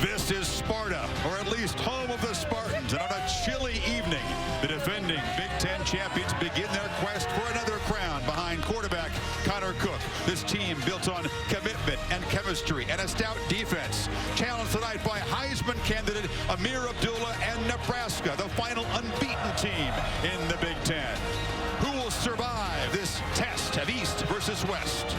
This is Sparta, or at least home of the Spartans. And on a chilly evening, the defending Big Ten champions begin their quest for another crown behind quarterback Connor Cook. This team built on commitment and chemistry and a stout defense. Challenged tonight by Heisman candidate Ameer Abdullah and Nebraska, the final unbeaten team in the Big Ten. Who will survive this test of East versus West?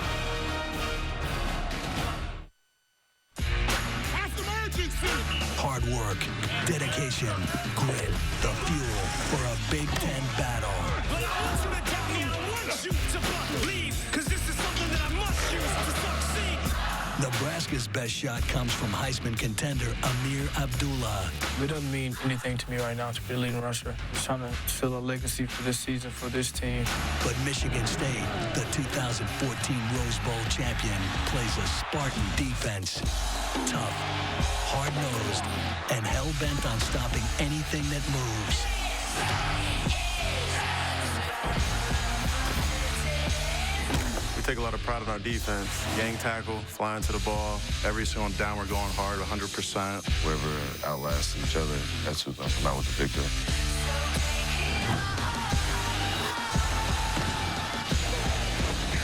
Hard work, dedication, grit, the fuel for a Big Ten battle. But I want you to tell me I want you to believe, because this is something that I must use to succeed. Nebraska's best shot comes from Heisman contender Ameer Abdullah. It doesn't mean anything to me right now to be a leading rusher. I'm trying to fill a legacy for this season, for this team. But Michigan State, the 2014 Rose Bowl champion, plays a Spartan defense. Tough, hard-nosed, and hell-bent on stopping anything that moves. We take a lot of pride in our defense. Gang tackle, flying to the ball. Every single down, we're going hard, 100%. Whoever outlasts each other, that's who's going to come out with the victory.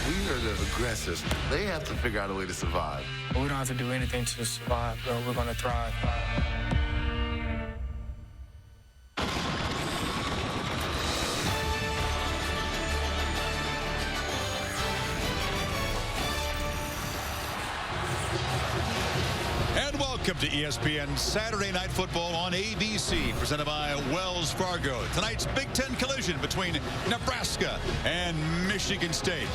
We are the aggressors. They have to figure out a way to survive. We don't have to do anything to survive, bro. We're going to thrive. And welcome to ESPN Saturday Night Football on ABC, presented by Wells Fargo. Tonight's Big Ten collision between Nebraska and Michigan State.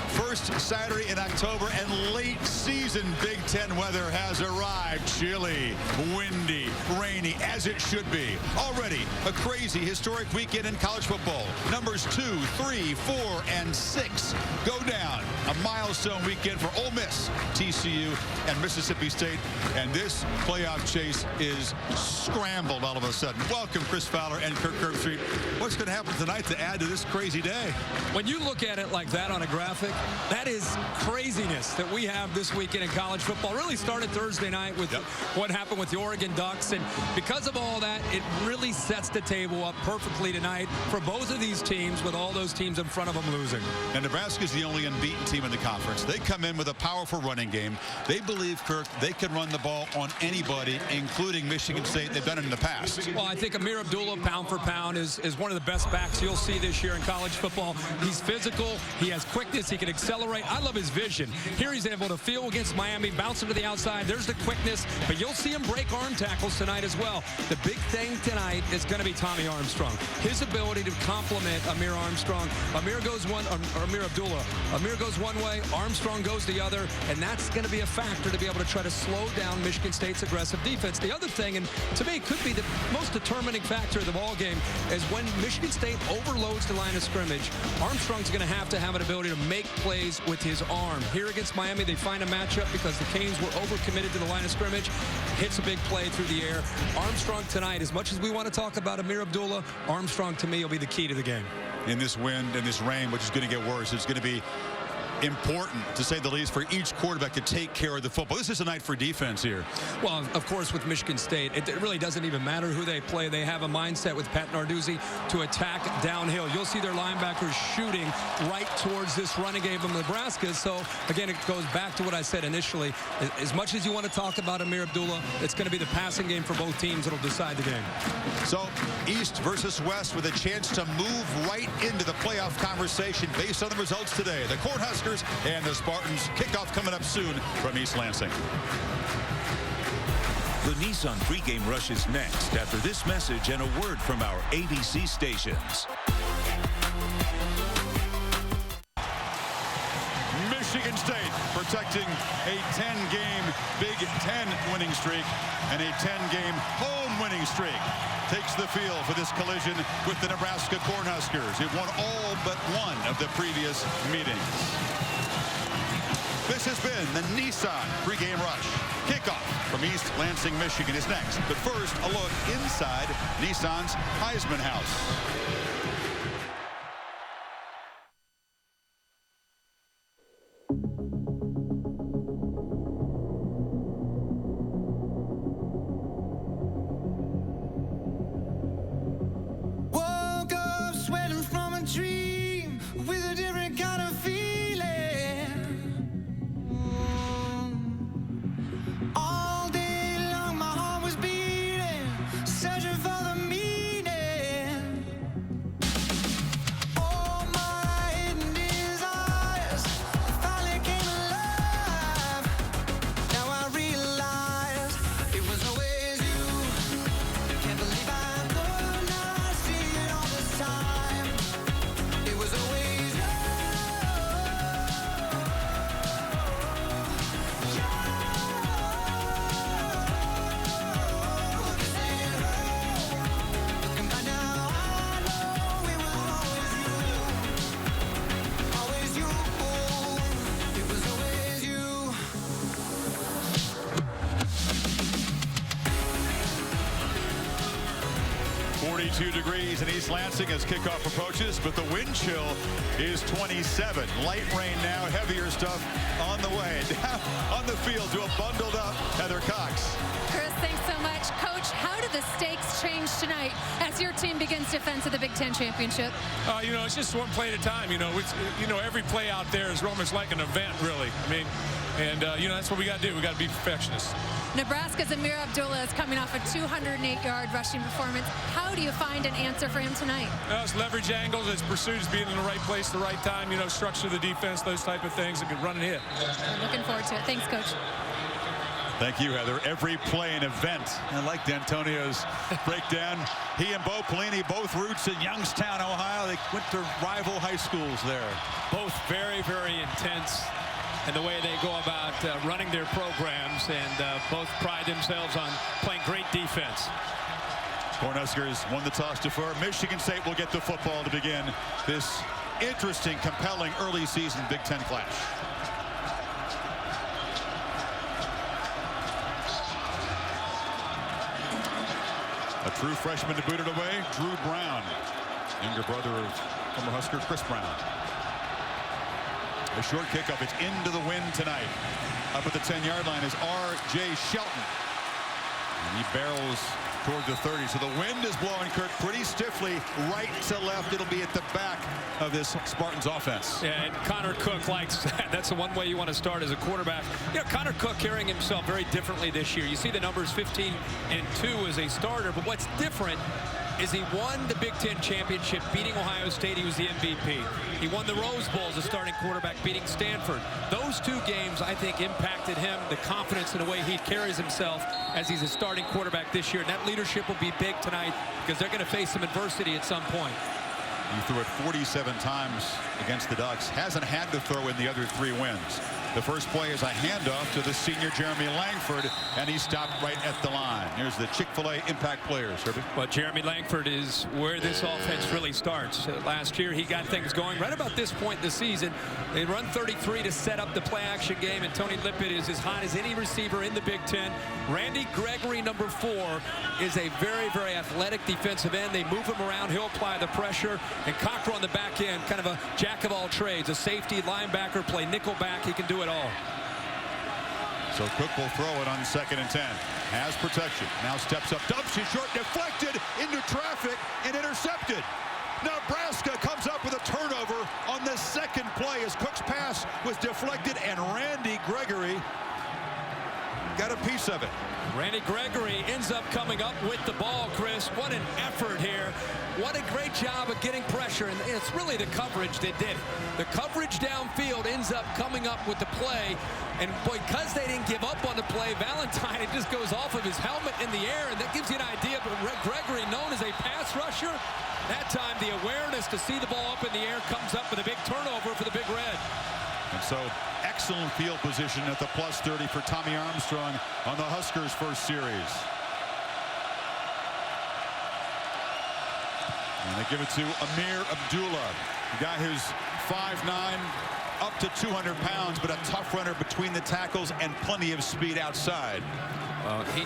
First Saturday in October, and late season Big Ten weather has arrived. Chilly, windy, rainy, as it should be. Already a crazy historic weekend in college football. Numbers 2, 3, 4, and 6 go down. A milestone weekend for Ole Miss, TCU, and Mississippi State. And this playoff chase is scrambled all of a sudden. Welcome, Chris Fowler and Kirk Herbstreit. What's going to happen tonight to add to this crazy day? When you look at it like that on a graphic, that is craziness that we have this weekend in college football. Really started Thursday night with what happened with the Oregon Ducks. And because of all that, it really sets the table up perfectly tonight for both of these teams, with all those teams in front of them losing. And Nebraska's the only unbeaten team in the conference. They come in with a powerful running game. They believe, Kirk, they can run the ball on anybody, including Michigan State. They've done it in the past. Well, I think Ameer Abdullah, pound for pound, is one of the best backs you'll see this year in college football. He's physical. He has quickness. He can accelerate. I love his vision. Here he's able to feel against Miami, bounce him to the outside. There's the quickness, but you'll see him break arm tackles tonight as well. The big thing tonight is going to be Tommy Armstrong. His ability to complement Ameer Armstrong. Ameer Abdullah. Ameer goes one way, Armstrong goes the other, and that's going to be a factor to be able to try to slow down Michigan State's aggressive defense. The other thing, and to me could be the most determining factor of the ball game, is when Michigan State overloads the line of scrimmage, Armstrong's going to have an ability to make plays with his arm. Here against Miami, they find a matchup because the Canes were overcommitted to the line of scrimmage. Hits a big play through the air. Armstrong tonight, as much as we want to talk about Ameer Abdullah, Armstrong to me will be the key to the game. In this wind and this rain, which is going to get worse, it's going to be important, to say the least, for each quarterback to take care of the football. This is a night for defense here. Well, of course, with Michigan State, it really doesn't even matter who they play. They have a mindset with Pat Narduzzi to attack downhill. You'll see their linebackers shooting right towards this running game of Nebraska. So, again, it goes back to what I said initially. As much as you want to talk about Ameer Abdullah, it's going to be the passing game for both teams that'll decide the game. So, East versus West with a chance to move right into the playoff conversation based on the results today. The Cornhuskers and the Spartans. Kickoff coming up soon from East Lansing. The Nissan pregame rush is next after this message and a word from our ABC stations. Michigan State protecting a 10-game Big Ten winning streak and a 10-game home winning streak. Takes the field for this collision with the Nebraska Cornhuskers. It won all but one of the previous meetings. This has been the Nissan pregame rush. Kickoff from East Lansing, Michigan is next. But first, a look inside Nissan's Heisman House. 32 degrees in East Lansing as kickoff approaches, but the wind chill is 27. Light rain now, heavier stuff on the way. Down on the field to a bundled up Heather Cox. Chris, thanks so much. Coach, how do the stakes change tonight as your team begins defense of the Big Ten Championship? It's just one play at a time. Every play out there is almost like an event, really. That's what we got to do. We got to be perfectionists. Nebraska's Amir Abdullah is coming off a 208-yard rushing performance. How do you find an answer for him tonight? It's leverage angles, it's pursuits, being in the right place at the right time, structure the defense, those type of things, and can run and hit. I'm looking forward to it. Thanks, Coach. Thank you, Heather. Every play an event. I like D'Antonio's breakdown. He and Bo Pelini, both roots in Youngstown, Ohio. They went to rival high schools there. Both very, very intense in the way they go about running their programs, and both pride themselves on playing great defense. Cornhuskers won the toss to defer. Michigan State will get the football to begin this interesting, compelling early season Big Ten clash. A true freshman to boot it away, Drew Brown, younger brother of former Husker Chris Brown. A short kickoff, it's into the wind tonight. Up at the 10-yard line is R.J. Shelton. And he barrels toward the 30. So the wind is blowing, Kurt, pretty stiffly right to left. It'll be at the back of this Spartans offense. Yeah, and Connor Cook likes that. That's the one way you want to start as a quarterback. Connor Cook carrying himself very differently this year. You see the numbers 15 and 2 as a starter, but what's different is he won the Big Ten championship beating Ohio State. He was the MVP. He won the Rose Bowl as a starting quarterback beating Stanford. Those two games, I think, impacted him, the confidence in the way he carries himself as he's a starting quarterback this year. And that leadership will be big tonight because they're going to face some adversity at some point. He threw it 47 times against the Ducks. Hasn't had to throw in the other 3 wins. The first play is a handoff to the senior Jeremy Langford, and he stopped right at the line. Here's the Chick-fil-A impact players, Herbie. Well, Jeremy Langford is where this offense really starts. Last year, he got things going right about this point in the season. They run 33 to set up the play-action game, and Tony Lippett is as hot as any receiver in the Big Ten. Randy Gregory, number 4, is a very, very athletic defensive end. They move him around. He'll apply the pressure. And Cocker on the back end, kind of a jack of all trades. A safety, linebacker, play nickel back. He can do it all. So Cook will throw it on 2nd and 10. Has protection. Now steps up. Dumps it short. Deflected into traffic and intercepted. Nebraska comes up with a turnover on the 2nd play as Cook's pass was deflected, and Randy Gregory got a piece of it. Randy Gregory ends up coming up with the ball, Chris. What an effort here. What a great job of getting pressure, and it's really the coverage that did it. The coverage downfield ends up coming up with the play, and because they didn't give up on the play, Valentine, it just goes off of his helmet in the air, and that gives you an idea. But Gregory, known as a pass rusher, that time the awareness to see the ball up in the air comes up with a big turnover for the Big Red. And so excellent field position at the +30 for Tommy Armstrong on the Huskers' first series. And they give it to Amir Abdullah, a guy who's 5'9", up to 200 pounds, but a tough runner between the tackles and plenty of speed outside.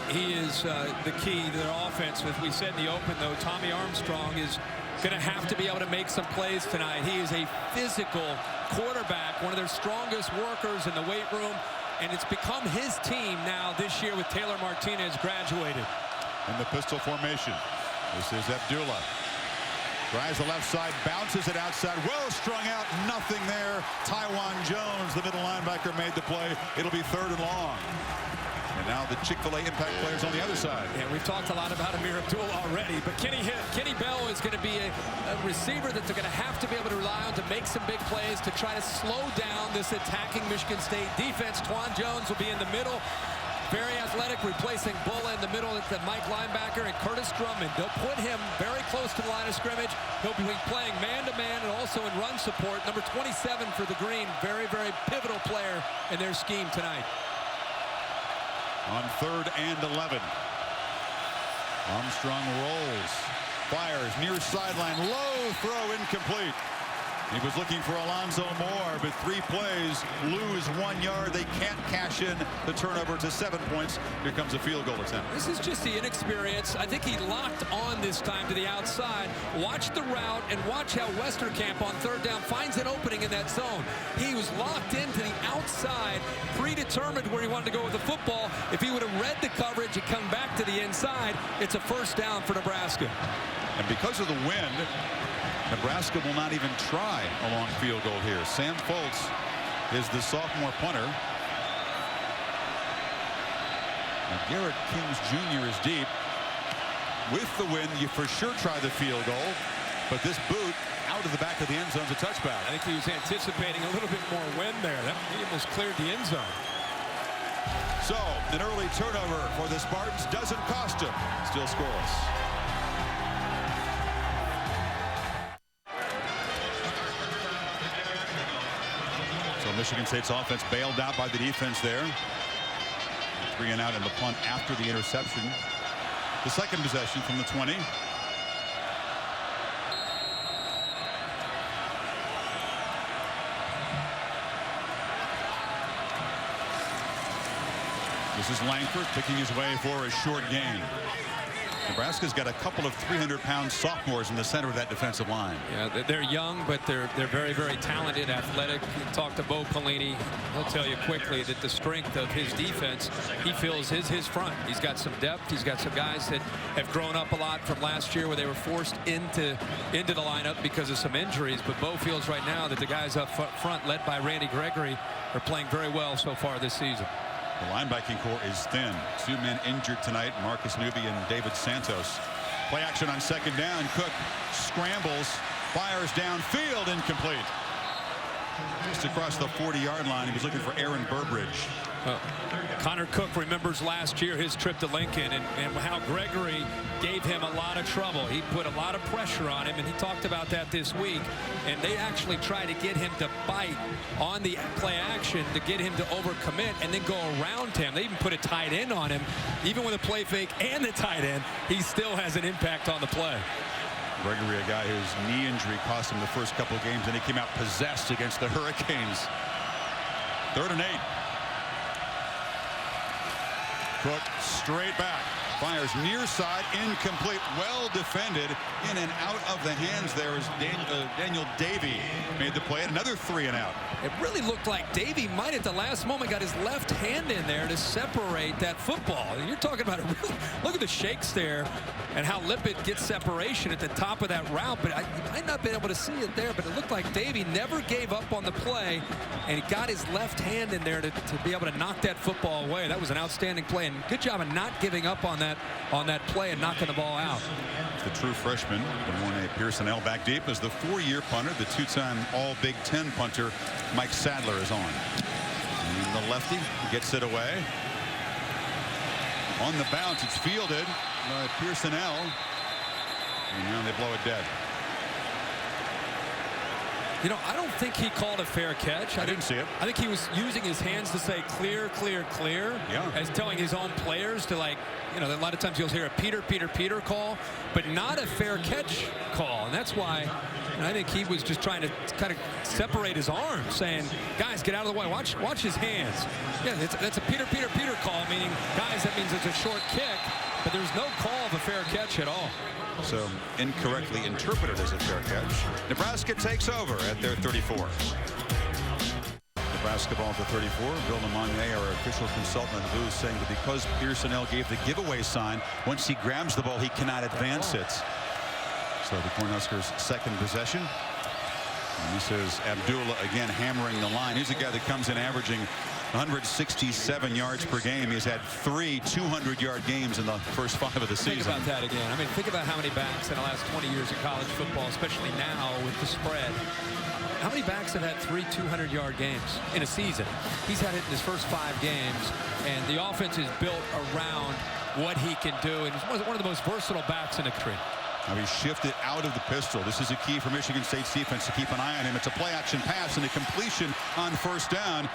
He is the key to their offense. As we said in the open, though, Tommy Armstrong is going to have to be able to make some plays tonight. He is a physical quarterback, one of their strongest workers in the weight room, and it's become his team now this year with Taylor Martinez graduated. In the pistol formation, this is Abdullah. Drives the left side, bounces it outside, well strung out, nothing there. Tywan Jones, the middle linebacker, made the play. It'll be 3rd and long. And now the Chick-fil-A impact players on the other side. Yeah, we've talked a lot about Amir Abdullah already, but Kenny Bell is going to be a receiver that they're going to have to be able to rely on to make some big plays to try to slow down this attacking Michigan State defense. Twan Jones will be in the middle. Very athletic, replacing Bulla in the middle at the Mike linebacker, and Curtis Drummond. They'll put him very close to the line of scrimmage. He'll be playing man-to-man and also in run support. Number 27 for the Green. Very, very pivotal player in their scheme tonight. On 3rd and 11. Armstrong rolls, fires near sideline, low throw incomplete. He was looking for Alonzo Moore, but 3 plays, lose 1 yard. They can't cash in the turnover to 7 points. Here comes a field goal attempt. This is just the inexperience. I think he locked on this time to the outside. Watch the route and watch how Westerkamp on 3rd down finds an opening in that zone. He was locked into the outside, predetermined where he wanted to go with the football. If he would have read the coverage and come back to the inside, it's a 1st down for Nebraska. And because of the wind, Nebraska will not even try a long field goal here. Sam Foltz is the sophomore punter. And Garrett Kings Jr. is deep. With the wind, you for sure try the field goal. But this boot out of the back of the end zone is a touchback. I think he was anticipating a little bit more wind there. He almost cleared the end zone. So an early turnover for the Spartans doesn't cost him. Still scoreless. Michigan State's offense bailed out by the defense there. 3 and out in the punt after the interception. The second possession from the 20. This is Langford picking his way for a short gain. Nebraska's got a couple of 300-pound sophomores in the center of that defensive line. Yeah, they're young, but they're very, very talented, athletic. Talk to Bo Pelini. He'll tell you quickly that the strength of his defense, he feels is his front. He's got some depth. He's got some guys that have grown up a lot from last year where they were forced into the lineup because of some injuries. But Bo feels right now that the guys up front, led by Randy Gregory, are playing very well so far this season. The linebacking core is thin. 2 men injured tonight, Marcus Newby and David Santos. Play action on 2nd down. Cook scrambles, fires downfield, incomplete. Just across the 40-yard line, he was looking for Aaron Burbridge. Connor Cook remembers last year his trip to Lincoln and how Gregory gave him a lot of trouble. He put a lot of pressure on him, and he talked about that this week. And they actually tried to get him to bite on the play action to get him to overcommit and then go around him. They even put a tight end on him. Even with a play fake and the tight end, he still has an impact on the play. Gregory, a guy whose knee injury cost him the first couple of games, and he came out possessed against the Hurricanes. 3rd and 8. Cook straight back, fires near side, incomplete, well defended, in and out of the hands there as Daniel Davey made the play. Another 3 and out. It really looked like Davey might at the last moment got his left hand in there to separate that football. You're talking about look at the shakes there and how Lippett gets separation at the top of that route, but you might not have been able to see it there, but it looked like Davey never gave up on the play, and he got his left hand in there to be able to knock that football away. That was an outstanding play, and good job of not giving up on that play and knocking the ball out. The true freshman, Demorne Pearsonell, back deep as the 4-year punter. The 2-time All-Big Ten punter, Mike Sadler, is on. And the lefty gets it away. On the bounce, it's fielded by Pearsonell. And now they blow it dead. You know, I don't think he called a fair catch. I didn't see it. I think he was using his hands to say clear, clear, clear. Yeah. As telling his own players to, like, you know, a lot of times you'll hear a Peter, Peter, Peter call, but not a fair catch call. And that's why I think he was just trying to kind of separate his arms, saying, guys, get out of the way. Watch his hands. Yeah, that's a Peter, Peter, Peter call, meaning, guys, that means it's a short kick, but there's no call of a fair catch at all. So incorrectly interpreted as a fair catch. Nebraska takes over at their 34. Nebraska ball at the 34. Bill Lamonier, our official consultant in the booth, saying that because Pearsonell gave the giveaway sign, once he grabs the ball, he cannot advance it. So the Cornhuskers' second possession. And this is Abdullah again hammering the line. He's a guy that comes in averaging 167 yards per game. He's had 3 200-yard games in the first 5 of the season. Think about that again. I mean, think about how many backs in the last 20 years of college football, especially now with the spread. How many backs have had 3 200-yard games in a season? He's had it in his first 5 games, and the offense is built around what he can do, and he's one of the most versatile backs in the country. Now he's shifted out of the pistol. This is a key for Michigan State's defense to keep an eye on him. It's a play-action pass and a completion on 1st down.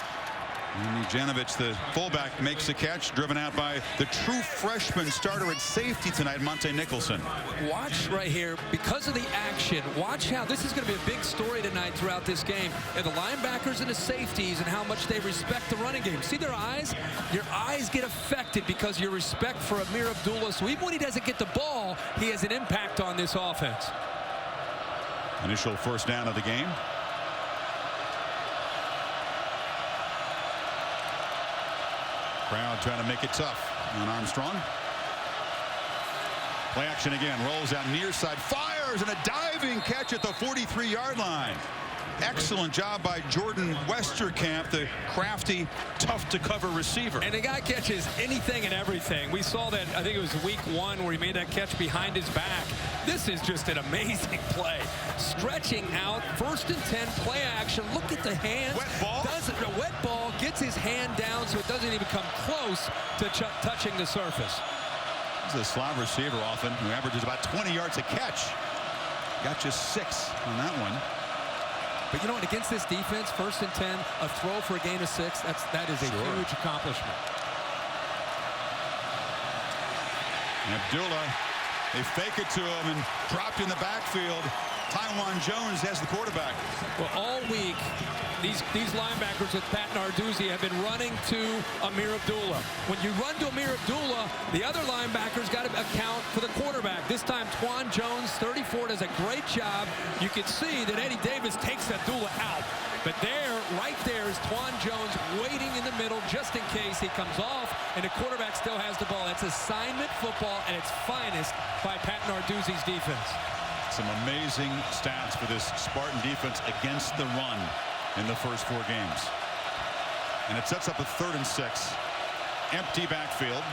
Janovic, the fullback, makes the catch, driven out by the true freshman starter at safety tonight, Monte Nicholson. Watch right here, because of the action, watch how this is going to be a big story tonight throughout this game. And the linebackers and the safeties and how much they respect the running game. See their eyes? Your eyes get affected because your respect for Amir Abdullah. So even when he doesn't get the ball, he has an impact on this offense. Initial first down of the game. Crowd trying to make it tough on Armstrong. Play action again. Rolls out near side. Fires, and a diving catch at the 43-yard line. Excellent job by Jordan Westerkamp, the crafty, tough-to-cover receiver. And the guy catches anything and everything. We saw that, I think it was week 1, where he made that catch behind his back. This is just an amazing play. Stretching out, 1st and 10, play action. Look at the hands. Wet ball? A wet ball, gets his hand down so it doesn't even come close to touching the surface. He's a slot receiver often, who averages about 20 yards a catch. Got just 6 on that one. But you know what, against this defense, 1st and 10, a throw for a gain of 6, that is a huge accomplishment. Abdullah, they fake it to him and dropped in the backfield. Tywan Jones has the quarterback. Well, all week, these linebackers with Pat Narduzzi have been running to Amir Abdullah. When you run to Amir Abdullah, the other linebackers got to account for the quarterback. This time, Twan Jones, 34, does a great job. You can see that Eddie Davis takes Abdullah out. But right there is Twan Jones waiting in the middle just in case he comes off, and the quarterback still has the ball. That's assignment football at its finest by Pat Narduzzi's defense. Some amazing stats for this Spartan defense against the run in the first 4 games. And it sets up a 3rd and 6. Empty backfield.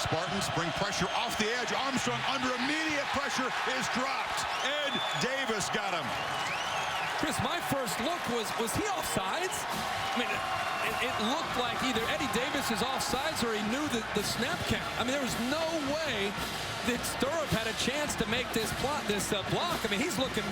Spartans bring pressure off the edge. Armstrong under immediate pressure is dropped. Ed Davis got him. Chris, my first look was he offsides? I mean, it looked like either Eddie Davis is offsides or he knew the snap count. I mean, there was no way that Sturrup had a chance to make this block. I mean, he's looking,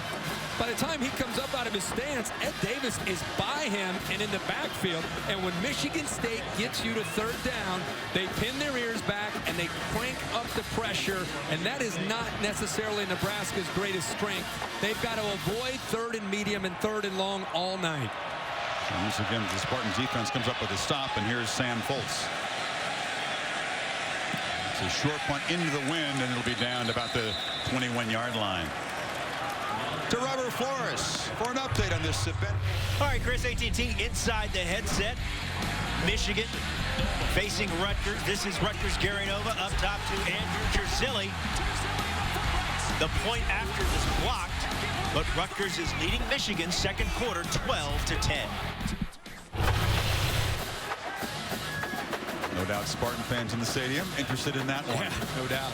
by the time he comes up out of his stance, Ed Davis is by him and in the backfield. And when Michigan State gets you to 3rd down, they pin their ears back and they crank up the pressure. And that is not necessarily Nebraska's greatest strength. They've got to avoid 3rd and medium and 3rd and long all night. And once again, the Spartan defense comes up with a stop, and here's Sam Foltz. It's a short punt into the wind, and it'll be down to about the 21-yard line. To Robert Flores for an update on this event. All right, Chris, AT&T inside the headset. Michigan facing Rutgers. This is Rutgers Gary Nova up top to Andrew Chersilli. The point after is blocked, but Rutgers is leading Michigan 2nd quarter 12-10. No doubt Spartan fans in the stadium interested in that one. Yeah, no doubt.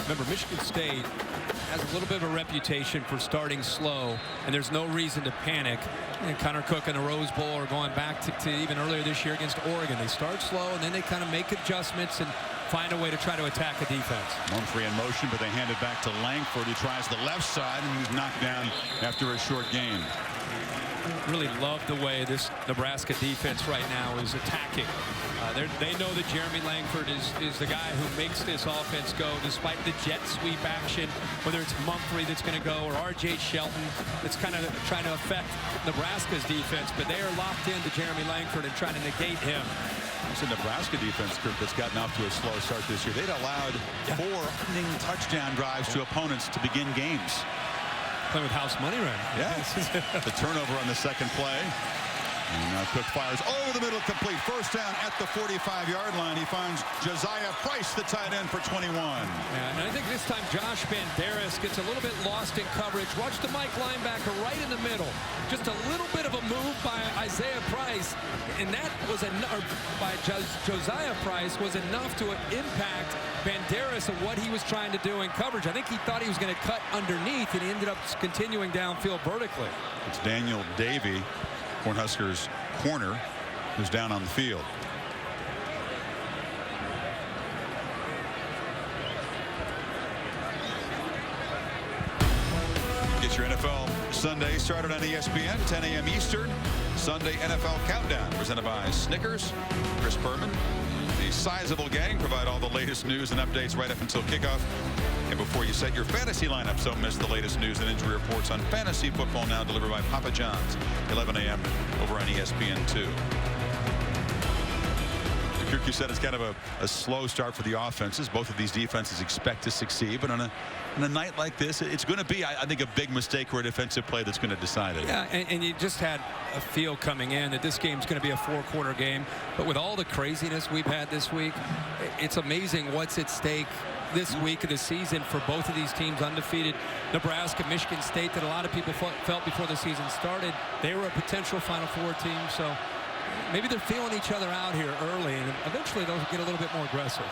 Remember, Michigan State has a little bit of a reputation for starting slow, and there's no reason to panic. And Connor Cook in the Rose Bowl, or going back to even earlier this year against Oregon, they start slow and then they kind of make adjustments and find a way to try to attack a defense. Mumphrey in motion, but they hand it back to Langford. He tries the left side, and he's knocked down after a short gain. Really love the way this Nebraska defense right now is attacking. They know that Jeremy Langford is the guy who makes this offense go, despite the jet sweep action, whether it's Mumphrey that's going to go or R.J. Shelton that's kind of trying to affect Nebraska's defense, but they are locked into Jeremy Langford and trying to negate him. It's a Nebraska defense group that's gotten off to a slow start this year. They'd allowed 4 opening touchdown drives to opponents to begin games. Playing with house money right now. Yeah. The turnover on the 2nd play. And now Cook fires over the middle, complete. 1st down at the 45-yard line. He finds Josiah Price, the tight end, for 21. Yeah, and I think this time Josh Banderas gets a little bit lost in coverage. Watch the Mike linebacker right in the middle. Just a little bit of a move by Isaiah Price, and that was by Josiah Price was enough to impact Banderas of what he was trying to do in coverage. I think he thought he was going to cut underneath, and he ended up continuing downfield vertically. It's Daniel Davey, Cornhuskers corner, who's down on the field. Get your NFL Sunday started on ESPN, 10 a.m. Eastern. Sunday NFL Countdown presented by Snickers. Chris Berman, the sizable gang, provide all the latest news and updates right up until kickoff. And before you set your fantasy lineups, don't miss the latest news and injury reports on Fantasy Football Now, delivered by Papa John's, 11 a.m. over on ESPN2. You said it's kind of a slow start for the offenses. Both of these defenses expect to succeed, but on a night like this, it's going to be, I think, a big mistake or a defensive play that's going to decide it. Yeah, and you just had a feel coming in that this game's going to be a 4-quarter game. But with all the craziness we've had this week, it's amazing what's at stake this week of the season for both of these teams. Undefeated Nebraska, Michigan State, that a lot of people felt before the season started they were a potential Final Four team. So maybe they're feeling each other out here early, and eventually they'll get a little bit more aggressive.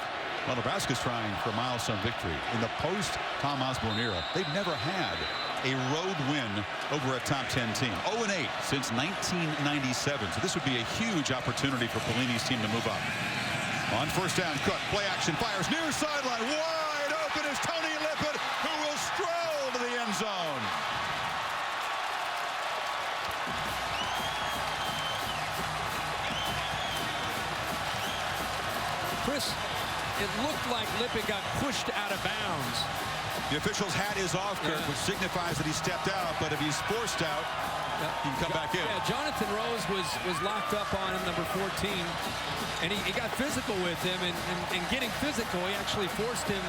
Well, Nebraska's trying for a milestone victory. In the post-Tom Osborne era, they've never had a road win over a top 10 team. 0-8 since 1997. So this would be a huge opportunity for Pelini's team to move up. On first down, Cook, play action, fires near sideline. Wide open is Tony Lippett, who will stroll to the end zone. Chris, it looked like Lippett got pushed out of bounds. The officials had his off, Kirk, which signifies that he stepped out, but if he's forced out, he can come back in. Yeah, Jonathan Rose was locked up on him, number 14, and he got physical with him, and getting physical, he actually forced him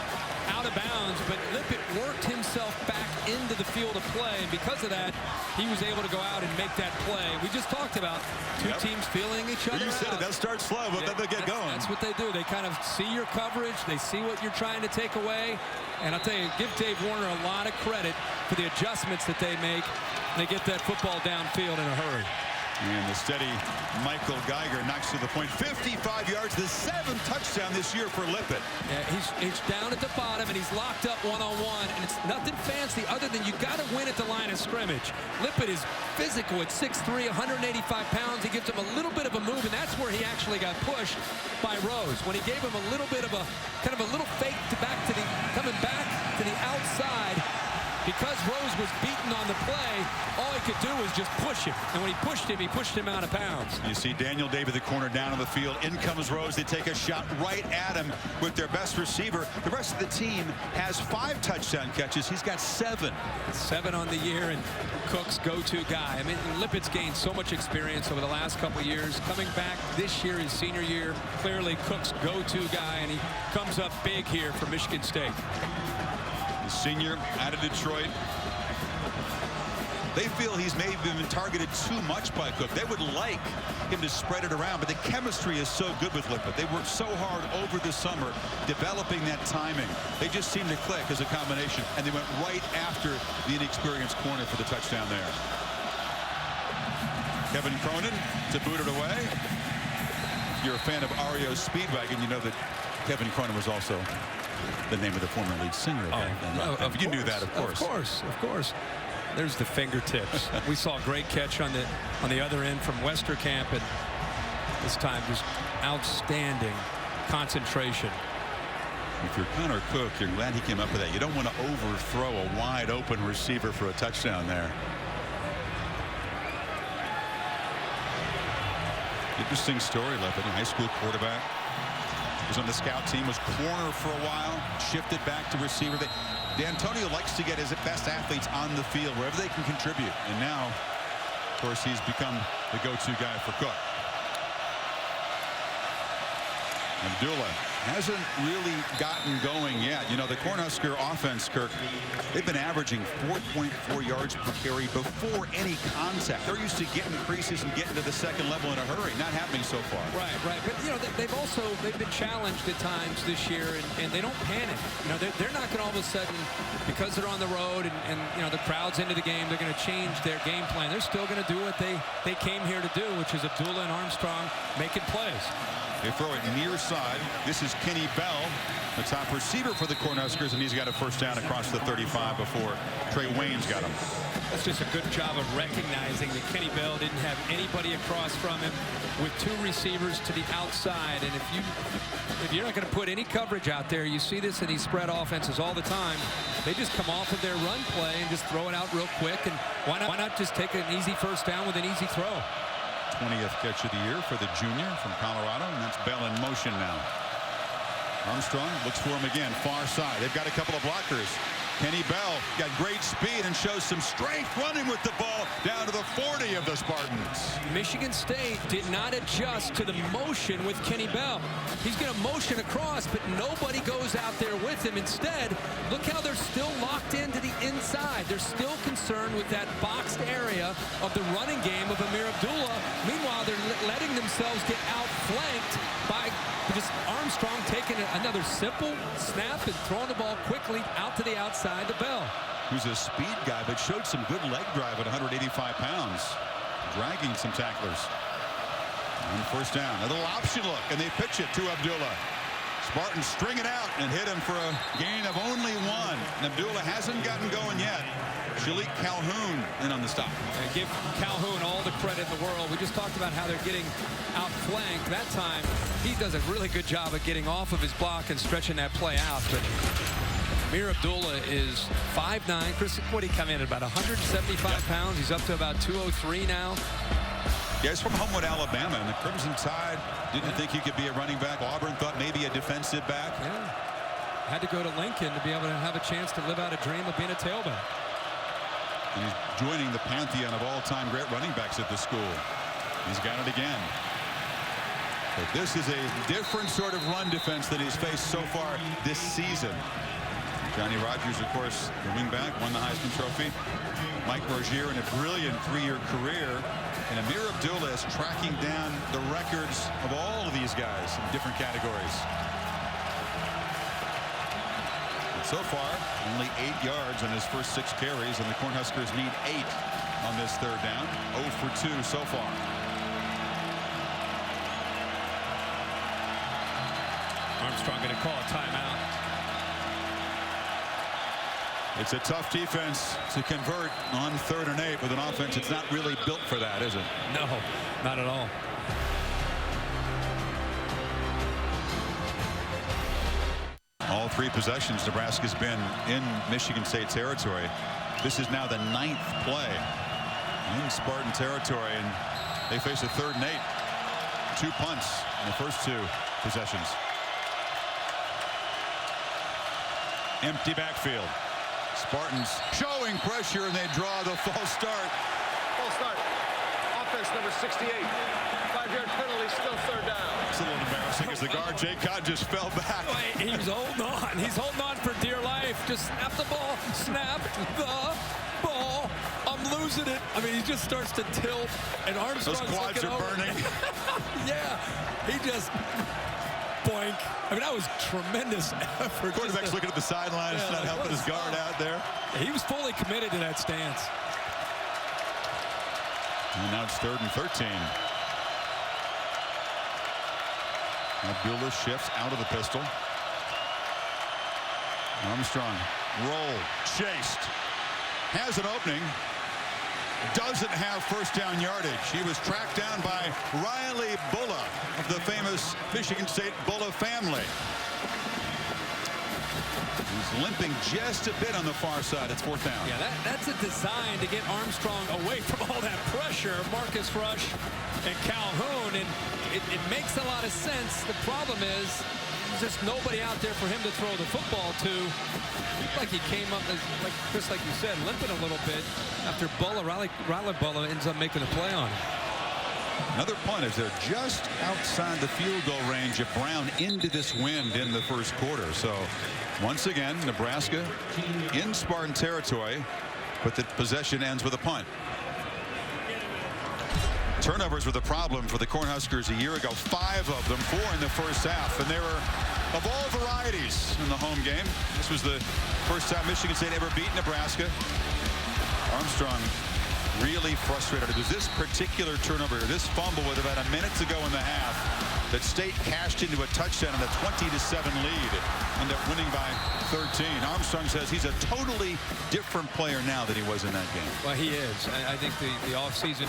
out of bounds, but Lippett worked himself back into the field of play, and because of that, he was able to go out and make that play. We just talked about two teams feeling each other You said out. it, they'll start slow, but then they'll get going. That's what they do. They kind of see your coverage, they see what you're trying to take away, and I'll tell you, give Dave Warner a lot of credit for the adjustments that they make. They get that football downfield in a hurry. And the steady Michael Geiger knocks to the point. 55 yards, the 7th touchdown this year for Lippett. Yeah, he's down at the bottom, and he's locked up one-on-one, and it's nothing fancy other than you got to win at the line of scrimmage. Lippett is physical at 6'3", 185 pounds. He gives him a little bit of a move, and that's where he actually got pushed by Rose. When he gave him a little bit of a, kind of a little fake coming back to the outside, because Rose was beaten on the play, all he could do was just push him. And when he pushed him out of bounds. You see Daniel David, the corner, down on the field. In comes Rose. They take a shot right at him with their best receiver. The rest of the team has 5 touchdown catches. He's got 7. 7 on the year, and Cook's go-to guy. I mean, Lippett's gained so much experience over the last couple years. Coming back this year, his senior year, clearly Cook's go-to guy, and he comes up big here for Michigan State. Senior out of Detroit. They feel he's maybe been targeted too much by Cook. They would like him to spread it around, but the chemistry is so good with Lippett. They worked so hard over the summer developing that timing. They just seemed to click as a combination, and they went right after the inexperienced corner for the touchdown there. Kevin Cronin to boot it away. If you're a fan of REO Speedwagon, you know that Kevin Cronin was also the name of the former lead singer. You knew that, of course. Of course. There's the fingertips. We saw a great catch on the other end from Westerkamp, and this time just outstanding concentration. If you're Connor Cook, you're glad he came up with that. You don't want to overthrow a wide open receiver for a touchdown there. Interesting story, Lippett, a high school quarterback. Was on the scout team, was corner for a while, shifted back to receiver. D'Antonio likes to get his best athletes on the field wherever they can contribute. And now, of course, he's become the go-to guy for Cook. Abdullah hasn't really gotten going yet. You know, the Cornhusker offense, Kirk, they've been averaging 4.4 yards per carry before any contact. They're used to getting creases and getting to the second level in a hurry. Not happening so far. Right. But, you know, they've been challenged at times this year, and they don't panic. You know, they're not going to all of a sudden, because they're on the road and you know, the crowd's into the game, they're going to change their game plan. They're still going to do what they came here to do, which is Abdullah and Armstrong making plays. They throw it near side. This is Kenny Bell, the top receiver for the Cornhuskers, and he's got a first down across the 35 before Trey Waynes got him. That's just a good job of recognizing that Kenny Bell didn't have anybody across from him with 2 receivers to the outside. And if you're not going to put any coverage out there, you see this in these spread offenses all the time. They just come off of their run play and just throw it out real quick. And why not just take an easy first down with an easy throw? 20th catch of the year for the junior from Colorado, and that's Bell in motion now. Armstrong looks for him again, far side. They've got a couple of blockers. Kenny Bell got great speed and shows some strength running with the ball down to the 40 of the Spartans. Michigan State did not adjust to the motion with Kenny Bell. He's going to motion across, but nobody goes out there with him. Instead, look how they're still locked into the inside. They're still concerned with that boxed area of the running game of Amir Abdullah. Meanwhile, they're letting themselves get outflanked by just Armstrong taking another simple snap and throwing the ball quickly out to the outside to Bell. Who's a speed guy, but showed some good leg drive at 185 pounds, dragging some tacklers. And first down, a little option look, and they pitch it to Abdullah. Spartans string it out and hit him for a gain of only 1. And Abdullah hasn't gotten going yet. Shalik Calhoun in on the stop. And give Calhoun all the credit in the world. We just talked about how they're getting outflanked. That time, he does a really good job of getting off of his block and stretching that play out. But Amir Abdullah is 5'9". Chris, what did he come in at, about 175 pounds? He's up to about 203 now. Yeah, he's from Homewood, Alabama, and the Crimson Tide didn't think he could be a running back. Auburn thought maybe a defensive back. Yeah. Had to go to Lincoln to be able to have a chance to live out a dream of being a tailback. And he's joining the pantheon of all-time great running backs at the school. He's got it again. But this is a different sort of run defense that he's faced so far this season. Johnny Rodgers, of course, the wingback, won the Heisman Trophy. Mike Rozier in a brilliant 3-year career. And Amir Abdullah is tracking down the records of all of these guys in different categories. And so far, only 8 yards on his first 6 carries, and the Cornhuskers need 8 on this third down. 0 for 2 so far. Armstrong going to call a timeout. It's a tough defense to convert on 3rd and 8 with an offense. It's not really built for that, is it? No, not at all. All 3 possessions, Nebraska's been in Michigan State territory. This is now the 9th play in Spartan territory, and they face a 3rd and 8. 2 punts in the first 2 possessions. Empty backfield. Spartans showing pressure, and they draw the false start. False start. Offense number 68. 5-yard penalty, still 3rd down. It's a little embarrassing as the guard, Jay Codd, just fell back. He's holding on. He's holding on for dear life. Just snap the ball. Snap the ball. I'm losing it. I mean, he just starts to tilt, and Armstrong's those quads are burning. Yeah, he just... boink. I mean, that was tremendous effort. Quarterback's looking at the sideline, yeah, not helping his guard out there. He was fully committed to that stance. And now it's 3rd and 13. Abdullah shifts out of the pistol. Armstrong, roll, chased. Has an opening. Doesn't have first down yardage. He was tracked down by Riley Bulla of the famous Michigan State Bulla family. He's limping just a bit on the far side. It's 4th down. Yeah, that's a design to get Armstrong away from all that pressure. Marcus Rush and Calhoun, and it makes a lot of sense. The problem is there's just nobody out there for him to throw the football to. Like he came up, like Chris, like you said, limping a little bit after Riley Bulla ends up making a play on him. Another punt as they're just outside the field goal range of Brown into this wind in the first quarter. So once again, Nebraska in Spartan territory, but the possession ends with a punt. Turnovers were the problem for the Cornhuskers a year ago. 5 of them, 4 in the first half, and they were of all varieties in the home game. This was the first time Michigan State ever beat Nebraska. Armstrong really frustrated. It was this particular turnover, this fumble with about a minute to go in the half, that State cashed into a touchdown and a 20-7 lead. Ended up winning by 13. Armstrong says he's a totally different player now than he was in that game. Well, he is. I think the offseason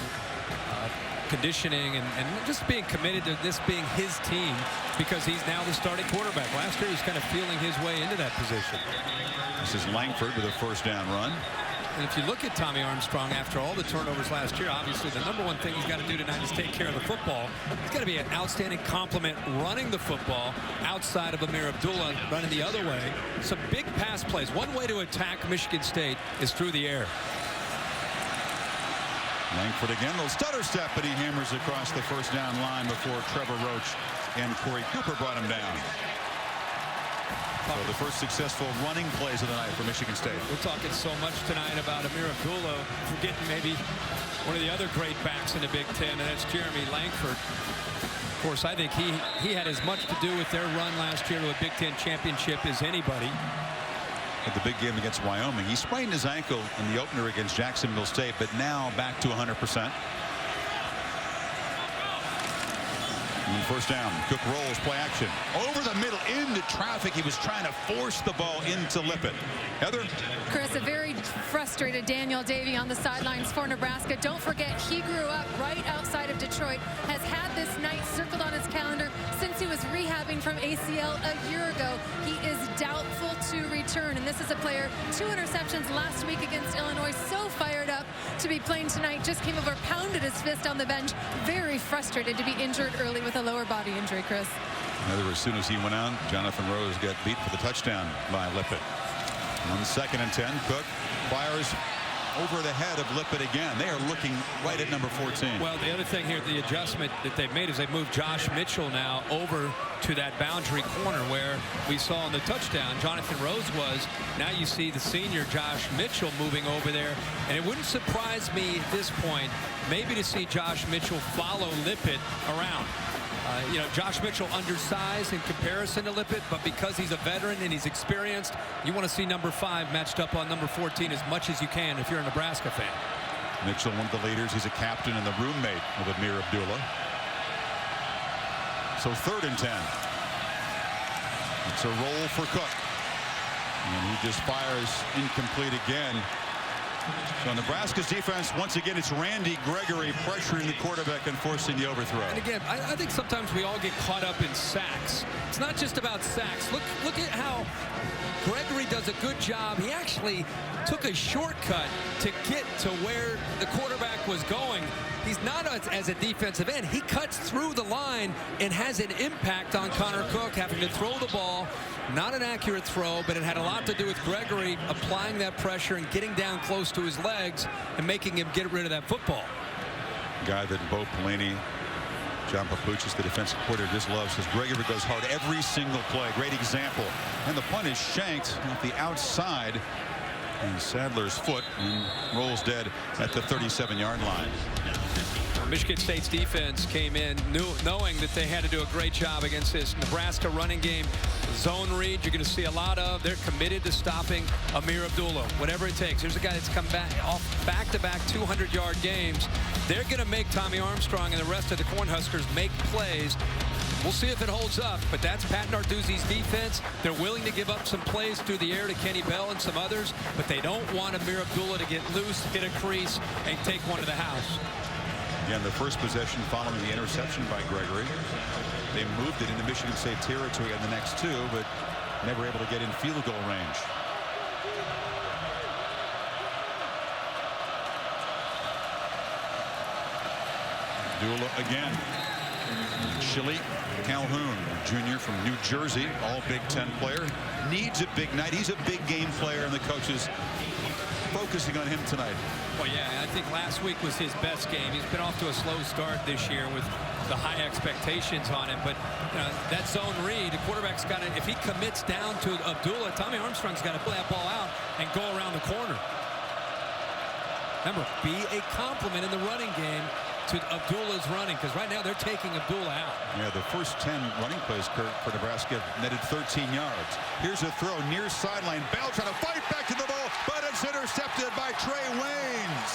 conditioning and just being committed to this being his team, because he's now the starting quarterback. Last year he was kind of feeling his way into that position. This is Langford with a first down run. And if you look at Tommy Armstrong, after all the turnovers last year, obviously the number one thing he's got to do tonight is take care of the football. He's got to be an outstanding complement running the football outside of Amir Abdullah running the other way. Some big pass plays. One way to attack Michigan State is through the air. Langford again, little stutter step, but he hammers across the first down line before Trevor Roach and Corey Cooper brought him down. So the first successful running plays of the night for Michigan State. We're talking so much tonight about Amir Abdullah, forgetting maybe one of the other great backs in the Big Ten, and that's Jeremy Langford. Of course, I think he had as much to do with their run last year to a Big Ten championship as anybody. At the big game against Wyoming, he sprained his ankle in the opener against Jacksonville State, but now back to 100%. And first down, Cook rolls, play action. Over the middle, into traffic. He was trying to force the ball into Lippett. Heather? Chris, a very frustrated Daniel Davey on the sidelines for Nebraska. Don't forget, he grew up right outside of Detroit, has had this night circled on his calendar since he was rehabbing from ACL a year ago. He is doubtful to return, and this is a player, 2 interceptions last week against Illinois. So fired up to be playing tonight. Just came over, pounded his fist on the bench. Very frustrated to be injured early with a lower body injury, Chris. As soon as he went out, Jonathan Rose got beat for the touchdown by Lippett. 2nd and 10. Cook fires over the head of Lippett again. They are looking right at number 14. Well, the other thing here, the adjustment that they've made is they've moved Josh Mitchell now over to that boundary corner where we saw in the touchdown Jonathan Rose was. Now you see the senior Josh Mitchell moving over there, and it wouldn't surprise me at this point maybe to see Josh Mitchell follow Lippett around. You know, Josh Mitchell undersized in comparison to Lippett, but because he's a veteran and he's experienced, you want to see number 5 matched up on number 14 as much as you can if you're a Nebraska fan. Mitchell, one of the leaders, he's a captain and the roommate of Amir Abdullah. So 3rd and 10. It's a roll for Cook. And he just fires incomplete again. So Nebraska's defense, once again, it's Randy Gregory pressuring the quarterback and forcing the overthrow. And again, I think sometimes we all get caught up in sacks. It's not just about sacks. Look at how Gregory does a good job. He actually took a shortcut to get to where the quarterback was going. He's not as a defensive end. He cuts through the line and has an impact on Connor Cook having to throw the ball. Not an accurate throw, but it had a lot to do with Gregory applying that pressure and getting down close to his legs and making him get rid of that football. Guy that Bo Pelini, John Papuchis, the defensive coordinator, just loves, because Gregory goes hard every single play. Great example. And the punt is shanked at the outside. And Sadler's foot and rolls dead at the 37-yard line. Michigan State's defense came in knowing that they had to do a great job against this Nebraska running game. Zone read, you're going to see a lot of. They're committed to stopping Amir Abdullah, whatever it takes. Here's a guy that's come back off back-to-back 200-yard games. They're going to make Tommy Armstrong and the rest of the Cornhuskers make plays. We'll see if it holds up, but that's Pat Narduzzi's defense. They're willing to give up some plays through the air to Kenny Bell and some others, but they don't want Amir Abdullah to get loose, hit a crease, and take one to the house. Again, the first possession following the interception by Gregory. They moved it into Michigan State territory on the next 2, but never able to get in field goal range. Abdullah again. Chili Calhoun, junior from New Jersey, all Big Ten player. Needs a big night. He's a big game player, and the coaches focusing on him tonight. Well, yeah, I think last week was his best game. He's been off to a slow start this year with the high expectations on him. But that zone read, the quarterback's got to, if he commits down to Abdullah, Tommy Armstrong's got to play that ball out and go around the corner. Remember, be a complement in the running game to Abdullah's running, because right now they're taking Abdullah out. Yeah, the first 10 running plays, Kurt, for Nebraska netted 13 yards. Here's a throw near sideline. Bell trying to fight back to the ball, but it's intercepted by Trey Waynes.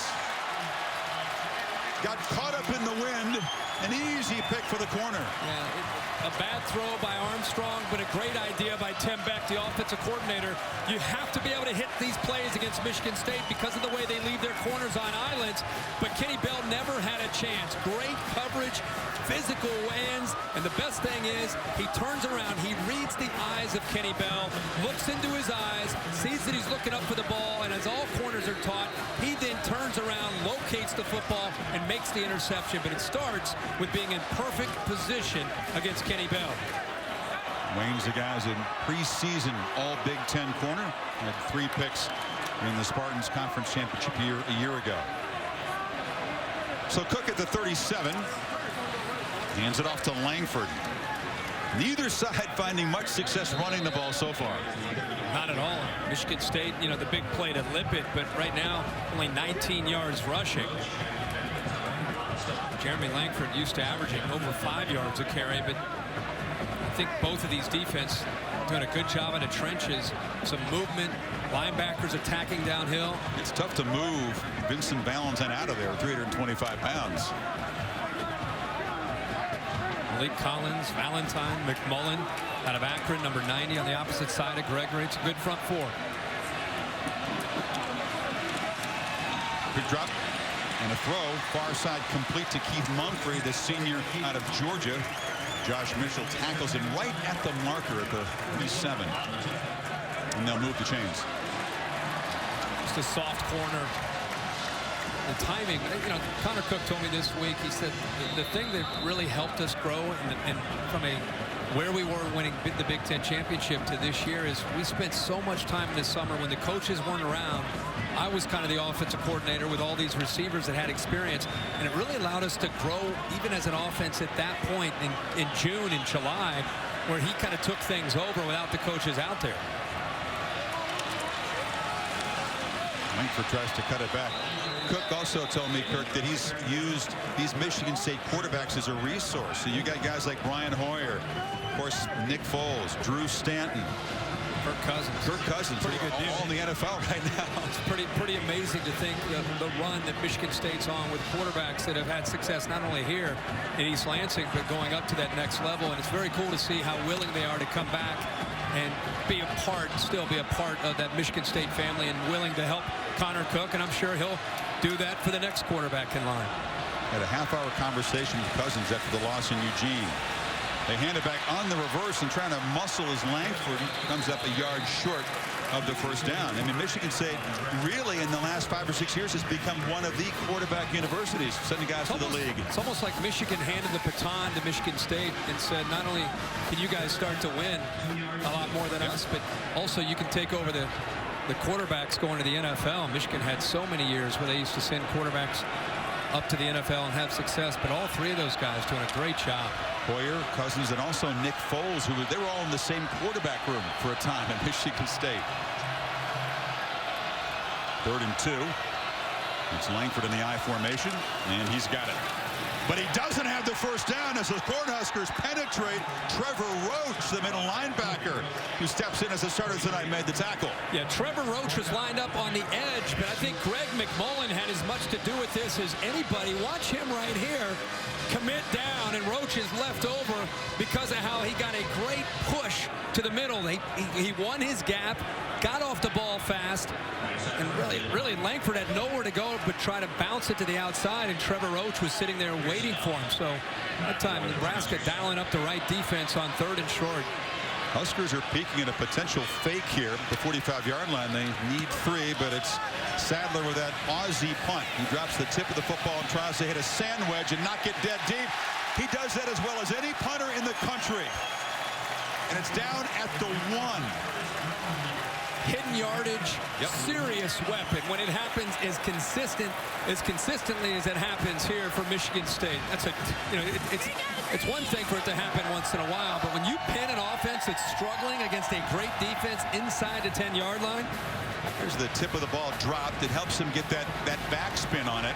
Got caught up in the wind. An easy pick for the corner. Yeah, a bad throw by Armstrong, but a great idea by Tim Beck, the offensive coordinator. You have to be able to hit these plays against Michigan State because of the way they leave their corners on islands. But Kenny Bell never had a chance. Great coverage, physical wins, and the best thing is he turns around. He reads the eyes of Kenny Bell, looks into his eyes, sees that he's looking up for the ball, and as all corners are taught, he then turns around, locates the football, and makes the interception. But it starts with being in perfect position against Kenny Bell. Wayne's the guys in preseason all Big Ten corner. Had 3 picks in the Spartans conference championship a year ago. So Cook at the 37. Hands it off to Langford. Neither side finding much success running the ball so far. Not at all. Michigan State, you know, the big play to Lippett, but right now only 19 yards rushing. Jeremy Langford used to averaging over 5 yards a carry, but I think both of these defense doing a good job in the trenches. Some movement, linebackers attacking downhill. It's tough to move Vincent Valentine out of there, 325 pounds. Malik Collins, Valentine, McMullen out of Akron, number 90 on the opposite side of Gregory. It's a good front 4. Good drop and a throw. Far side complete to Keith Mumphrey, the senior out of Georgia. Josh Mitchell tackles him right at the marker at the 37. And they'll move the chains. Just a soft corner. The timing, you know, Connor Cook told me this week, he said the thing that really helped us grow and from where we were winning the Big Ten championship to this year is we spent so much time this summer when the coaches weren't around. I was kind of the offensive coordinator with all these receivers that had experience, and it really allowed us to grow even as an offense at that point in June and July, where he kind of took things over without the coaches out there. Langford tries to cut it back. Cook also told me, Kirk, that he's used these Michigan State quarterbacks as a resource. So you got guys like Brian Hoyer, of course, Nick Foles, Drew Stanton, Kirk Cousins, pretty good all in the NFL right now. It's pretty amazing to think the run that Michigan State's on with quarterbacks that have had success not only here in East Lansing, but going up to that next level. And it's very cool to see how willing they are to come back and still be a part of that Michigan State family and willing to help Connor Cook. And I'm sure he'll do that for the next quarterback in line. Had a half-hour conversation with Cousins after the loss in Eugene. They hand it back on the reverse and trying to muscle as Langford comes up a yard short of the first down. I mean, Michigan State really in the last 5 or 6 years has become one of the quarterback universities, sending guys to the league. It's almost like Michigan handed the baton to Michigan State and said, not only can you guys start to win a lot more than us, but also you can take over the quarterbacks going to the NFL. Michigan had so many years where they used to send quarterbacks up to the NFL and have success, but all 3 of those guys doing a great job. Hoyer, Cousins, and also Nick Foles, they were all in the same quarterback room for a time at Michigan State. 3rd and 2. It's Langford in the I formation, and he's got it. But he doesn't have the first down as the Cornhuskers penetrate. Trevor Roach, the middle linebacker, who steps in as a starter tonight, made the tackle. Yeah, Trevor Roach was lined up on the edge, but I think Greg McMullen had as much to do with this as anybody. Watch him right here commit down, and Roach is left over because of how he got a great push to the middle. He won his gap, got off the ball fast, and really Langford had nowhere to go but try to bounce it to the outside, and Trevor Roach was sitting there waiting for him. So that time Nebraska dialing up the right defense on 3rd and short. Huskers are peeking at a potential fake here at the 45-yard line. They need 3, but it's Sadler with that Aussie punt. He drops the tip of the football and tries to hit a sand wedge and knock it dead deep. He does that as well as any punter in the country. And it's down at the 1. Hidden yardage, serious weapon. When it happens as consistently as it happens here for Michigan State. That's it's one thing for it to happen once in a while, but when you pin an offense that's struggling against a great defense inside the 10-yard line. Here's the tip of the ball dropped. It helps him get that backspin on it.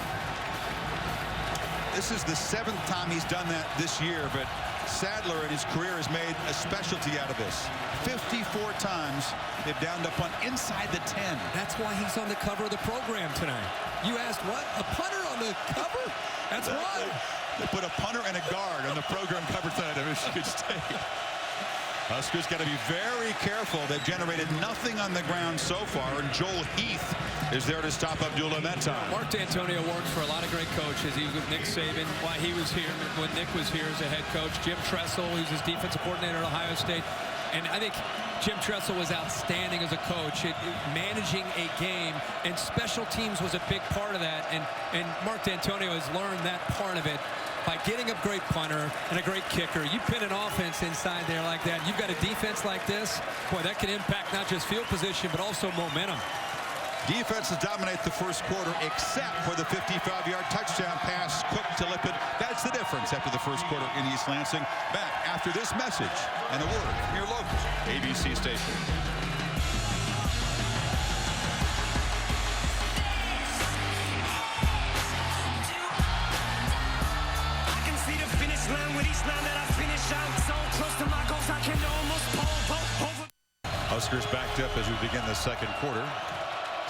This is the 7th time he's done that this year, but Sadler in his career has made a specialty out of this. 54 times they've downed a punt inside the 10. That's why he's on the cover of the program tonight. You asked what? A punter on the cover? That's why. They put a punter and a guard on the program cover tonight at Michigan State. Huskers got to be very careful. They've generated nothing on the ground so far, and Joel Heath is there to stop Abdullah that time. Mark D'Antonio works for a lot of great coaches. He was with Nick Saban while he was here, when Nick was here as a head coach. Jim Tressel, who's his defensive coordinator at Ohio State. And I think Jim Tressel was outstanding as a coach at managing a game, and special teams was a big part of that. And Mark D'Antonio has learned that part of it by getting a great punter and a great kicker. You pin an offense inside there like that, you've got a defense like this, boy, that can impact not just field position, but also momentum. Defenses dominate the first quarter except for the 55-yard touchdown pass. Cook to Lippett. That's the difference after the first quarter in East Lansing. Back after this message and a word from your local ABC station. I can see the finish line with each line that I finish out. So close to my goals, I can almost pull over. Huskers backed up as we begin the second quarter.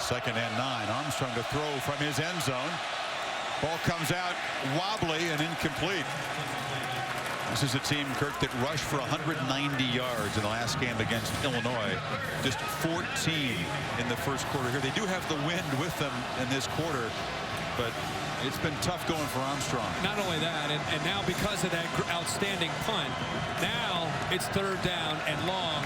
2nd and 9. Armstrong to throw from his end zone. Ball comes out wobbly and incomplete. This is a team, Kirk, that rushed for 190 yards in the last game against Illinois. Just 14 in the first quarter here. They do have the wind with them in this quarter, but it's been tough going for Armstrong. Not only that, and now because of that outstanding punt, now it's 3rd down and long,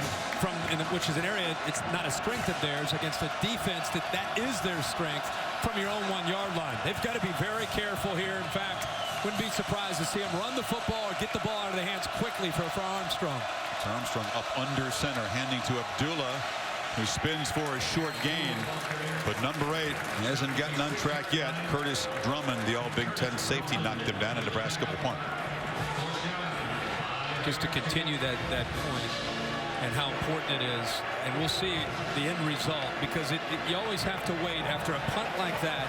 which is an area, it's not a strength of theirs, against a defense that is their strength from your own 1-yard line. They've got to be very careful here. In fact, wouldn't be surprised to see them run the football or get the ball out of their hands quickly for Armstrong. It's Armstrong up under center, handing to Abdullah, who spins for a short gain. But number 8 hasn't gotten on track yet. Curtis Drummond, the All-Big Ten safety, knocked him down, and Nebraska will punt. Just to continue that point and how important it is, and we'll see the end result, because you always have to wait after a punt like that.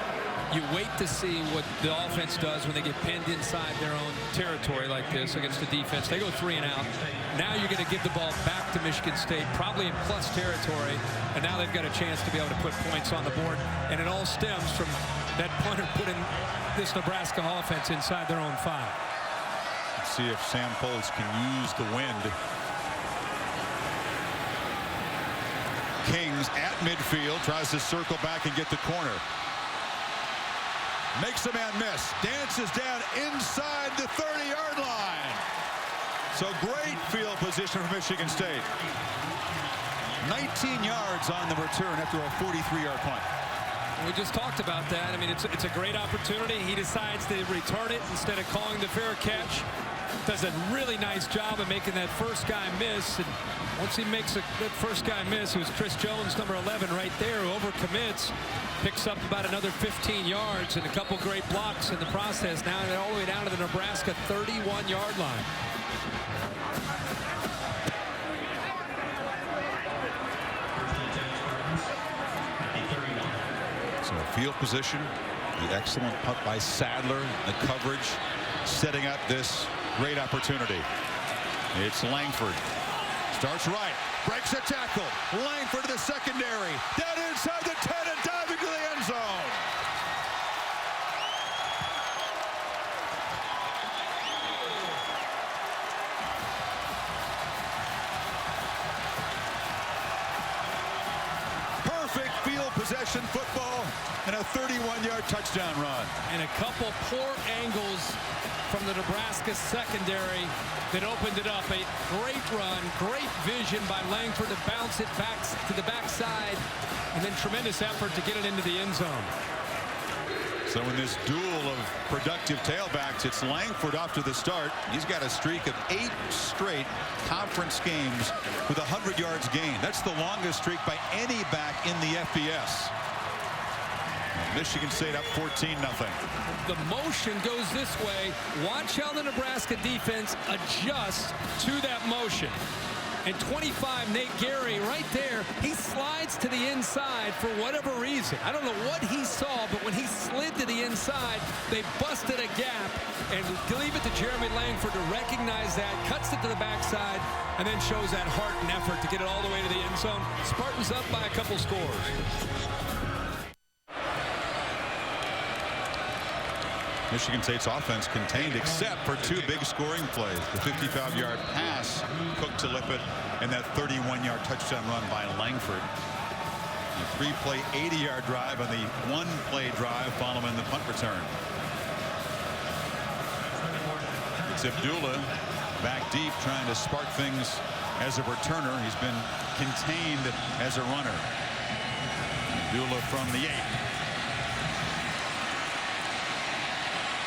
You wait to see what the offense does when they get pinned inside their own territory like this against the defense. They go 3 and out. Now you're going to give the ball back to Michigan State, probably in plus territory, and now they've got a chance to be able to put points on the board. And it all stems from that punter putting this Nebraska offense inside their own 5. Let's see if Sam Poles can use the wind. Kings at midfield, tries to circle back and get the corner. Makes a man miss. Dances down inside the 30-yard line. So great field position for Michigan State. 19 yards on the return after a 43-yard punt. We just talked about that. I mean, it's a great opportunity. He decides to return it instead of calling the fair catch. Does a really nice job of making that first guy miss. And once he makes that first guy miss, it was Chris Jones, number 11, right there, who overcommits. Picks up about another 15 yards and a couple great blocks in the process. Now they're all the way down to the Nebraska 31-yard line. So field position, the excellent punt by Sadler, the coverage, setting up this great opportunity. It's Langford. Starts right, breaks a tackle. Langford to the secondary. Down inside the 10 and diving to the end zone. Perfect field possession football and a 31-yard touchdown run. And a couple poor angles from the Nebraska secondary that opened it up. A great run, great vision by Langford to bounce it back to the backside, and then tremendous effort to get it into the end zone. So in this duel of productive tailbacks, it's Langford off to the start. He's got a streak of 8 straight conference games with 100 yards gained. That's the longest streak by any back in the FBS. Michigan State up 14-0. The motion goes this way. Watch how the Nebraska defense adjusts to that motion. And 25, Nate Gary, right there, he slides to the inside for whatever reason. I don't know what he saw, but when he slid to the inside, they busted a gap. And leave it to Jeremy Langford to recognize that, cuts it to the backside, and then shows that heart and effort to get it all the way to the end zone. Spartans up by a couple scores. Michigan State's offense contained except for 2 big scoring plays. The 55-yard pass, Cook to Lippett, and that 31-yard touchdown run by Langford. A 3-play, 80-yard drive on the 1-play drive following the punt return. It's Abdullah back deep trying to spark things as a returner. He's been contained as a runner. Abdullah from the 8.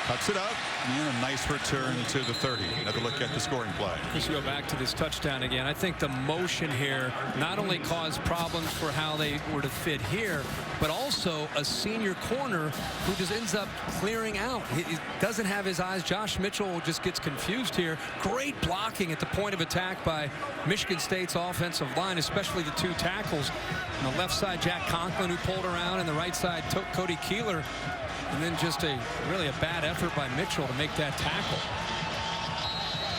Cuts it up, and a nice return to the 30. Another look at the scoring play. Just go back to this touchdown again. I think the motion here not only caused problems for how they were to fit here, but also a senior corner who just ends up clearing out. He doesn't have his eyes. Josh Mitchell just gets confused here. Great blocking at the point of attack by Michigan State's offensive line, especially the 2 tackles. On the left side, Jack Conklin, who pulled around, and the right side, Cody Keeler. And then just really a bad effort by Mitchell to make that tackle.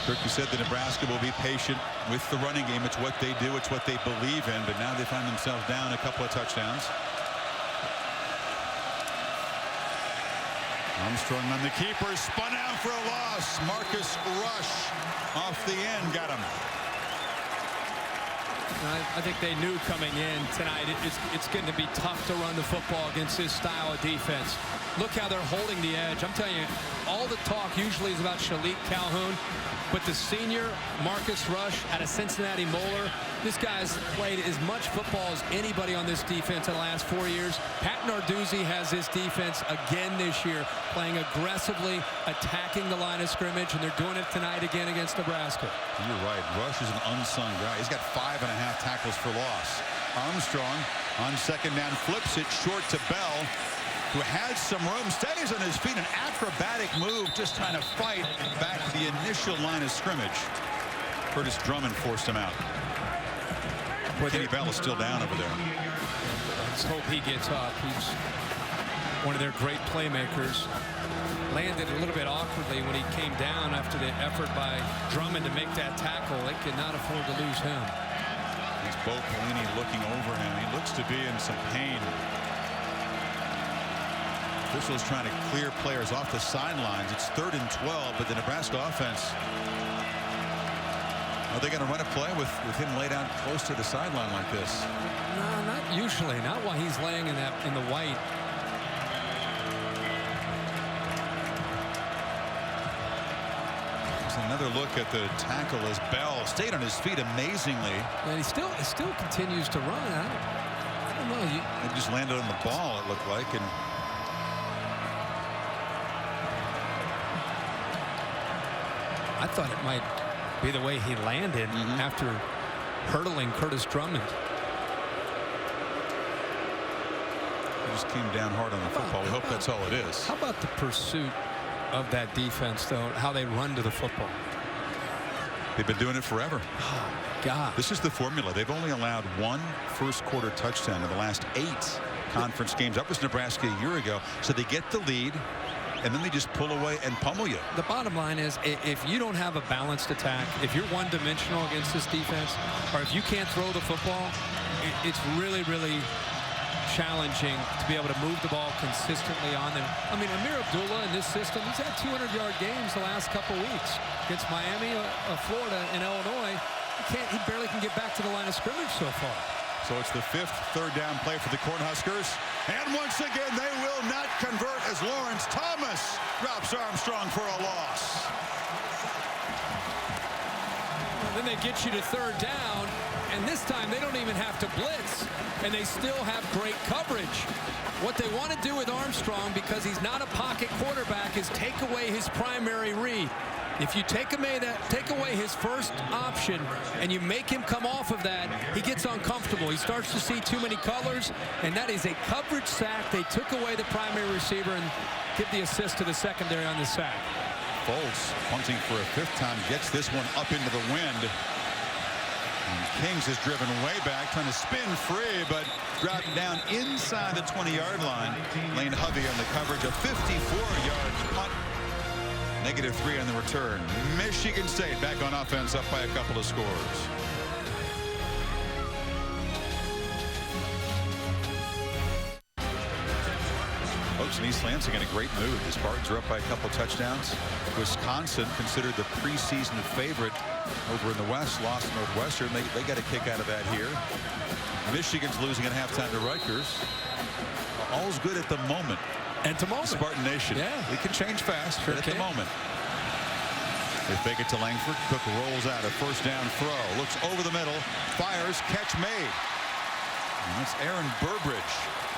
Kirk, you said that Nebraska will be patient with the running game. It's what they do. It's what they believe in. But now they find themselves down a couple of touchdowns. Armstrong on the keeper. Spun out for a loss. Marcus Rush off the end. Got him. I think they knew coming in tonight it's going to be tough to run the football against this style of defense. Look how they're holding the edge. I'm telling you, all the talk usually is about Shalik Calhoun, but the senior Marcus Rush out of Cincinnati Moeller, this guy's played as much football as anybody on this defense in the last 4 years. Pat Narduzzi has this defense again this year, playing aggressively, attacking the line of scrimmage, and they're doing it tonight again against Nebraska. You're right. Rush is an unsung guy. He's got 5.5 tackles for loss. Armstrong on second down flips it short to Bell, who had some room, stays on his feet, an acrobatic move, just trying to fight back to the initial line of scrimmage. Curtis Drummond forced him out. Kenny Bell is still down over there. Let's hope he gets up. He's one of their great playmakers. Landed a little bit awkwardly when he came down after the effort by Drummond to make that tackle. They could not afford to lose him. It's Bo Pelini looking over him. He looks to be in some pain. Officials trying to clear players off the sidelines. It's 3rd and 12, but the Nebraska offense, are they going to run a play with him laid out close to the sideline like this? No, not usually. Not while he's laying in the white. There's another look at the tackle as Bell stayed on his feet amazingly. And he still continues to run. I don't know. He just landed on the ball, it looked like, and I thought it might be the way he landed after hurdling Curtis Drummond. He just came down hard on the football. We hope that's all it is. How about the pursuit of that defense, though? How they run to the football. They've been doing it forever. Oh, God. This is the formula. They've only allowed 1 first-quarter touchdown in the last 8 conference games. That was Nebraska a year ago. So they get the lead, and then they just pull away and pummel you. The bottom line is, if you don't have a balanced attack, if you're one-dimensional against this defense, or if you can't throw the football, it's really, really challenging to be able to move the ball consistently on them. I mean, Amir Abdullah in this system, he's had 200-yard games the last couple weeks against Miami, Florida, and Illinois. He barely can get back to the line of scrimmage so far. So it's the 5th third down play for the Cornhuskers. And once again, they will not convert as Lawrence Thomas drops Armstrong for a loss. And then they get you to 3rd down, and this time they don't even have to blitz, and they still have great coverage. What they want to do with Armstrong, because he's not a pocket quarterback, is take away his primary read. If you take away his first option and you make him come off of that, he gets uncomfortable. He starts to see too many colors, and that is a coverage sack. They took away the primary receiver and give the assist to the secondary on the sack. Foltz punting for a 5th time, gets this one up into the wind. And Kings is driven way back, trying to spin free, but dropped down inside the 20-yard line. Lane Hovey on the coverage, a 54-yard punt. -3 on the return. Michigan State back on offense, up by a couple of scores. Folks in East Lansing in a great mood. The Spartans are up by a couple touchdowns. Wisconsin, considered the preseason favorite over in the West, lost to Northwestern. They got a kick out of that here. Michigan's losing at halftime to Rutgers. All's good at the moment. At the moment. Spartan Nation. Yeah. We can change fast, but at the moment. They fake it to Langford. Cook rolls out a first down throw. Looks over the middle. Fires. Catch made. And that's Aaron Burbridge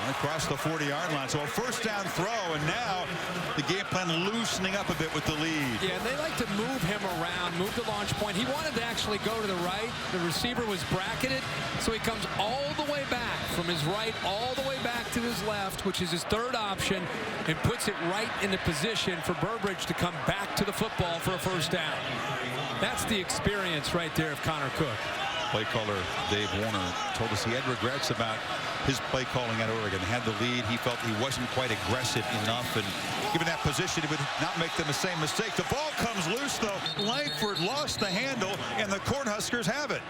across the 40-yard line. So a first down throw, and now the game plan loosening up a bit with the lead. Yeah, and they like to move him around, move the launch point. He wanted to actually go to the right. The receiver was bracketed, so he comes all the way back from his right all the way back to his left, which is his third option, and puts it right in the position for Burbridge to come back to the football for a first down. That's the experience right there of Connor Cook. Play caller Dave Warner told us he had regrets about his play calling at Oregon. Had the lead. He felt he wasn't quite aggressive enough, and given that position, he would not make the same mistake. The ball comes loose, though. Langford lost the handle, and the Cornhuskers have it.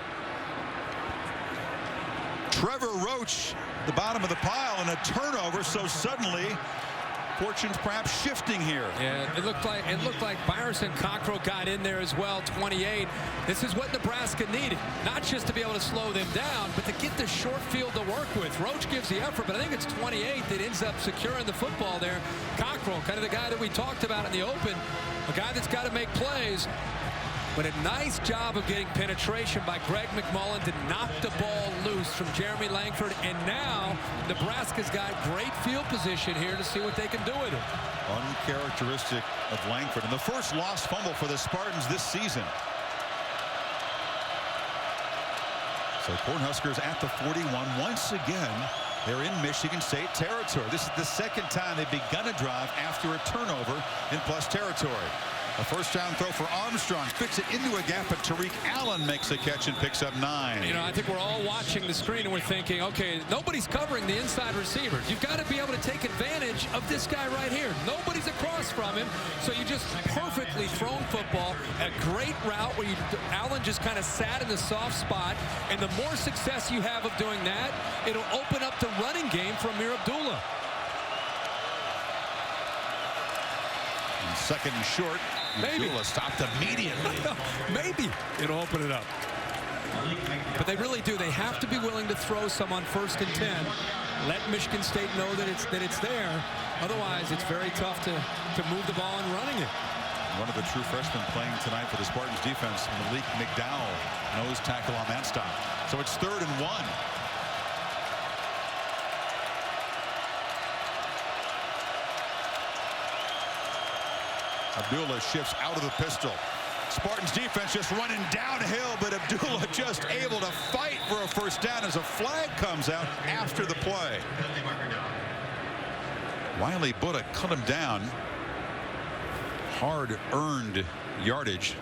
Trevor Roach, the bottom of the pile, and a turnover, so suddenly fortunes perhaps shifting here. Yeah, it looked like Byerson Cockrell got in there as well, 28. This is what Nebraska needed, not just to be able to slow them down, but to get the short field to work with. Roach gives the effort, but I think it's 28 that ends up securing the football there. Cockrell, kind of the guy that we talked about in the open, a guy that's got to make plays. But a nice job of getting penetration by Greg McMullen to knock the ball loose from Jeremy Langford. And now Nebraska's got great field position here to see what they can do with it. Uncharacteristic of Langford. And the first lost fumble for the Spartans this season. So Cornhuskers at the 41. Once again, they're in Michigan State territory. This is the second time they've begun a drive after a turnover in plus territory. A first down throw for Armstrong. Fits it into a gap, but Tariq Allen makes a catch and picks up 9. You know, I think we're all watching the screen and we're thinking, okay, nobody's covering the inside receivers. You've got to be able to take advantage of this guy right here. Nobody's across from him, so you just perfectly thrown football. A great route where Allen just kind of sat in the soft spot, and the more success you have of doing that, it'll open up the running game for Amir Abdullah. And second and short. Maybe. Abdullah stopped immediately. Maybe it'll open it up. But they really do. They have to be willing to throw some on 1st and 10. Let Michigan State know that it's there. Otherwise, it's very tough to move the ball and running it. One of the true freshmen playing tonight for the Spartans defense, Malik McDowell, nose tackle on that stop. So it's 3rd and 1. Abdullah shifts out of the pistol. Spartans defense just running downhill, but Abdullah just able to fight for a first down as a flag comes out after the play. Wiley Buddha cut him down. Hard-earned yardage.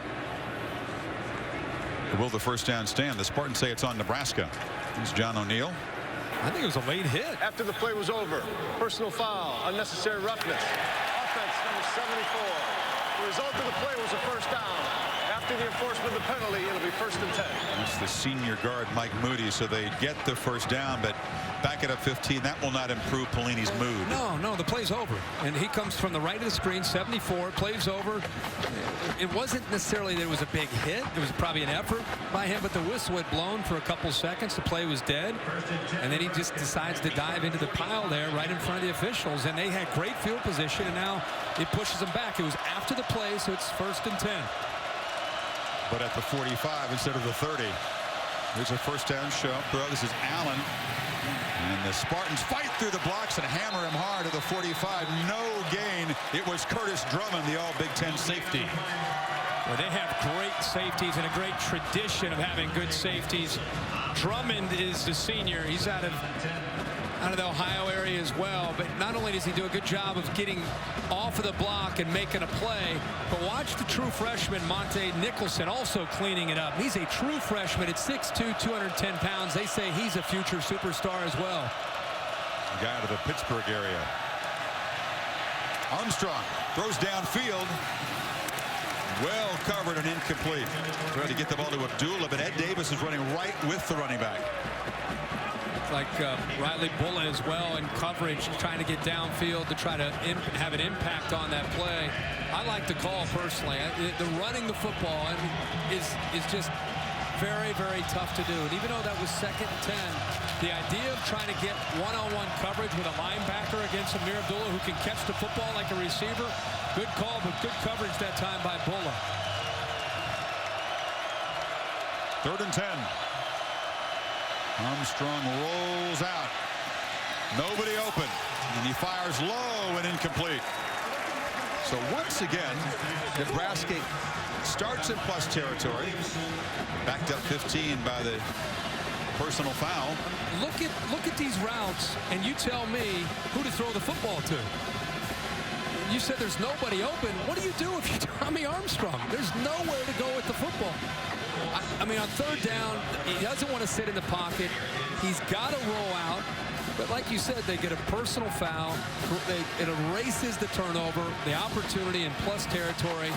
Will the first down stand? The Spartans say it's on Nebraska. Here's John O'Neill. I think it was a late hit. After the play was over, personal foul, unnecessary roughness. Offense number 74. The result of the play was a first down. After the enforcement of the penalty, it'll be 1st and 10. It's the senior guard, Mike Moody, so they get the first down, but back it up 15. That will not improve Pelini's mood. No, the play's over. And he comes from the right of the screen, 74, plays over. It wasn't necessarily that it was a big hit. It was probably an effort by him, but the whistle had blown for a couple seconds. The play was dead. And then he just decides to dive into the pile there right in front of the officials. And they had great field position, and now it pushes them back. It was after the play, so it's 1st and 10. But at the 45 instead of the 30. There's a first down throw. This is Allen. And the Spartans fight through the blocks and hammer him hard to the 45. No gain. It was Curtis Drummond, the all Big Ten safety. Well, they have great safeties and a great tradition of having good safeties. Drummond is the senior. He's out of the Ohio area as well, but not only does he do a good job of getting off of the block and making a play, but watch the true freshman Monte Nicholson also cleaning it up. He's a true freshman at 6'2", 210 pounds. They say he's a future superstar as well. A guy out of the Pittsburgh area. Armstrong throws downfield. Well covered and incomplete. Trying to get the ball to Abdullah, but Ed Davis is running right with the running back. Like Riley Bullen as well in coverage, trying to get downfield to try to have an impact on that play. I like the call personally. The running the football is just very, very tough to do. And even though that was 2nd and 10, the idea of trying to get one-on-one coverage with a linebacker against Amir Abdullah who can catch the football like a receiver, good call, but good coverage that time by Bullen. 3rd and 10. Armstrong rolls out. Nobody open. And he fires low and incomplete. So once again, Nebraska starts in plus territory. Backed up 15 by the personal foul. Look at these routes, and you tell me who to throw the football to. You said there's nobody open. What do you do if you're Tommy Armstrong? There's nowhere to go with the football. I mean, on 3rd down, he doesn't want to sit in the pocket. He's got to roll out. But like you said, they get a personal foul. It erases the turnover, the opportunity in plus territory.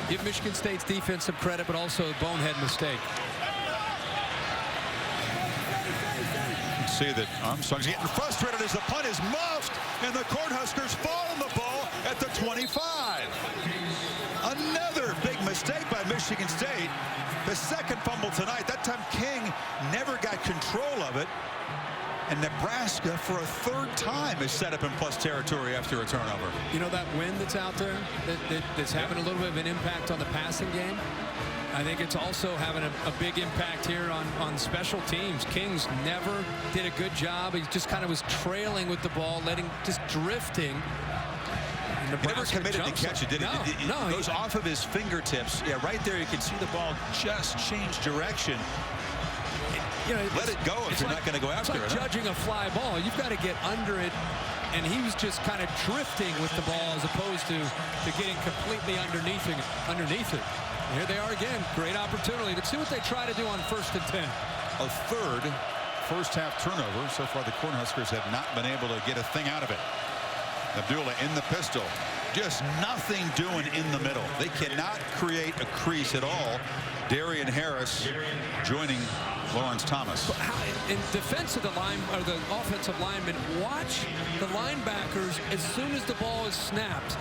Give Michigan State's defense some credit, but also a bonehead mistake. You can see that Armstrong's getting frustrated as the punt is muffed, and the Cornhuskers fall on the ball at the 25. Another big mistake by Michigan State. The 2nd fumble tonight. That time King never got control of it. And Nebraska, for a 3rd time, is set up in plus territory after a turnover. You know that wind that's out there that's having a little bit of an impact on the passing game? I think it's also having a big impact here on special teams. Kings never did a good job. He just kind of was trailing with the ball, just drifting. He never committed to catch it, did he? No, it goes off of his fingertips. Yeah, right there you can see the ball just change direction. You know, let it go if you're not going to go after it. It's like judging a fly ball. You've got to get under it, and he was just kind of drifting with the ball as opposed to getting completely underneath it. Here they are again. Great opportunity. Let's see what they try to do on 1st and 10. A 3rd first-half turnover. So far, the Cornhuskers have not been able to get a thing out of it. Abdullah in the pistol. Just nothing doing in the middle. They cannot create a crease at all. Darian Harris joining Lawrence Thomas. In defense of the offensive lineman, watch the linebackers as soon as the ball is snapped.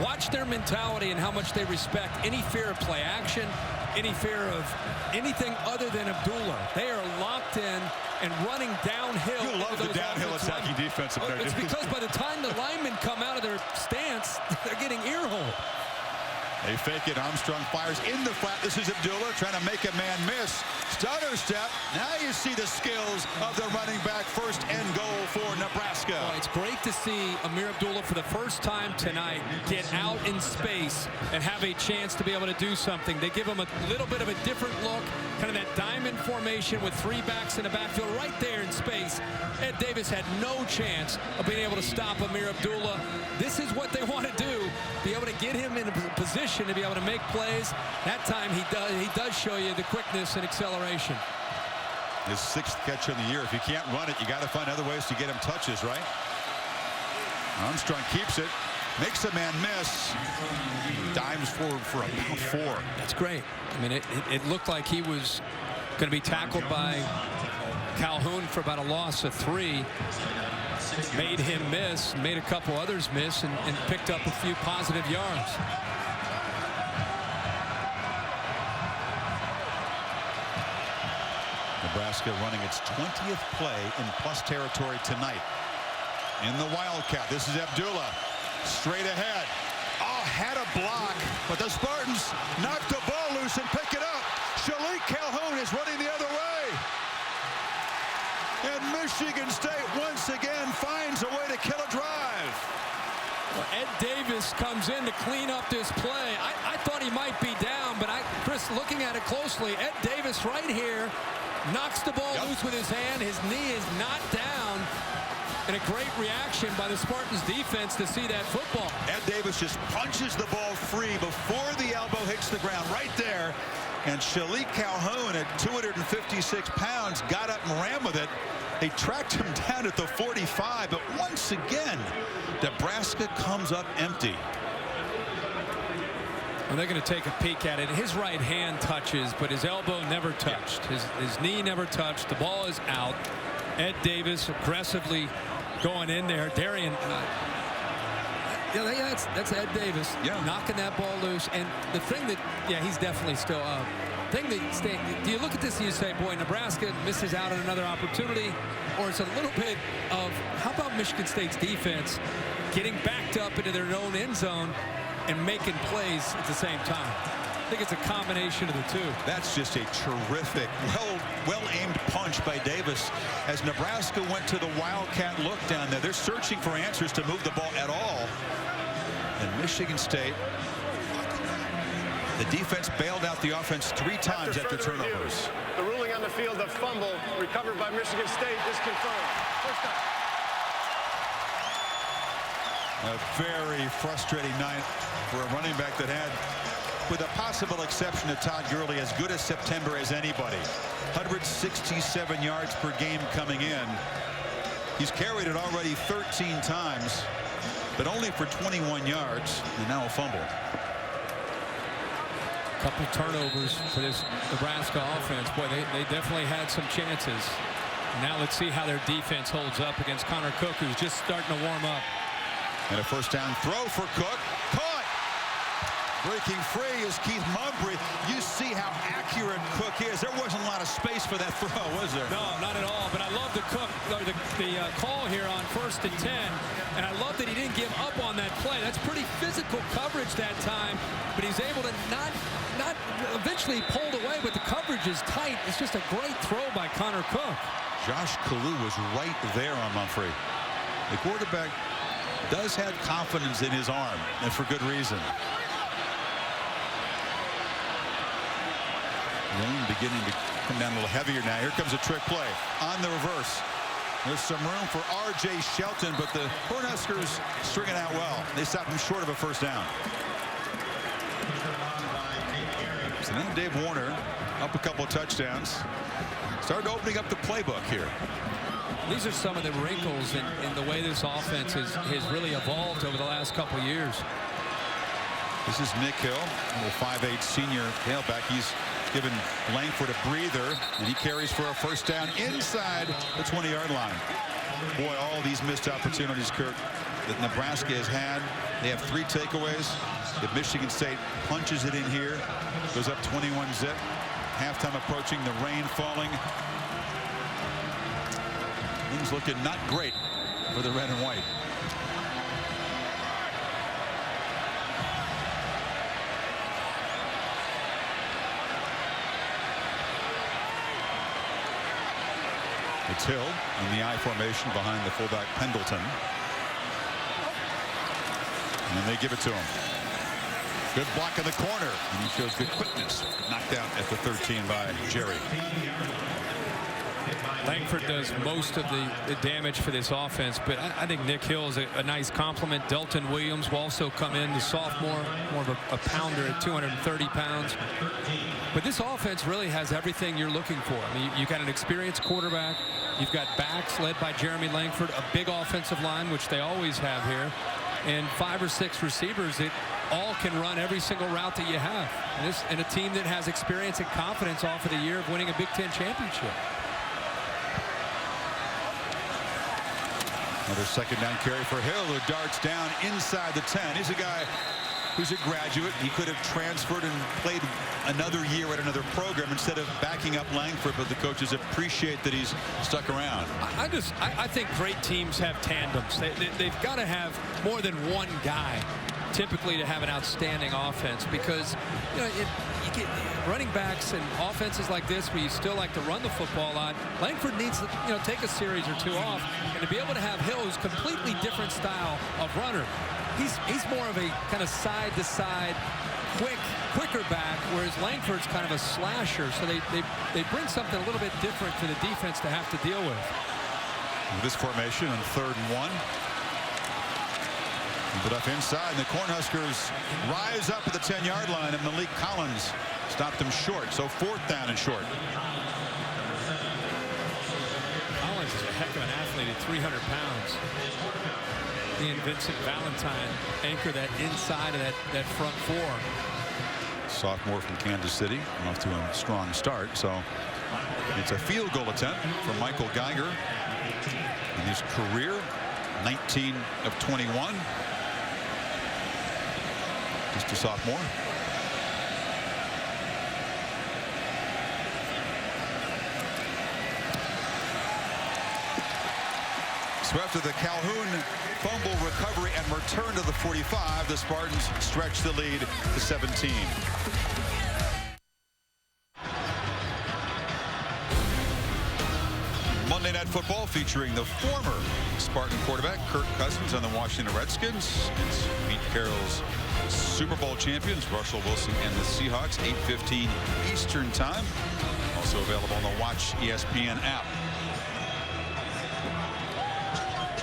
Watch their mentality and how much they respect any fear of play action, any fear of anything other than Abdullah. They are locked in and running downhill. You love the downhill attacking defense. It's because by the time the linemen come out of their stance, they're getting earholed. They fake it. Armstrong fires in the flat. This is Abdullah trying to make a man miss. Stutter step. Now you see the skills of the running back. 1st and goal for Nebraska. Well, it's great to see Amir Abdullah for the first time tonight get out in space and have a chance to be able to do something. They give him a little bit of a different look, kind of that diamond formation with 3 backs in the backfield right there in space. Ed Davis had no chance of being able to stop Amir Abdullah. This is what they want to do, be able to get him in a position to be able to make plays. That time he does show you the quickness and acceleration. His 6th catch of the year. If you can't run it, you got to find other ways to get him touches, right? Armstrong keeps it, makes a man miss, dives forward for about 4. That's great. I mean, it looked like he was going to be tackled by Calhoun for about a loss of 3. Made him miss, made a couple others miss, and picked up a few positive yards. Nebraska running its 20th play in plus territory tonight. In the Wildcat, this is Abdullah. Straight ahead. Oh, had a block, but the Spartans knocked the ball loose and pick it up. Shalik Calhoun is running the other way. And Michigan State once again finds a way to kill a drive. Well, Ed Davis comes in to clean up this play. I thought he might be down, but Chris, looking at it closely, Ed Davis right here knocks the ball loose with his hand. His knee is not down. And a great reaction by the Spartans defense to see that football. Ed Davis just punches the ball free before the elbow hits the ground right there. And Shalik Calhoun at 256 pounds got up and ran with it. They tracked him down at the 45, but once again, Nebraska comes up empty. And they're going to take a peek at it. His right hand touches, but his elbow never touched. His knee never touched. The ball is out. Ed Davis aggressively going in there. Darian, that's Ed Davis knocking that ball loose. And the thing that, he's definitely still up. Do you look at this and you say, boy, Nebraska misses out on another opportunity, or it's a little bit of, how about Michigan State's defense getting backed up into their own end zone and making plays at the same time? think it's a combination of the two. That's just a terrific, well-aimed punch by Davis as Nebraska went to the Wildcat look down there. They're searching for answers to move the ball at all. And Michigan State, the defense bailed out the offense 3 times after turnovers. The ruling on the field of fumble recovered by Michigan State is confirmed. First down. A very frustrating night for a running back that had, with a possible exception of Todd Gurley, as good a September as anybody. 167 yards per game coming in. He's carried it already 13 times, but only for 21 yards, and now a fumble. Couple turnovers for this Nebraska offense. Boy, they definitely had some chances. Now let's see how their defense holds up against Connor Cook, who's just starting to warm up. And a first down throw for Cook. Caught! Breaking free is Keith Mumbry. You see how accurate Cook is. There wasn't a lot of space for that throw, was there? No, not at all. But I love the call here on 1st and 10. And I love that he didn't give up on that play. That's pretty physical coverage that time. But he's able to not eventually pulled away, but the coverage is tight. It's just a great throw by Connor Cook. Josh Kalu was right there on Mumphrey. The quarterback does have confidence in his arm, and for good reason. Rain beginning to come down a little heavier now. Here comes a trick play on the reverse. There's some room for R.J. Shelton, but the Cornhuskers string it out well. They stop him short of a first down. So now Dave Warner up a couple of touchdowns. Started opening up the playbook here. These are some of the wrinkles in the way this offense has really evolved over the last couple of years. This is Nick Hill, little 5'8" senior tailback. He's given Langford a breather, and he carries for a first down inside the 20-yard line. Boy, all these missed opportunities, Kirk, that Nebraska has had. They have 3 takeaways. If Michigan State punches it in here, goes up 21-zip. Halftime approaching, the rain falling. Things looking not great for the red and white. It's Hill in the I formation behind the fullback Pendleton. And then they give it to him. Good block in the corner, and he shows good quickness. Knocked out at the 13 by Jerry. Langford does most of the damage for this offense, but I think Nick Hill is a nice compliment. Delton Williams will also come in, the sophomore, more of a pounder at 230 pounds. But this offense really has everything you're looking for. I mean, you've got an experienced quarterback. You've got backs led by Jeremy Langford, a big offensive line, which they always have here, and 5 or 6 receivers that all can run every single route that you have. And a team that has experience and confidence off of the year of winning a Big Ten championship. Another second down carry for Hill, who darts down inside the 10. He's a guy who's a graduate. He could have transferred and played another year at another program instead of backing up Langford, but the coaches appreciate that he's stuck around. I think great teams have tandems. They've got to have more than one guy typically to have an outstanding offense, because you get running backs and offenses like this where you still like to run the football a lot. Langford needs to take a series or 2 off, and to be able to have Hill, who's completely different style of runner. He's more of a kind of side-to-side, quicker back, whereas Langford's kind of a slasher. So they bring something a little bit different for the defense to have to deal with. This formation on 3rd and 1. But up inside, and the Cornhuskers rise up at the 10-yard line, and Malik Collins stopped them short. So 4th down and short. Collins is a heck of an athlete at 300 pounds. He and Vincent Valentine anchor that inside of that front 4. Sophomore from Kansas City, off to a strong start. So it's a field goal attempt from Michael Geiger in his career, 19 of 21. Just a sophomore. So after the Calhoun fumble recovery and return to the 45, the Spartans stretch the lead to 17. Football featuring the former Spartan quarterback Kirk Cousins on the Washington Redskins. It's Pete Carroll's Super Bowl champions, Russell Wilson and the Seahawks, 8:15 Eastern Time. Also available on the Watch ESPN app.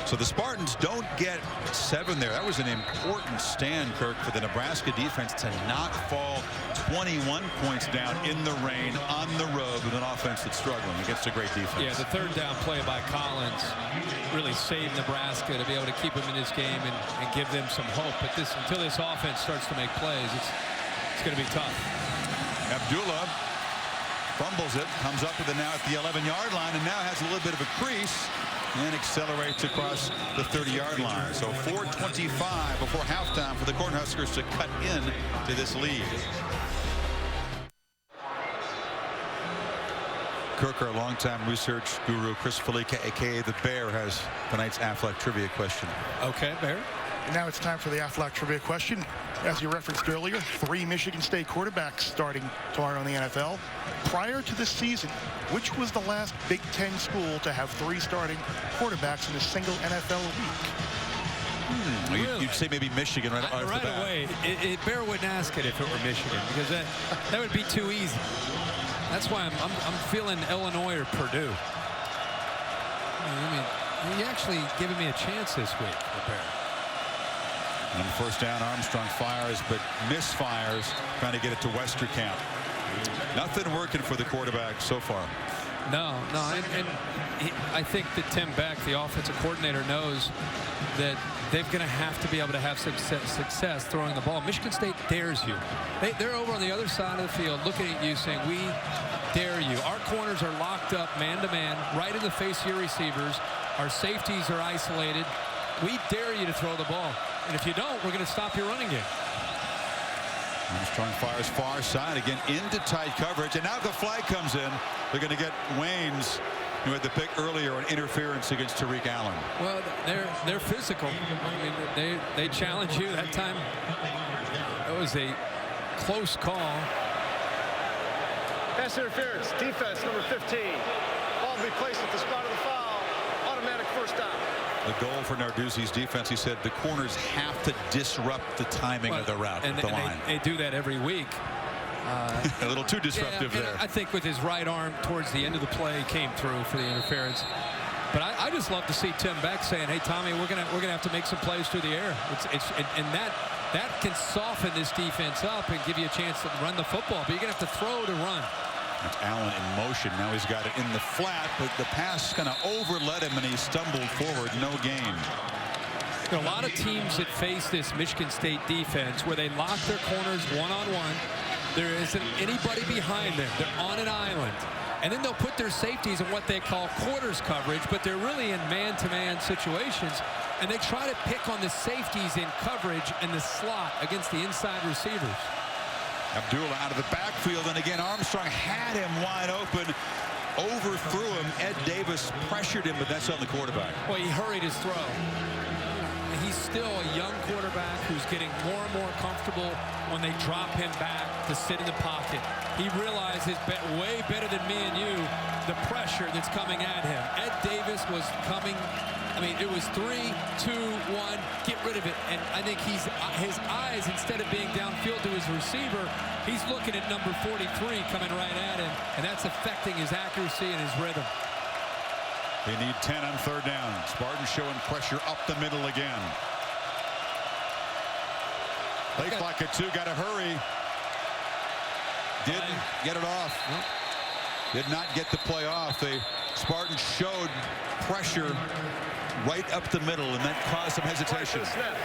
So the Spartans don't get 7 there. That was an important stand, Kirk, for the Nebraska defense to not fall 21 points down in the rain on the road with an offense that's struggling against a great defense. Yeah, the third down play by Collins really saved Nebraska to be able to keep them in this game and give them some hope. But until this offense starts to make plays, it's going to be tough. Abdullah fumbles it, comes up with it now at the 11-yard line, and now has a little bit of a crease and accelerates across the 30-yard line. So 4:25 before halftime for the Cornhuskers to cut in to this lead. Kirk, our longtime research guru, Chris Felica, a.k.a. the Bear, has tonight's Aflac trivia question. Okay, Bear. And now it's time for the Aflac trivia question. As you referenced earlier, 3 Michigan State quarterbacks starting tomorrow in the NFL. Prior to this season, which was the last Big Ten school to have 3 starting quarterbacks in a single NFL week? Really? You'd say maybe Michigan right off the bat. Away. Bear wouldn't ask it if it were Michigan, because that would be too easy. That's why I'm feeling Illinois or Purdue. I mean, you actually giving me a chance this week, Bear. And first down, Armstrong fires, but misfires, trying to get it to Westerkamp. Nothing working for the quarterback so far. No, and I think that Tim Beck, the offensive coordinator, knows that they're going to have to be able to have success throwing the ball. Michigan State dares you. They're over on the other side of the field looking at you saying, we dare you. Our corners are locked up man-to-man, right in the face of your receivers. Our safeties are isolated. We dare you to throw the ball. And if you don't, we're going to stop your running game. Armstrong fires far side again into tight coverage, and now the flag comes in. They're going to get Waynes, who had the pick earlier on interference against Tariq Allen. Well, they're physical. I mean, they challenge you that time. That was a close call. Pass interference, defense number 15. Ball will be placed at the spot of the foul. Automatic first down. The goal for Narduzzi's defense, he said, the corners have to disrupt the timing of the route, the line. They do that every week. A little too disruptive there. I think with his right arm towards the end of the play came through for the interference. But I just love to see Tim Beck saying, "Hey Tommy, we're gonna have to make some plays through the air." And that can soften this defense up and give you a chance to run the football. But you're gonna have to throw to run. That's Allen in motion. Now he's got it in the flat, but the pass kind of overled him, and he stumbled forward. No gain. There are a lot of teams that face this Michigan State defense where they lock their corners one-on-one. There isn't anybody behind them. They're on an island. And then they'll put their safeties in what they call quarters coverage, but they're really in man-to-man situations. And they try to pick on the safeties in coverage and the slot against the inside receivers. Abdullah out of the backfield, and again Armstrong had him wide open, overthrew him. Ed Davis pressured him, but that's on the quarterback. Well, he hurried his throw. He's still a young quarterback who's getting more and more comfortable when they drop him back to sit in the pocket. He realizes way better than me and you the pressure that's coming at him. Ed Davis was coming. I mean, it was 3, 2, 1, get rid of it. And I think his eyes, instead of being downfield to his receiver, he's looking at number 43 coming right at him, and that's affecting his accuracy and his rhythm. They need 10 on third down. Spartans showing pressure up the middle again. Play clock at 2, got to hurry. Didn't get it off. Nope. Did not get the play off. The Spartans showed pressure right up the middle, and that caused some hesitation. Snap.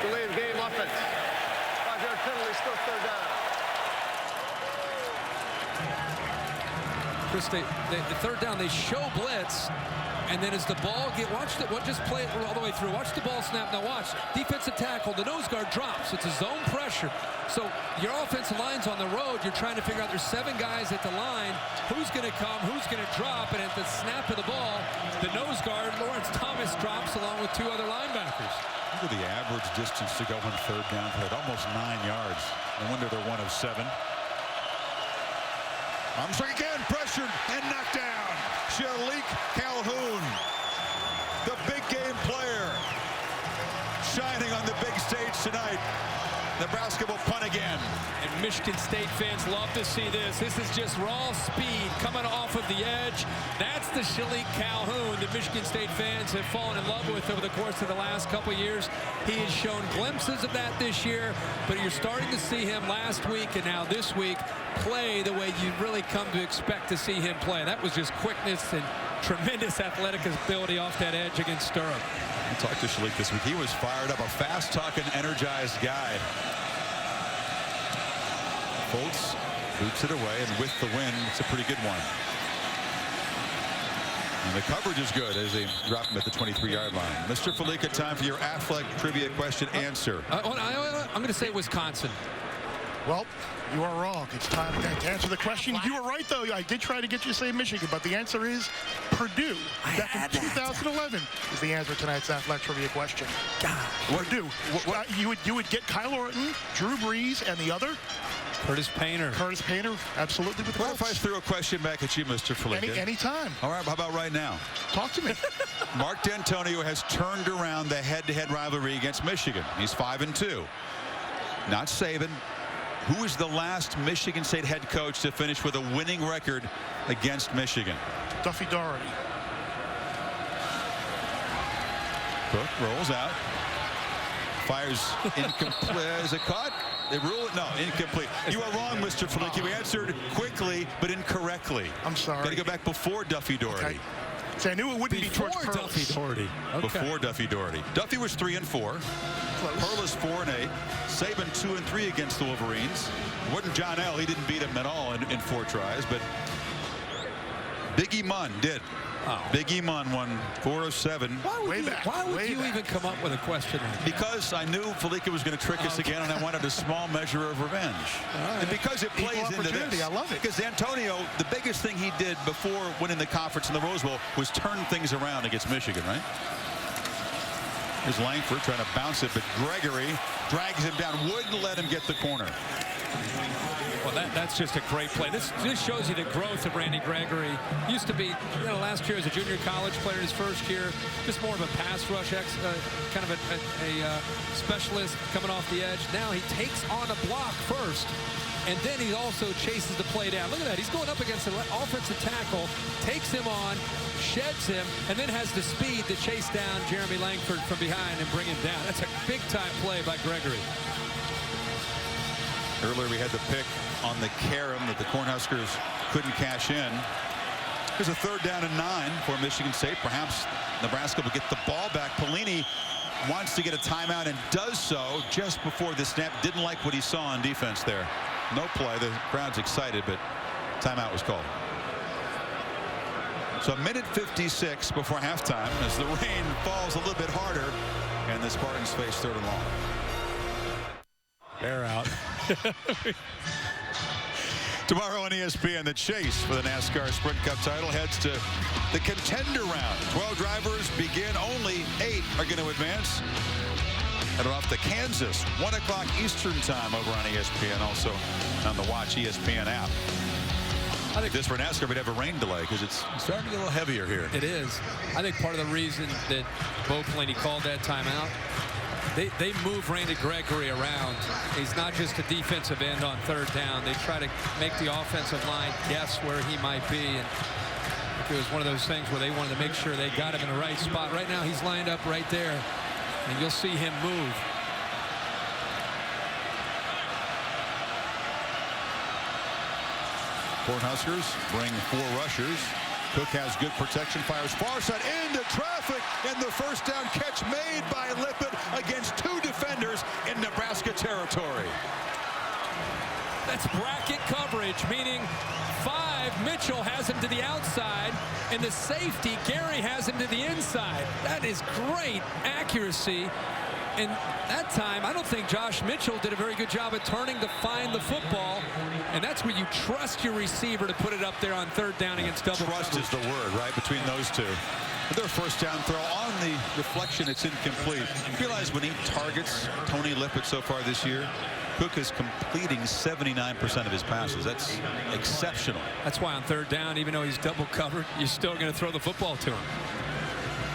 Delay of game offense. 5-yard penalty, still third down. Chris, the third down, they show blitz, and then as the ball just play it all the way through. Watch the ball snap. Now watch. Defensive tackle, the nose guard drops. It's a zone pressure. So your offensive line's on the road. You're trying to figure out there's 7 guys at the line. Who's going to come? Who's going to drop? And at the snap of the ball, the nose guard, Lawrence Thomas, drops along with 2 other linebackers. Look at the average distance to go on third down for it. Almost 9 yards. No wonder they're 1 of 7. Armstrong again, pressured and knocked down. Shalik Calhoun, the big game player, shining on the big stage tonight. Nebraska will punt again. And Michigan State fans love to see this. This is just raw speed coming off of the edge. That's the Shalik Calhoun that Michigan State fans have fallen in love with over the course of the last couple years. He has shown glimpses of that this year, but you're starting to see him last week and now this week play the way you really come to expect to see him play. That was just quickness and tremendous athletic ability off that edge against Stirrup. I talked to Shalik this week. He was fired up, a fast-talking, energized guy. Foltz boots it away, and with the win, it's a pretty good one. And the coverage is good as they drop him at the 23-yard line. Mr. Fallica, time for your Affleck trivia question answer. I'm going to say Wisconsin. Well, you are wrong. It's time to answer the question. You were right, though. I did try to get you to say Michigan, but the answer is Purdue. Back in 2011 is the answer to tonight's Affleck trivia question. Purdue. You would get Kyle Orton, Drew Brees, and the other? Curtis Painter. Curtis Painter, absolutely with the What if I threw a question back at you, Mr. Fallica? Anytime. All right, how about right now? Talk to me. Mark D'Antonio has turned around the head-to-head rivalry against Michigan. He's 5-2. Not Saban. Who is the last Michigan State head coach to finish with a winning record against Michigan? Duffy Daugherty. Cook rolls out. Fires incomplete. Is it caught? They rule it? No, incomplete. You are wrong, Mr. Fallica. You answered quickly, but incorrectly. I'm sorry. Got to go back before Duffy Daugherty. Okay. So I knew it wouldn't be George Perlis. Duffy Daugherty. Okay. Before Duffy Daugherty. Duffy was 3-4. Perlis 4-8. Saban 2-3 against the Wolverines. It wasn't John L. He didn't beat him at all in 4 tries, but Biggie Munn did. Oh. Biggie Munn won 4 of 7. Why would you even come up with a question like that? Because I knew Fallica was going to trick us again, and I wanted a small measure of revenge. Right. And because it plays into this. I love it. Because Antonio, the biggest thing he did before winning the conference in the Rose Bowl was turn things around against Michigan, right? Here's Langford trying to bounce it, but Gregory drags him down, wouldn't let him get the corner. Well, that's just a great play. This shows you the growth of Randy Gregory. Used to be, last year as a junior college player, his first year, just more of a pass rush, kind of a specialist coming off the edge. Now he takes on a block first, and then he also chases the play down. Look at that. He's going up against an offensive tackle, takes him on, sheds him, and then has the speed to chase down Jeremy Langford from behind and bring him down. That's a big-time play by Gregory. Earlier we had the pick on the carom that the Cornhuskers couldn't cash in. There's a 3rd down and 9 for Michigan State. Perhaps Nebraska will get the ball back. Pelini wants to get a timeout and does so just before the snap. Didn't like what he saw on defense there. No play. The crowd's excited, but timeout was called. So 1:56 before halftime as the rain falls a little bit harder and the Spartans face 3rd and long. They're out. Tomorrow on ESPN, the chase for the NASCAR Sprint Cup title heads to the contender round. 12 drivers begin. Only 8 are going to advance. Headed off to Kansas, 1 o'clock Eastern time over on ESPN. Also on the Watch ESPN app. I think this for NASCAR, we'd have a rain delay because it's starting to get a little heavier here. It is. I think part of the reason that Bo Pelini called that timeout, they move Randy Gregory around. He's not just a defensive end on 3rd down. They try to make the offensive line guess where he might be. And it was one of those things where they wanted to make sure they got him in the right spot. Right now, he's lined up right there, and you'll see him move. Cornhuskers bring 4 rushers. Cook has good protection, fires far side into traffic, and the 1st down catch made by Lippett against 2 defenders in Nebraska territory. That's bracket coverage, meaning 5, Mitchell has him to the outside, and the safety, Gary, has him to the inside. That is great accuracy. And that time, I don't think Josh Mitchell did a very good job at turning to find the football. And that's where you trust your receiver to put it up there on 3rd down against double Trust is the word, right, between those two. Their 1st down throw on the deflection, it's incomplete. You realize when he targets Tony Lippett so far this year, Cook is completing 79% of his passes. That's exceptional. That's why on third down, even though he's double covered, you're still going to throw the football to him.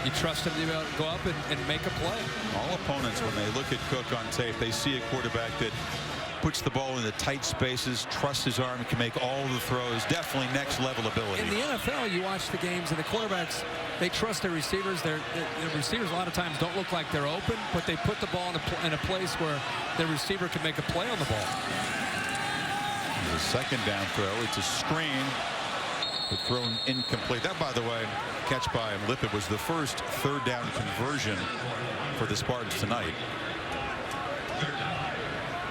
You trust him to be able to go up and make a play. All opponents, when they look at Cook on tape, they see a quarterback that puts the ball in the tight spaces, trusts his arm, and can make all the throws. Definitely next level ability. In the NFL, you watch the games, and the quarterbacks, they trust their receivers. Their receivers a lot of times don't look like they're open, but they put the ball in a place where their receiver can make a play on the ball. The second down throw, it's a screen, but thrown incomplete. That, by the way, catch by Lippett was the first third down conversion for the Spartans tonight.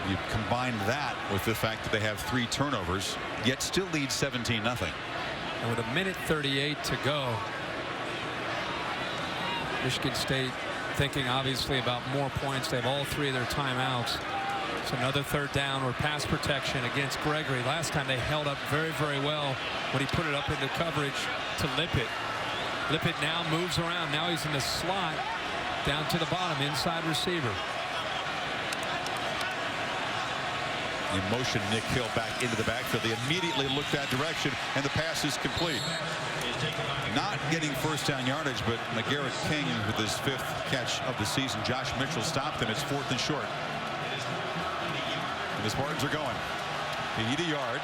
You combine that with the fact that they have 3 turnovers, yet still lead 17-0. And with 1:38 to go, Michigan State thinking obviously about more points. They have all 3 of their timeouts. It's another third down or pass protection against Gregory. Last time they held up very, very well when he put it up into coverage to Lippett. Lippett now moves around. Now he's in the slot down to the bottom, inside receiver. In motion, Nick Hill back into the backfield. They immediately look that direction, and the pass is complete. Not getting first down yardage, but McGarrett King with his 5th catch of the season. Josh Mitchell stopped him. It's 4th and short. And the Spartans are going. They need a yard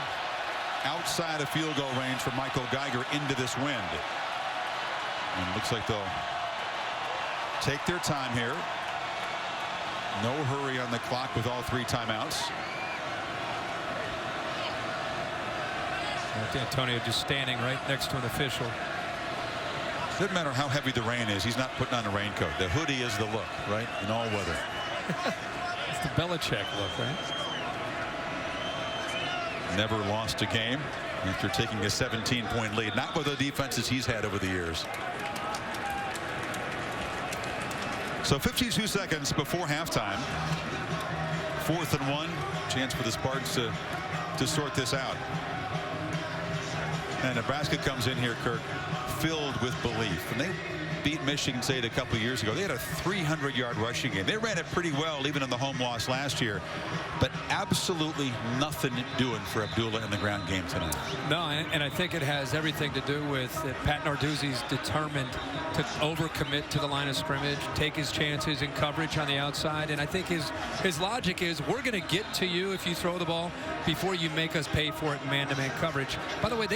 outside of field goal range for Michael Geiger into this wind. And it looks like they'll take their time here. No hurry on the clock with all 3 timeouts. Antonio just standing right next to an official. Doesn't matter how heavy the rain is. He's not putting on a raincoat. The hoodie is the look, right? In all weather. It's the Belichick look, right? Never lost a game after taking a 17-point lead. Not with the defenses he's had over the years. So 52 seconds before halftime. 4th and 1. Chance for the Spartans to sort this out. And Nebraska comes in here, Kirk, filled with belief. And they beat Michigan State a couple years ago. They had a 300-yard rushing game. They ran it pretty well, even in the home loss last year. But absolutely nothing doing for Abdullah in the ground game tonight. No, and I think it has everything to do with that Pat Narduzzi's determined to overcommit to the line of scrimmage, take his chances in coverage on the outside. And I think his logic is, we're going to get to you if you throw the ball before you make us pay for it in man-to-man coverage. By the way,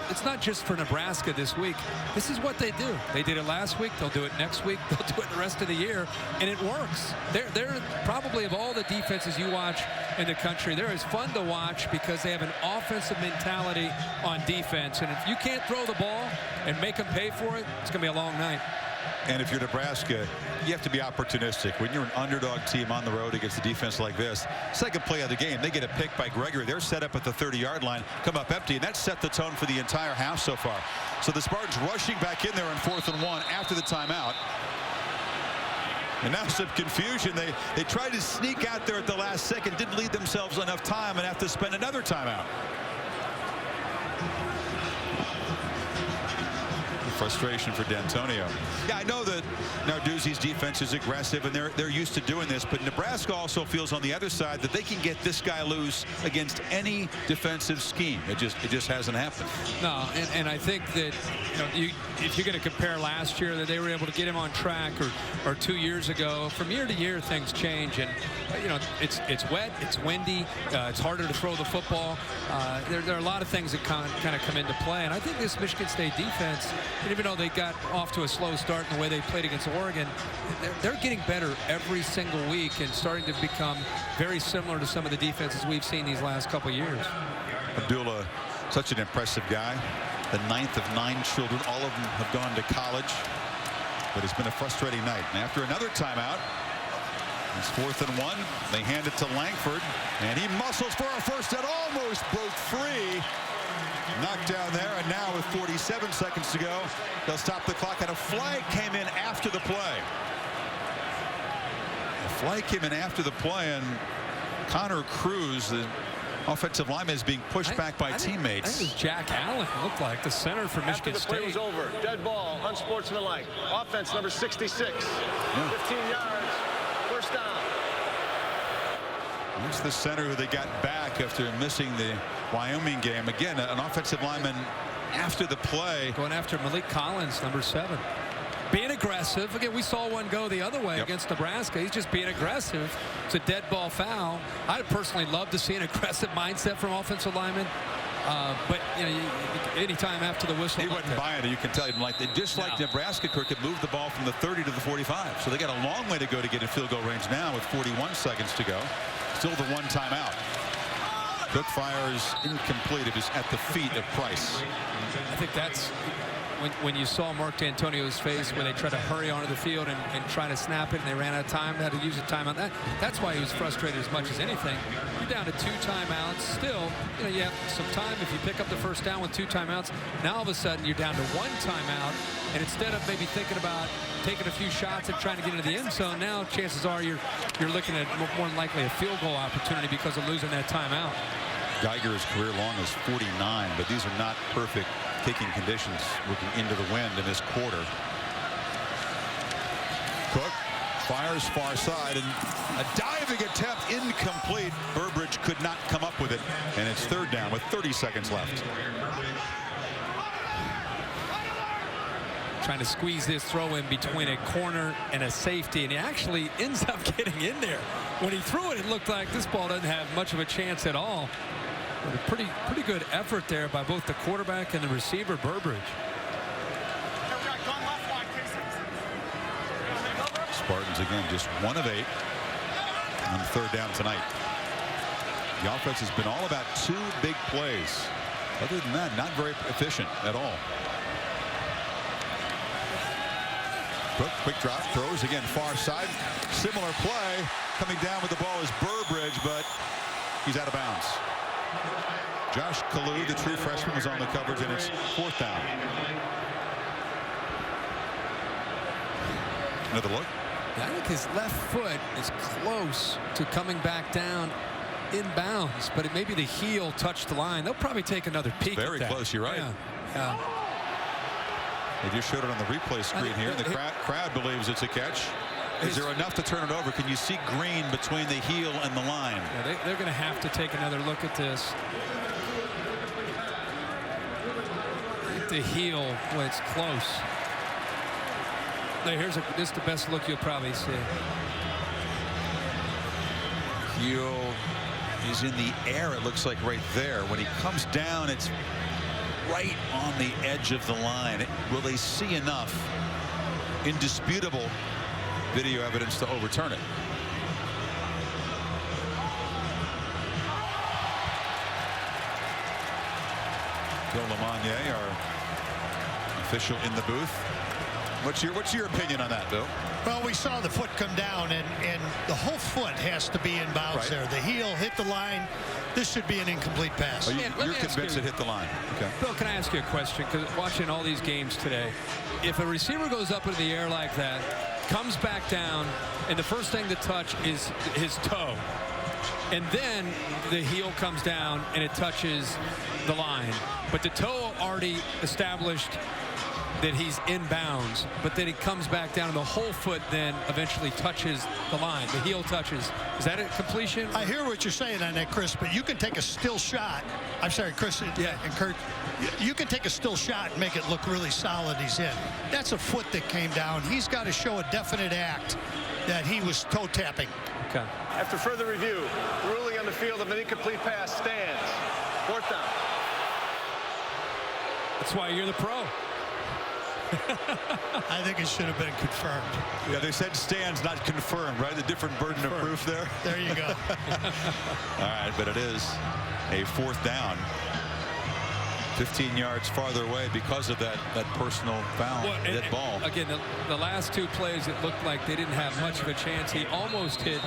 it's not just for Nebraska this week. This is what they do. They did it last week. They'll do it next week. They'll do it the rest of the year. And it works. They're probably, of all the defenses you watch in the country, they're as fun to watch because they have an offensive mentality on defense. And if you can't throw the ball and make them pay for it, it's going to be a long night. And if you're Nebraska, you have to be opportunistic. When you're an underdog team on the road against a defense like this, second play of the game, they get a pick by Gregory. They're set up at the 30-yard line, come up empty, and that set the tone for the entire half so far. So the Spartans rushing back in there on 4th and 1 after the timeout. And now some confusion. They tried to sneak out there at the last second, didn't leave themselves enough time, and have to spend another timeout. Frustration for D'Antonio. Yeah, I know that Narduzzi's defense is aggressive and they're used to doing this, but Nebraska also feels on the other side that they can get this guy loose against any defensive scheme. It just hasn't happened. No, and I think that if you're going to compare last year that they were able to get him on track or 2 years ago, from year to year things change, and it's wet, it's windy, it's harder to throw the football. There are a lot of things that kind of come into play, and I think this Michigan State defense, even though they got off to a slow start in the way they played against Oregon, they're getting better every single week and starting to become very similar to some of the defenses we've seen these last couple of years. Abdullah, such an impressive guy. The 9th of 9 children, all of them have gone to college, but it's been a frustrating night. And after another timeout, it's 4th and 1. They hand it to Langford, and he muscles for a first and almost broke free. Knocked down there, and now with 47 seconds to go, they'll stop the clock, and a flag came in after the play. A flag came in after the play, and Connor Cruz, the offensive lineman, is being pushed back by teammates. I think it was Jack Allen, looked like, the center for Michigan State. After the play was over, dead ball, unsportsmanlike. Offense number 66, 15 yards, first down. That's the center who they got back after missing the Wyoming game. Again, an offensive lineman after the play. Going after Malik Collins, number 7. Being aggressive. Again, we saw one go the other way against Nebraska. He's just being aggressive. It's a dead ball foul. I'd personally love to see an aggressive mindset from offensive linemen. But you know, anytime after the whistle, he wasn't buying it. You can tell him like like Nebraska could move the ball from the 30 to the 45. So they got a long way to go to get in field goal range now with 41 seconds to go. Still the 1 timeout. Cook fires incomplete. It was at the feet of Price. I think that's when you saw Mark D'Antonio's face when they tried to hurry onto the field and try to snap it, and they ran out of time, they had to use a timeout. That's why he was frustrated as much as anything. You're down to 2 timeouts. Still, you know, you have some time. If you pick up the first down with 2 timeouts, now all of a sudden you're down to 1 timeout, and instead of maybe thinking about taking a few shots and trying to get into the end zone, now chances are you're looking at more than likely a field goal opportunity because of losing that timeout. Geiger's career long is 49, but these are not perfect kicking conditions looking into the wind in this quarter. Cook fires far side, and a diving attempt incomplete. Burbridge could not come up with it, and it's 3rd down with 30 seconds left. Trying to squeeze this throw in between a corner and a safety, and he actually ends up getting in there. When he threw it, it looked like this ball doesn't have much of a chance at all. But a pretty good effort there by both the quarterback and the receiver, Burbridge. Spartans again just 1 of 8 on 3rd down tonight. The offense has been all about 2 big plays. Other than that, not very efficient at all. Cook, quick drop, throws again far side. Similar play. Coming down with the ball is Burbridge, but he's out of bounds. Josh Kalu, the true freshman, was on the coverage, and it's 4th down. Another look. I think his left foot is close to coming back down in bounds, but it maybe the heel touched the line. They'll probably take another peek. Very close. You're right. Yeah. They just showed it on the replay screen here. The crowd believes it's a catch. Is there enough to turn it over? Can you see green between the heel and the line? Yeah, they're going to have to take another look at this. The heel when it's close. This is the best look you'll probably see. Heel is in the air, it looks like, right there. When he comes down, it's right on the edge of the line. Will they see enough indisputable video evidence to overturn it? Bill Lamagna, our official in the booth. What's your opinion on that, Bill? Well, we saw the foot come down, and the whole foot has to be in bounds there. The heel hit the line. This should be an incomplete pass. You're convinced it hit the line. Okay. Bill, can I ask you a question? Because watching all these games today, if a receiver goes up in the air like that, comes back down, and the first thing to touch is his toe, and then the heel comes down and it touches the line, but the toe already established that he's in bounds, but then he comes back down and the whole foot then eventually touches the line. The heel touches. Is that a completion? I hear what you're saying on that, Chris, but you can take a still shot. I'm sorry, Chris and Kurt. You can take a still shot and make it look really solid he's in. That's a foot that came down. He's got to show a definite act that he was toe tapping. Okay. After further review, the ruling on the field of an incomplete pass stands. 4th down. That's why you're the pro. I think it should have been confirmed. Yeah, they said stands, not confirmed, right? The different burden of proof there. There you go. All right, but it is a 4th down. 15 yards farther away because of that personal foul, that ball. Again, the last 2 plays, it looked like they didn't have much of a chance. He almost hit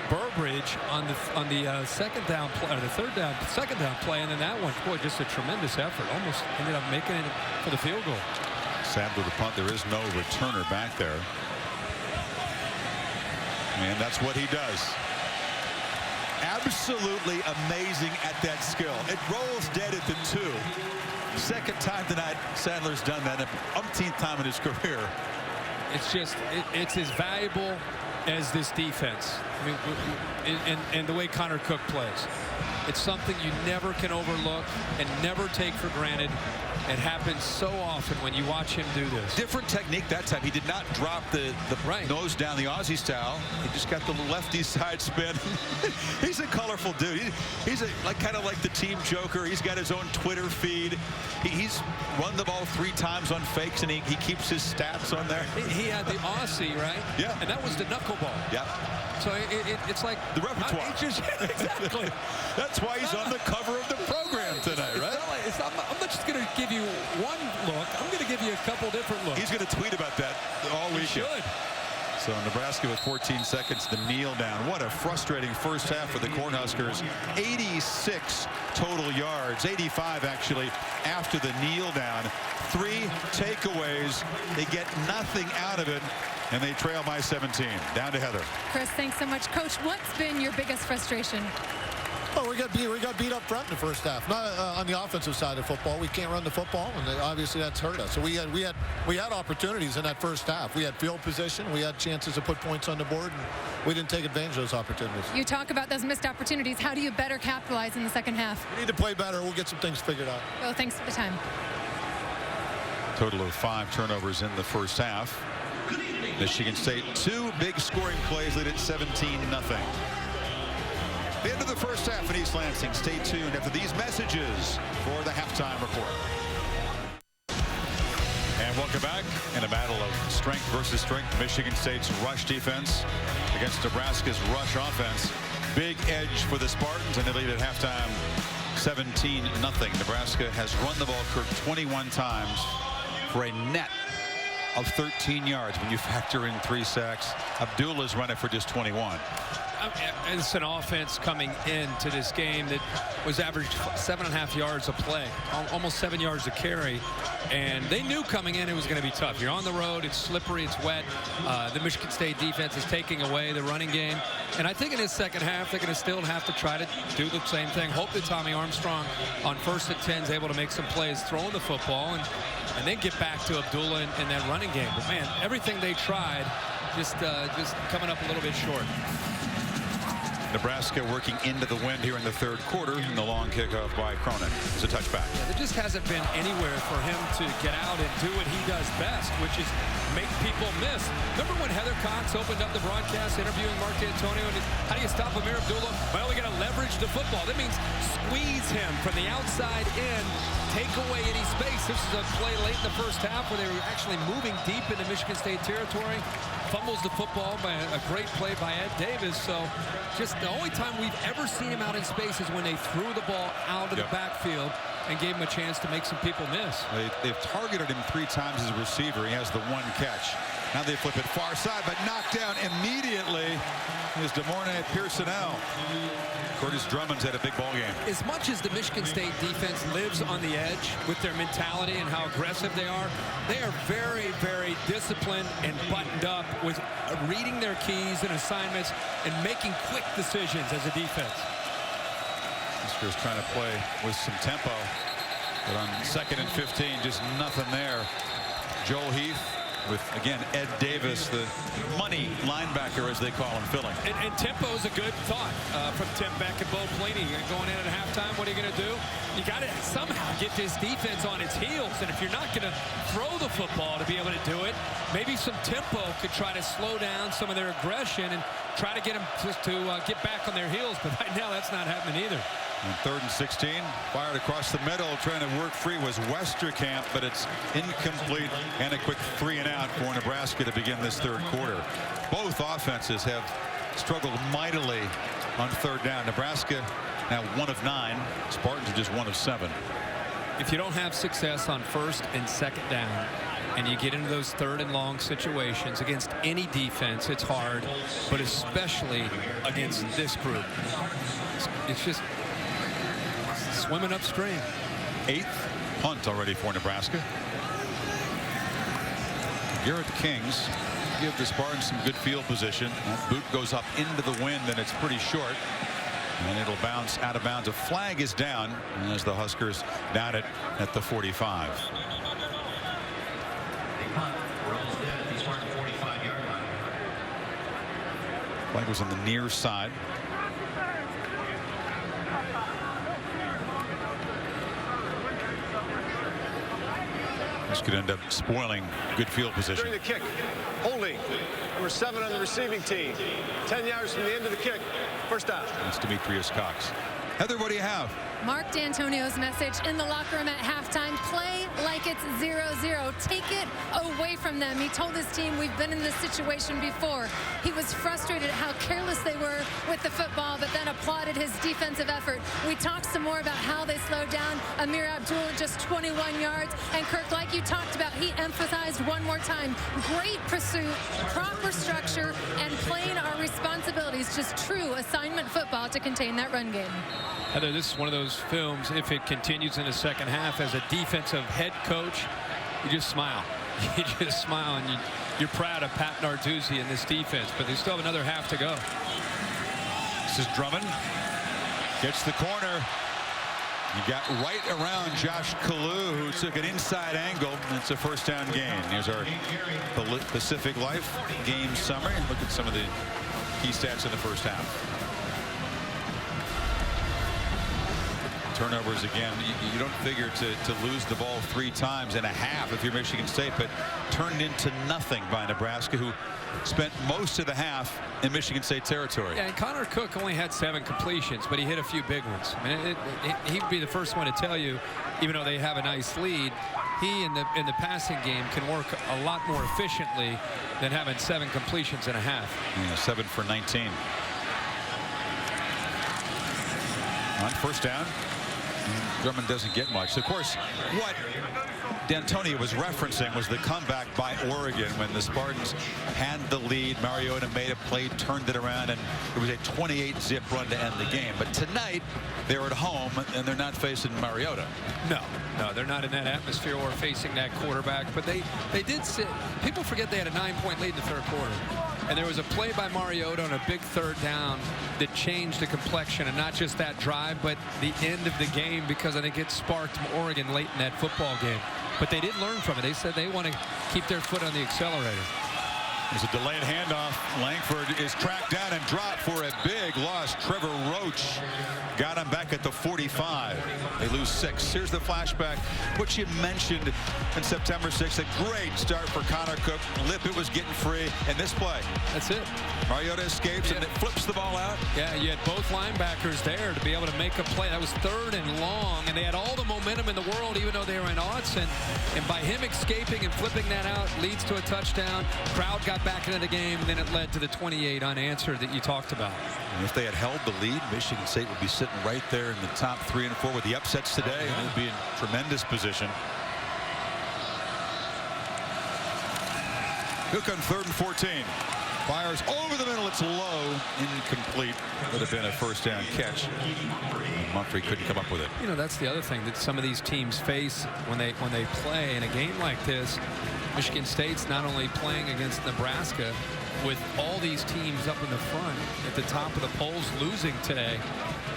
Burbridge on the second down play, or the second down play, and then that one, boy, just a tremendous effort. Almost ended up making it for the field goal. Sad with the punt, there is no returner back there, and that's what he does. Absolutely amazing at that skill. It rolls dead at the 2. Second time tonight Sadler's done that, an umpteenth time in his career. It's just it's as valuable as this defense. I mean, and the way Connor Cook plays. It's something you never can overlook and never take for granted. It happens so often when you watch him do this. Different technique that time. He did not drop the nose down the Aussie style. He just got the lefty side spin. He's a colorful dude. He's kind of like the team joker. He's got his own Twitter feed. He's run the ball 3 times on fakes, and he keeps his stats on there. He had the Aussie, right? Yeah. And that was the knuckleball. Yeah. So it's like the repertoire. Exactly. That's why he's on the cover of the program tonight, right? I'm not just going to give you one look. I'm going to give you a couple different looks. He's going to tweet about that all weekend. He should. So Nebraska with 14 seconds to kneel down. What a frustrating first half for the Cornhuskers. 86 total yards, 85 actually after the kneel down. 3 takeaways. They get nothing out of it, and they trail by 17. Down to Heather. Chris, thanks so much. Coach, what's been your biggest frustration? Oh, we got beat up front in the first half. Not on the offensive side of football. We can't run the football, and obviously that's hurt us. So we had opportunities in that first half. We had field position. We had chances to put points on the board, and we didn't take advantage of those opportunities. You talk about those missed opportunities. How do you better capitalize in the second half? We need to play better. We'll get some things figured out. Well, thanks for the time. Total of 5 turnovers in the first half. Michigan State 2 big scoring plays lead at 17-0. The end of the first half in East Lansing. Stay tuned after these messages for the halftime report. And welcome back in a battle of strength versus strength. Michigan State's rush defense against Nebraska's rush offense. Big edge for the Spartans, and they lead at halftime 17-0. Nebraska has run the ball, Kirk, 21 times for a net of 13 yards when you factor in 3 sacks. Abdullah's run it for just 21. It's an offense coming into this game that was averaged 7.5 yards a play, almost 7 yards a carry, and they knew coming in it was going to be tough. You're on the road, it's slippery, it's wet. The Michigan State defense is taking away the running game, and I think in this second half they're going to still have to try to do the same thing. Hope that Tommy Armstrong on 1st and 10 is able to make some plays throwing the football and then get back to Abdullah in that running game. But man, everything they tried just coming up a little bit short. Nebraska working into the wind here in the third quarter, and the long kickoff by Cronin is a touchback. Yeah, there just hasn't been anywhere for him to get out and do what he does best, which is make people miss. Remember when Heather Cox opened up the broadcast interviewing Mark D'Antonio, and how do you stop Amir Abdullah? Well, we got to leverage the football. That means squeeze him from the outside in, take away any space. This is a play late in the first half where they were actually moving deep into Michigan State territory. Fumbles the football by a great play by Ed Davis. So just the only time we've ever seen him out in space is when they threw the ball out of the backfield and gave him a chance to make some people miss. They've targeted him 3 times as a receiver. He has the 1 catch. Now they flip it far side, but knocked down immediately is DeMornay Pearsonell. Curtis Drummond's had a big ball game. As much as the Michigan State defense lives on the edge with their mentality and how aggressive they are very, very disciplined and buttoned up with reading their keys and assignments and making quick decisions as a defense. Huskers trying to play with some tempo, but on 2nd and 15, just nothing there. Joel Heath with, again, Ed Davis, the money linebacker, as they call him, filling. And tempo is a good thought from Tim Beck and Bo Pelini. You're going in at halftime. What are you going to do? You got to somehow get this defense on its heels. And if you're not going to throw the football to be able to do it, maybe some tempo could try to slow down some of their aggression and try to get them just to get back on their heels. But right now, that's not happening either. On 3rd and 16, fired across the middle, trying to work free was Westerkamp, but it's incomplete, and a quick 3 and out for Nebraska to begin this third quarter. Both offenses have struggled mightily on 3rd down. Nebraska now 1 of 9. Spartans are just 1 of 7. If you don't have success on 1st and 2nd down, and you get into those 3rd and long situations against any defense, it's hard, but especially against this group. It's just swimming upstream. 8th punt already for Nebraska. Garrett Kings give the Spartans some good field position. That boot goes up into the wind, and it's pretty short. And it'll bounce out of bounds. A flag is down as the Huskers down it at the 45. Flag was on the near side. This could end up spoiling good field position. During the kick, holding, number 7 on the receiving team. 10 yards from the end of the kick. First down. That's Demetrius Cox. Heather, what do you have? Mark D'Antonio's message in the locker room at halftime: play like it's 0-0. Take it away from them. He told his team, we've been in this situation before. He was frustrated at how careless they were with the football, but then applauded his defensive effort. We talked some more about how they slowed down Amir Abdul at just 21 yards. And Kirk, like you talked about, he emphasized one more time, great pursuit, proper structure, and playing our responsibilities. Just true assignment football to contain that run game. Heather, this is one of those films, if it continues in the second half, as a defensive head coach, you just smile. You just smile, and you're proud of Pat Narduzzi and this defense, but they still have another half to go. This is Drummond. Gets the corner. You got right around Josh Kalu, who took an inside angle. It's a first down gain. Here's our Pacific Life game summary. Look at some of the key stats in the first half. Turnovers again. You don't figure to lose the ball 3 times in a half if you're Michigan State, but turned into nothing by Nebraska, who spent most of the half in Michigan State territory. Yeah, and Connor Cook only had 7 completions, but he hit a few big ones. I mean, he'd be the first one to tell you, even though they have a nice lead, he in the passing game can work a lot more efficiently than having 7 completions in a half. Yeah, 7 for 19. On first down, Drummond doesn't get much. Of course, what D'Antonio was referencing was the comeback by Oregon when the Spartans had the lead. Mariota made a play, turned it around, and it was a 28-zip run to end the game. But tonight, they're at home, and they're not facing Mariota. No, they're not in that atmosphere or facing that quarterback. But they did sit. People forget they had a 9-point lead in the third quarter. And there was a play by Mariota on a big third down that changed the complexion, and not just that drive, but the end of the game, because I think it sparked Oregon late in that football game. But they did learn from it. They said they want to keep their foot on the accelerator. There's a delayed handoff. Langford is tracked down and dropped for a big loss. Trevor Roach got him back at the 45. They lose 6. Here's the flashback. What you mentioned in September 6th, a great start for Connor Cook. Lippett was getting free, and this play. That's it. Mariota escapes and it flips the ball out. Yeah, you had both linebackers there to be able to make a play. That was 3rd and long, and they had all the momentum in the world, even though they were in odds. And by him escaping and flipping that out leads to a touchdown. Crowd got back into the game, and then it led to the 28 unanswered that you talked about. And if they had held the lead, Michigan State would be sitting right there in the top 3 and 4 with the upsets today, and they'd be in tremendous position. Cook on 3rd and 14. Fires over the middle. It's low, incomplete. Would have been a first down catch. And Mumphrey couldn't come up with it. You know, that's the other thing that some of these teams face when they play in a game like this. Michigan State's not only playing against Nebraska, with all these teams up in the front at the top of the polls losing today,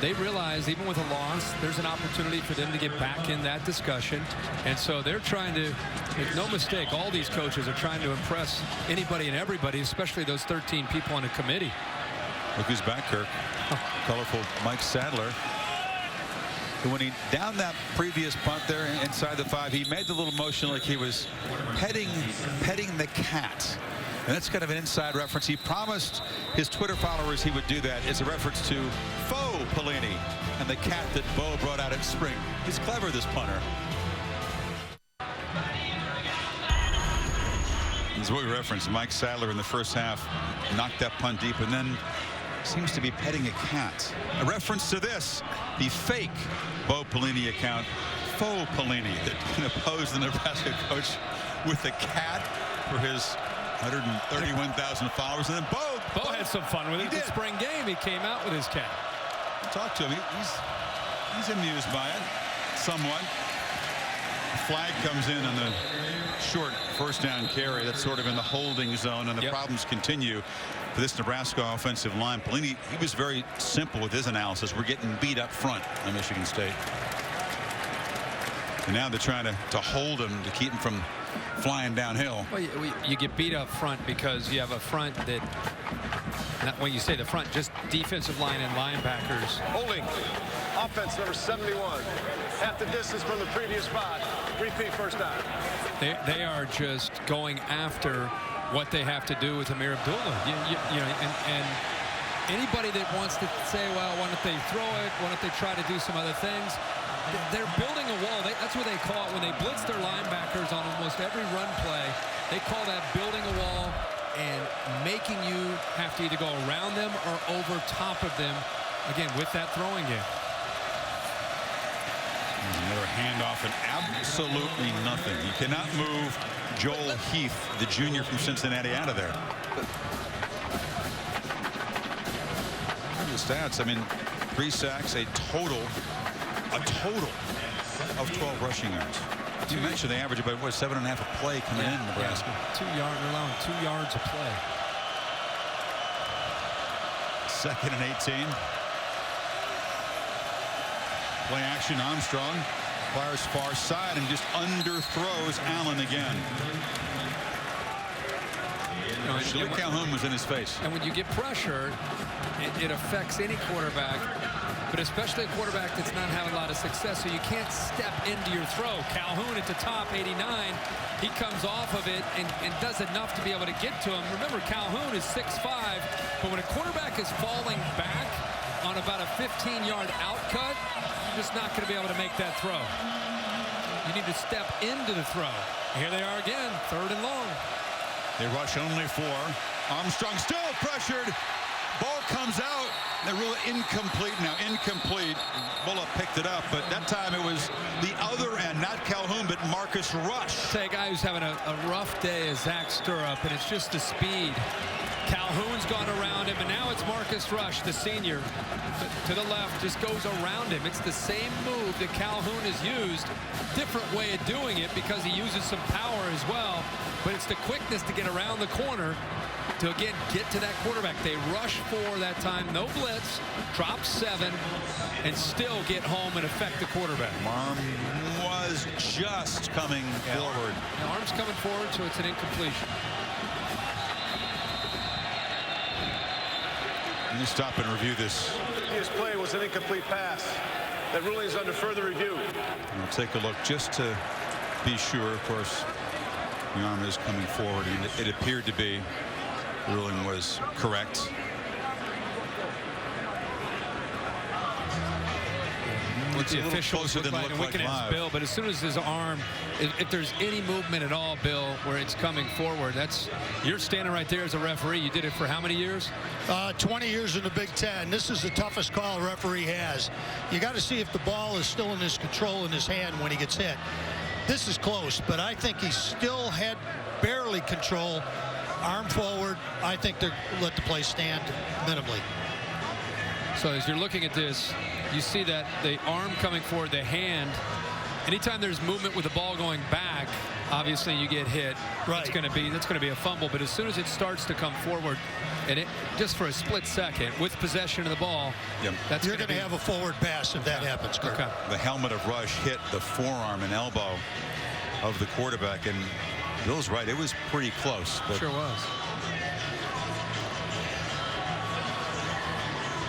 they realize even with a loss, there's an opportunity for them to get back in that discussion. And so they're trying to, make no mistake, all these coaches are trying to impress anybody and everybody, especially those 13 people on the committee. Look who's back, Kirk. Colorful Mike Sadler. When he downed that previous punt there inside the 5, he made the little motion like he was petting the cat. And that's kind of an inside reference. He promised his Twitter followers he would do that. It's a reference to Faux Pelini and the cat that Bo brought out in spring. He's clever, this punter. This is what we referenced. Mike Sadler in the first half knocked that punt deep and then seems to be petting a cat. A reference to this, the fake Bo Pelini account, Faux Pelini, that opposed the Nebraska coach with a cat for his 131,000 followers. And then Bo had some fun with it. The spring game, he came out with his cat. Talk to him. He's amused by it, somewhat. The flag comes in on the short first down carry. That's sort of in the holding zone, and the problems continue for this Nebraska offensive line. Pelini, he was very simple with his analysis. We're getting beat up front on Michigan State. And now they're trying to hold him, to keep him from flying downhill. Well, you get beat up front because you have a front that Not when you say the front, just defensive line and linebackers. Holding. Offense number 71. Half the distance from the previous spot. Repeat first down. They are just going after what they have to do with Amir Abdullah. You know, and anybody that wants to say, well, why don't they throw it? Why don't they try to do some other things? They're building a wall. That's what they call it when they blitz their linebackers on almost every run play. They call that building a wall and making you have to either go around them or over top of them, again, with that throwing game. Another handoff and absolutely nothing. You cannot move Joel Heath, the junior from Cincinnati, out of there. Look at the stats. I mean, 3 sacks, a total of 12 rushing yards. You mentioned they average about, what, 7.5 a play coming in Nebraska. 2 yards, allowing 2 yards a play. 2nd and 18. Play action. Armstrong fires far side and just underthrows Allen again. Shalik Calhoun was in his face. And when you get pressure, it affects any quarterback, but especially a quarterback that's not having a lot of success, so you can't step into your throw. Calhoun at the top, 89, he comes off of it and does enough to be able to get to him. Remember, Calhoun is 6'5", but when a quarterback is falling back on about a 15-yard outcut, you're just not going to be able to make that throw. You need to step into the throw. Here they are again, 3rd and long. They rush only 4. Armstrong still pressured. Ball comes out. They rule it incomplete. Now incomplete. Bullock picked it up, but that time it was the other end, not Calhoun, but Marcus Rush. Say a guy who's having a rough day is Zach Stirrup, and it's just the speed. Calhoun's gone around him, and now it's Marcus Rush, the senior, to the left, just goes around him. It's the same move that Calhoun has used. Different way of doing it because he uses some power as well, but it's the quickness to get around the corner to, again, get to that quarterback. They rush 4 that time, no blitz, drop 7, and still get home and affect the quarterback. Arm was just coming forward. The arm's coming forward, so it's an incompletion. Let me stop and review this. His play was an incomplete pass. That ruling is under further review. We'll take a look just to be sure. Of course, the arm is coming forward, and it appeared to be. The ruling was correct. What the officials look like, and we can ask Bill, but as soon as his arm, if there's any movement at all, Bill, where it's coming forward, you're standing right there as a referee. You did it for how many years? 20 years in the Big Ten. This is the toughest call a referee has. You got to see if the ball is still in his control in his hand when he gets hit. This is close, but I think he still had barely control. Arm forward. I think they let the play stand minimally. So as you're looking at this, you see that the arm coming forward, the hand. Anytime there's movement with the ball going back, obviously you get hit. Right. That's going to be a fumble. But as soon as it starts to come forward, and it just for a split second with possession of the ball, that's you're going to have a forward pass if that happens. Kurt. Okay. The helmet of Rush hit the forearm and elbow of the quarterback, and Bill's right. It was pretty close. But sure was.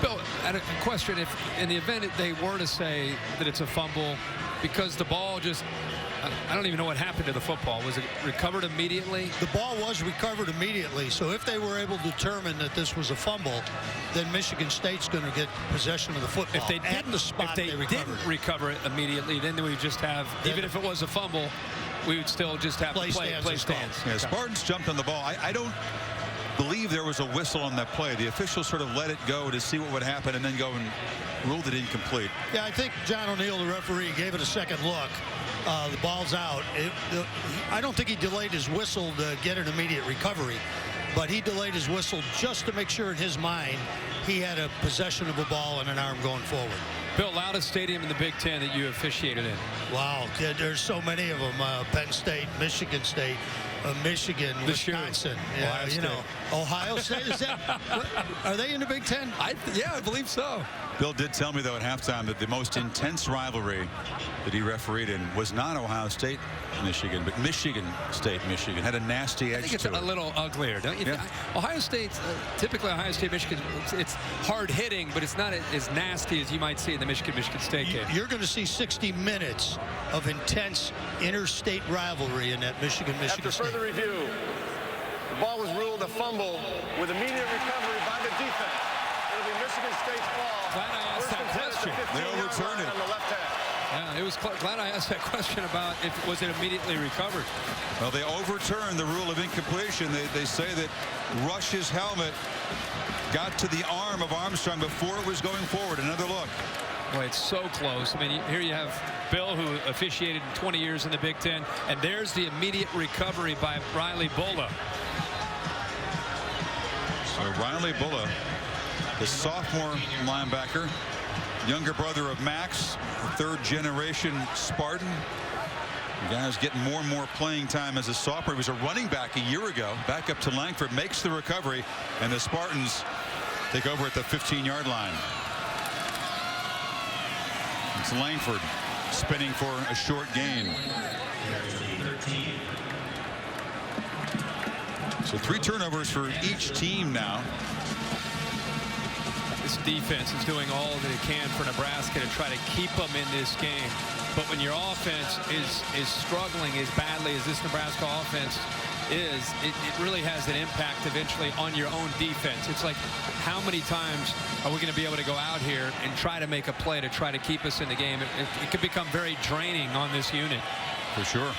Bill, I had a question. If in the event they were to say that it's a fumble because the ball just, I don't even know what happened to the football. Was it recovered immediately? The ball was recovered immediately. So if they were able to determine that this was a fumble, then Michigan State's going to get possession of the football. If they didn't recover it immediately, then we would just have, even if it was a fumble, we would still just have play stands. Yeah, Spartans jumped on the ball. I don't believe there was a whistle on that play. The officials sort of let it go to see what would happen and then go and ruled it incomplete. Yeah, I think John O'Neill, the referee, gave it a second look. The ball's out. I don't think he delayed his whistle to get an immediate recovery, but he delayed his whistle just to make sure in his mind he had a possession of a ball and an arm going forward. Bill, loudest stadium in the Big Ten that you officiated in? Wow, there's so many of them. Penn State, Michigan State, Michigan, Wisconsin. Yeah, you know, Ohio State. Is that? Are they in the Big Ten? Yeah, I believe so. Bill did tell me, though, at halftime that the most intense rivalry that he refereed in was not Ohio State, Michigan, but Michigan State, Michigan. Had a nasty edge to it. I think it's a little uglier, don't you? Yeah. Ohio State, typically Ohio State, Michigan, it's hard hitting, but it's not as nasty as you might see in the Michigan State game. You're going to see 60 minutes of intense interstate rivalry in that Michigan State. After further review, the ball was ruled a fumble with immediate recovery by the defense. It'll be Michigan State's ball. Glad I asked that question. They overturned it. On the left half. Yeah, it was glad I asked that question about if was it immediately recovered. Well, they overturned the rule of incompletion. They say that Rush's helmet got to the arm of Armstrong before it was going forward. Another look. Boy, it's so close. I mean, here you have Bill, who officiated 20 years in the Big Ten, and there's the immediate recovery by Riley Bulla. So Riley Bulla, the sophomore linebacker, younger brother of Max, third-generation Spartan. The guy's getting more and more playing time as a sophomore. He was a running back a year ago. Back up to Langford, makes the recovery, and the Spartans take over at the 15-yard line. It's Langford spinning for a short gain. So 3 turnovers for each team now. This defense is doing all that it can for Nebraska to try to keep them in this game. But when your offense is struggling as badly as this Nebraska offense is, it really has an impact eventually on your own defense. It's like, how many times are we going to be able to go out here and try to make a play to try to keep us in the game? It could become very draining on this unit. For sure.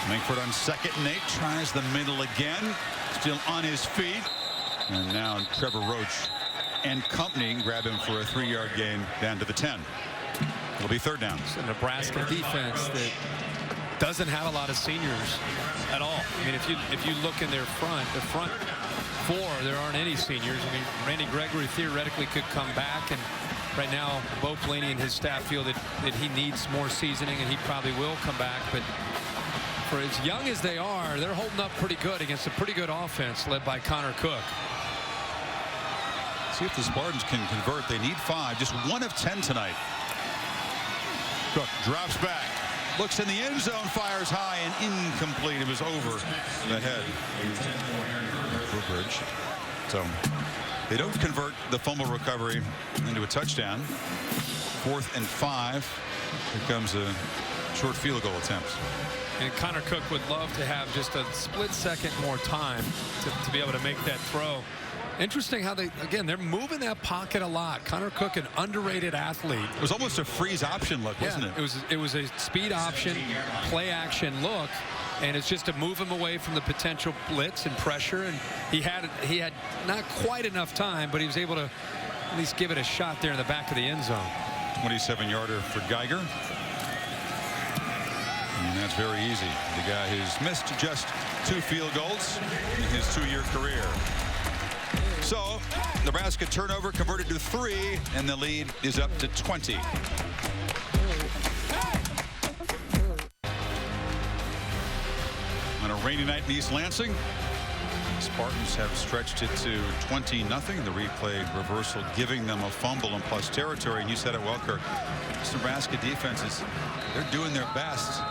Langford on 2nd and 8, tries the middle again. Still on his feet. And now Trevor Roach and company grab him for a 3-yard gain down to the 10. It'll be 3rd down. It's a Nebraska defense that doesn't have a lot of seniors at all. I mean, if you look in the front 4, there aren't any seniors. I mean, Randy Gregory theoretically could come back, and right now Bo Pelini and his staff feel that he needs more seasoning, and he probably will come back. But for as young as they are, they're holding up pretty good against a pretty good offense led by Connor Cook. See if the Spartans can convert. They need 5, just 1 of 10 tonight. Cook drops back, looks in the end zone, fires high and incomplete. It was over the head. Bridge. So they don't convert the fumble recovery into a touchdown. 4th and 5. Here comes a short field goal attempt. And Connor Cook would love to have just a split second more time to be able to make that throw. Interesting how they're moving that pocket a lot. Connor Cook, an underrated athlete. It was almost a freeze option look, wasn't it? It was a speed option, play action look, and it's just to move him away from the potential blitz and pressure. And he had not quite enough time, but he was able to at least give it a shot there in the back of the end zone. 27-yarder for Geiger. And that's very easy. The guy who's missed just 2 field goals in his 2-year career. So Nebraska turnover converted to 3, and the lead is up to 20. On a rainy night in East Lansing, Spartans have stretched it to 20-0. The replay reversal giving them a fumble in plus territory. And you said it well, Kirk. This Nebraska defense they're doing their best,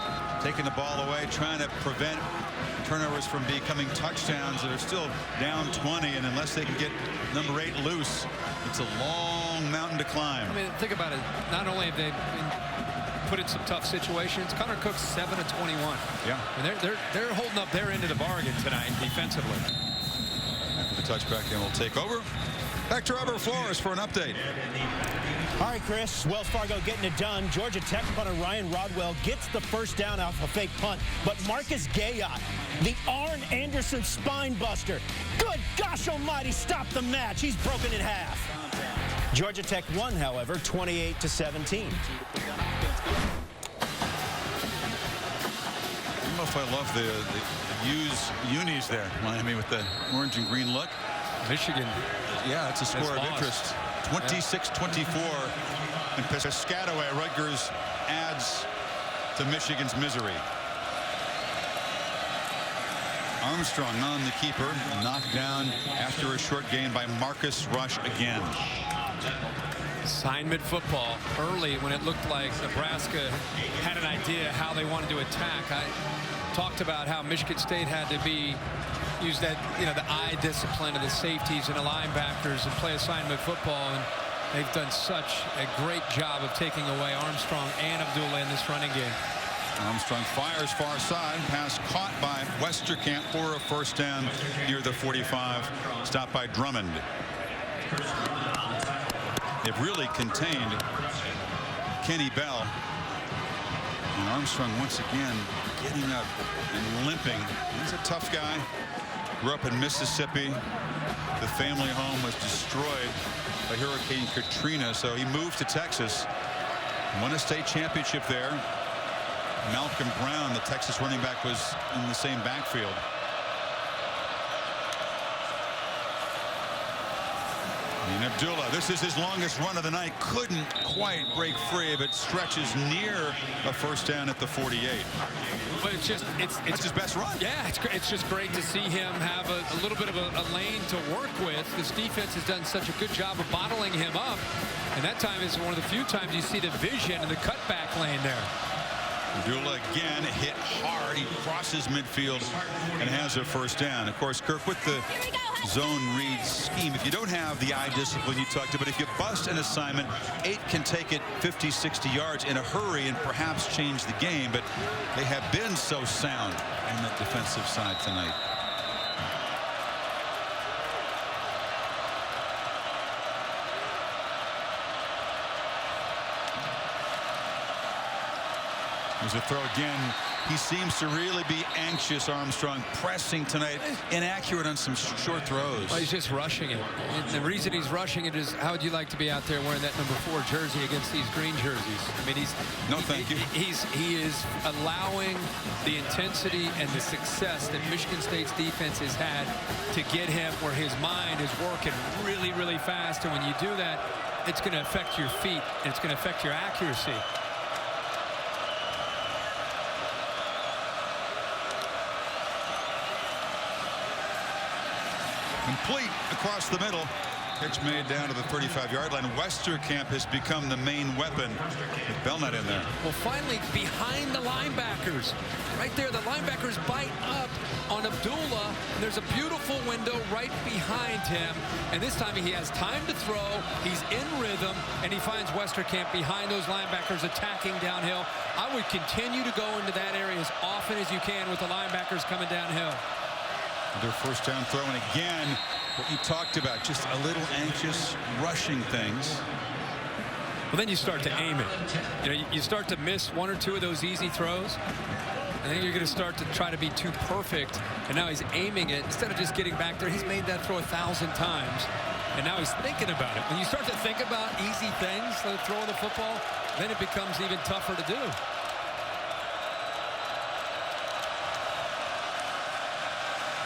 taking the ball away, trying to prevent turnovers from becoming touchdowns. That are still down 20, and unless they can get number 8 loose, it's a long mountain to climb. I mean, think about it. Not only have they been put in some tough situations, Connor Cook's 7 of 21. Yeah, and they're holding up their end of the bargain tonight defensively. After the touchback, then we'll take over. Back to Robert Flores for an update. All right, Chris, Wells Fargo getting it done. Georgia Tech punter Ryan Rodwell gets the first down off a fake punt, but Marcus Gayot, the Arn Anderson spine buster, good gosh almighty, stopped the match. He's broken in half. Georgia Tech won, however, 28-17. I don't know if I love the unis there, Miami, with the orange and green look. Michigan. Yeah, it's a score of interest. 26-24. And Piscataway, Rutgers adds to Michigan's misery. Armstrong on the keeper, knocked down after a short gain by Marcus Rush again. Assignment football early when it looked like Nebraska had an idea how they wanted to attack. I talked about how Michigan State had to use that, the eye discipline of the safeties and the linebackers and play assignment football, and they've done such a great job of taking away Armstrong and Abdullah in this running game. Armstrong fires far side, pass caught by Westerkamp for a first down near the 45, stopped by Drummond. It really contained Kenny Bell. And Armstrong once again getting up and limping. He's a tough guy. Grew up in Mississippi. The family home was destroyed by Hurricane Katrina, so he moved to Texas. Won a state championship there. Malcolm Brown, the Texas running back, was in the same backfield. And Abdullah, this is his longest run of the night. Couldn't quite break free, but stretches near a first down at the 48. But it's his best run. Yeah, it's just great to see him have a little bit of a lane to work with. This defense has done such a good job of bottling him up, and that time is one of the few times you see the vision in the cutback lane there. Abdullah again hit hard. He crosses midfield and has a first down. Of course, Kirk, with the zone read scheme, if you don't have the eye discipline you talked about, if you bust an assignment, 8 can take it 50, 60 yards in a hurry and perhaps change the game. But they have been so sound on the defensive side tonight. There's a throw again. He seems to really be anxious, Armstrong, pressing tonight. Inaccurate on some short throws. Well, he's just rushing it. And the reason he's rushing it is, how would you like to be out there wearing that number 4 jersey against these green jerseys? I mean, he is allowing the intensity and the success that Michigan State's defense has had to get him where his mind is working really, really fast. And when you do that, it's going to affect your feet, and it's going to affect your accuracy. Complete across the middle. Pitch made down to the 35-yard line. Westerkamp has become the main weapon with Belknap in there. Well, finally, behind the linebackers. Right there, the linebackers bite up on Abdullah. And there's a beautiful window right behind him. And this time he has time to throw. He's in rhythm, and he finds Westerkamp behind those linebackers attacking downhill. I would continue to go into that area as often as you can with the linebackers coming downhill. Their first down throw, and again, what you talked about, just a little anxious, rushing things. Well, then you start to aim it. You start to miss 1 or 2 of those easy throws. And then you're going to start to try to be too perfect. And now he's aiming it. Instead of just getting back there, he's made that throw 1,000 times. And now he's thinking about it. When you start to think about easy things, like throwing the football, then it becomes even tougher to do.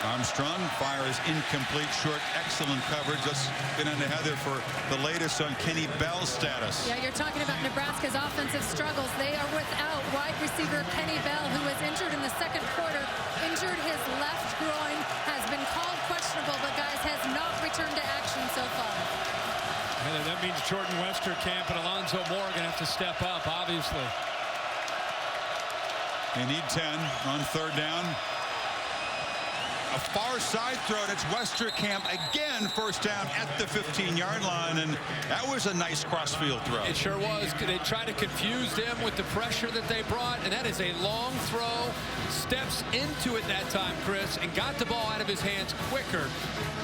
Armstrong fires incomplete, short, excellent coverage. Let's get into Heather for the latest on Kenny Bell's status. Yeah, you're talking about Nebraska's offensive struggles. They are without wide receiver Kenny Bell, who was injured in the second quarter. Injured his left groin, has been called questionable, but guys, has not returned to action so far. Heather, that means Jordan Westerkamp and Alonzo Moore are going to have to step up, obviously. They need 10 on third down. A far side throw. That's Westerkamp again, first down at the 15-yard line, and that was a nice crossfield throw. It sure was. They tried to confuse them with the pressure that they brought, and that is a long throw. Steps into it that time, Chris, and got the ball out of his hands quicker.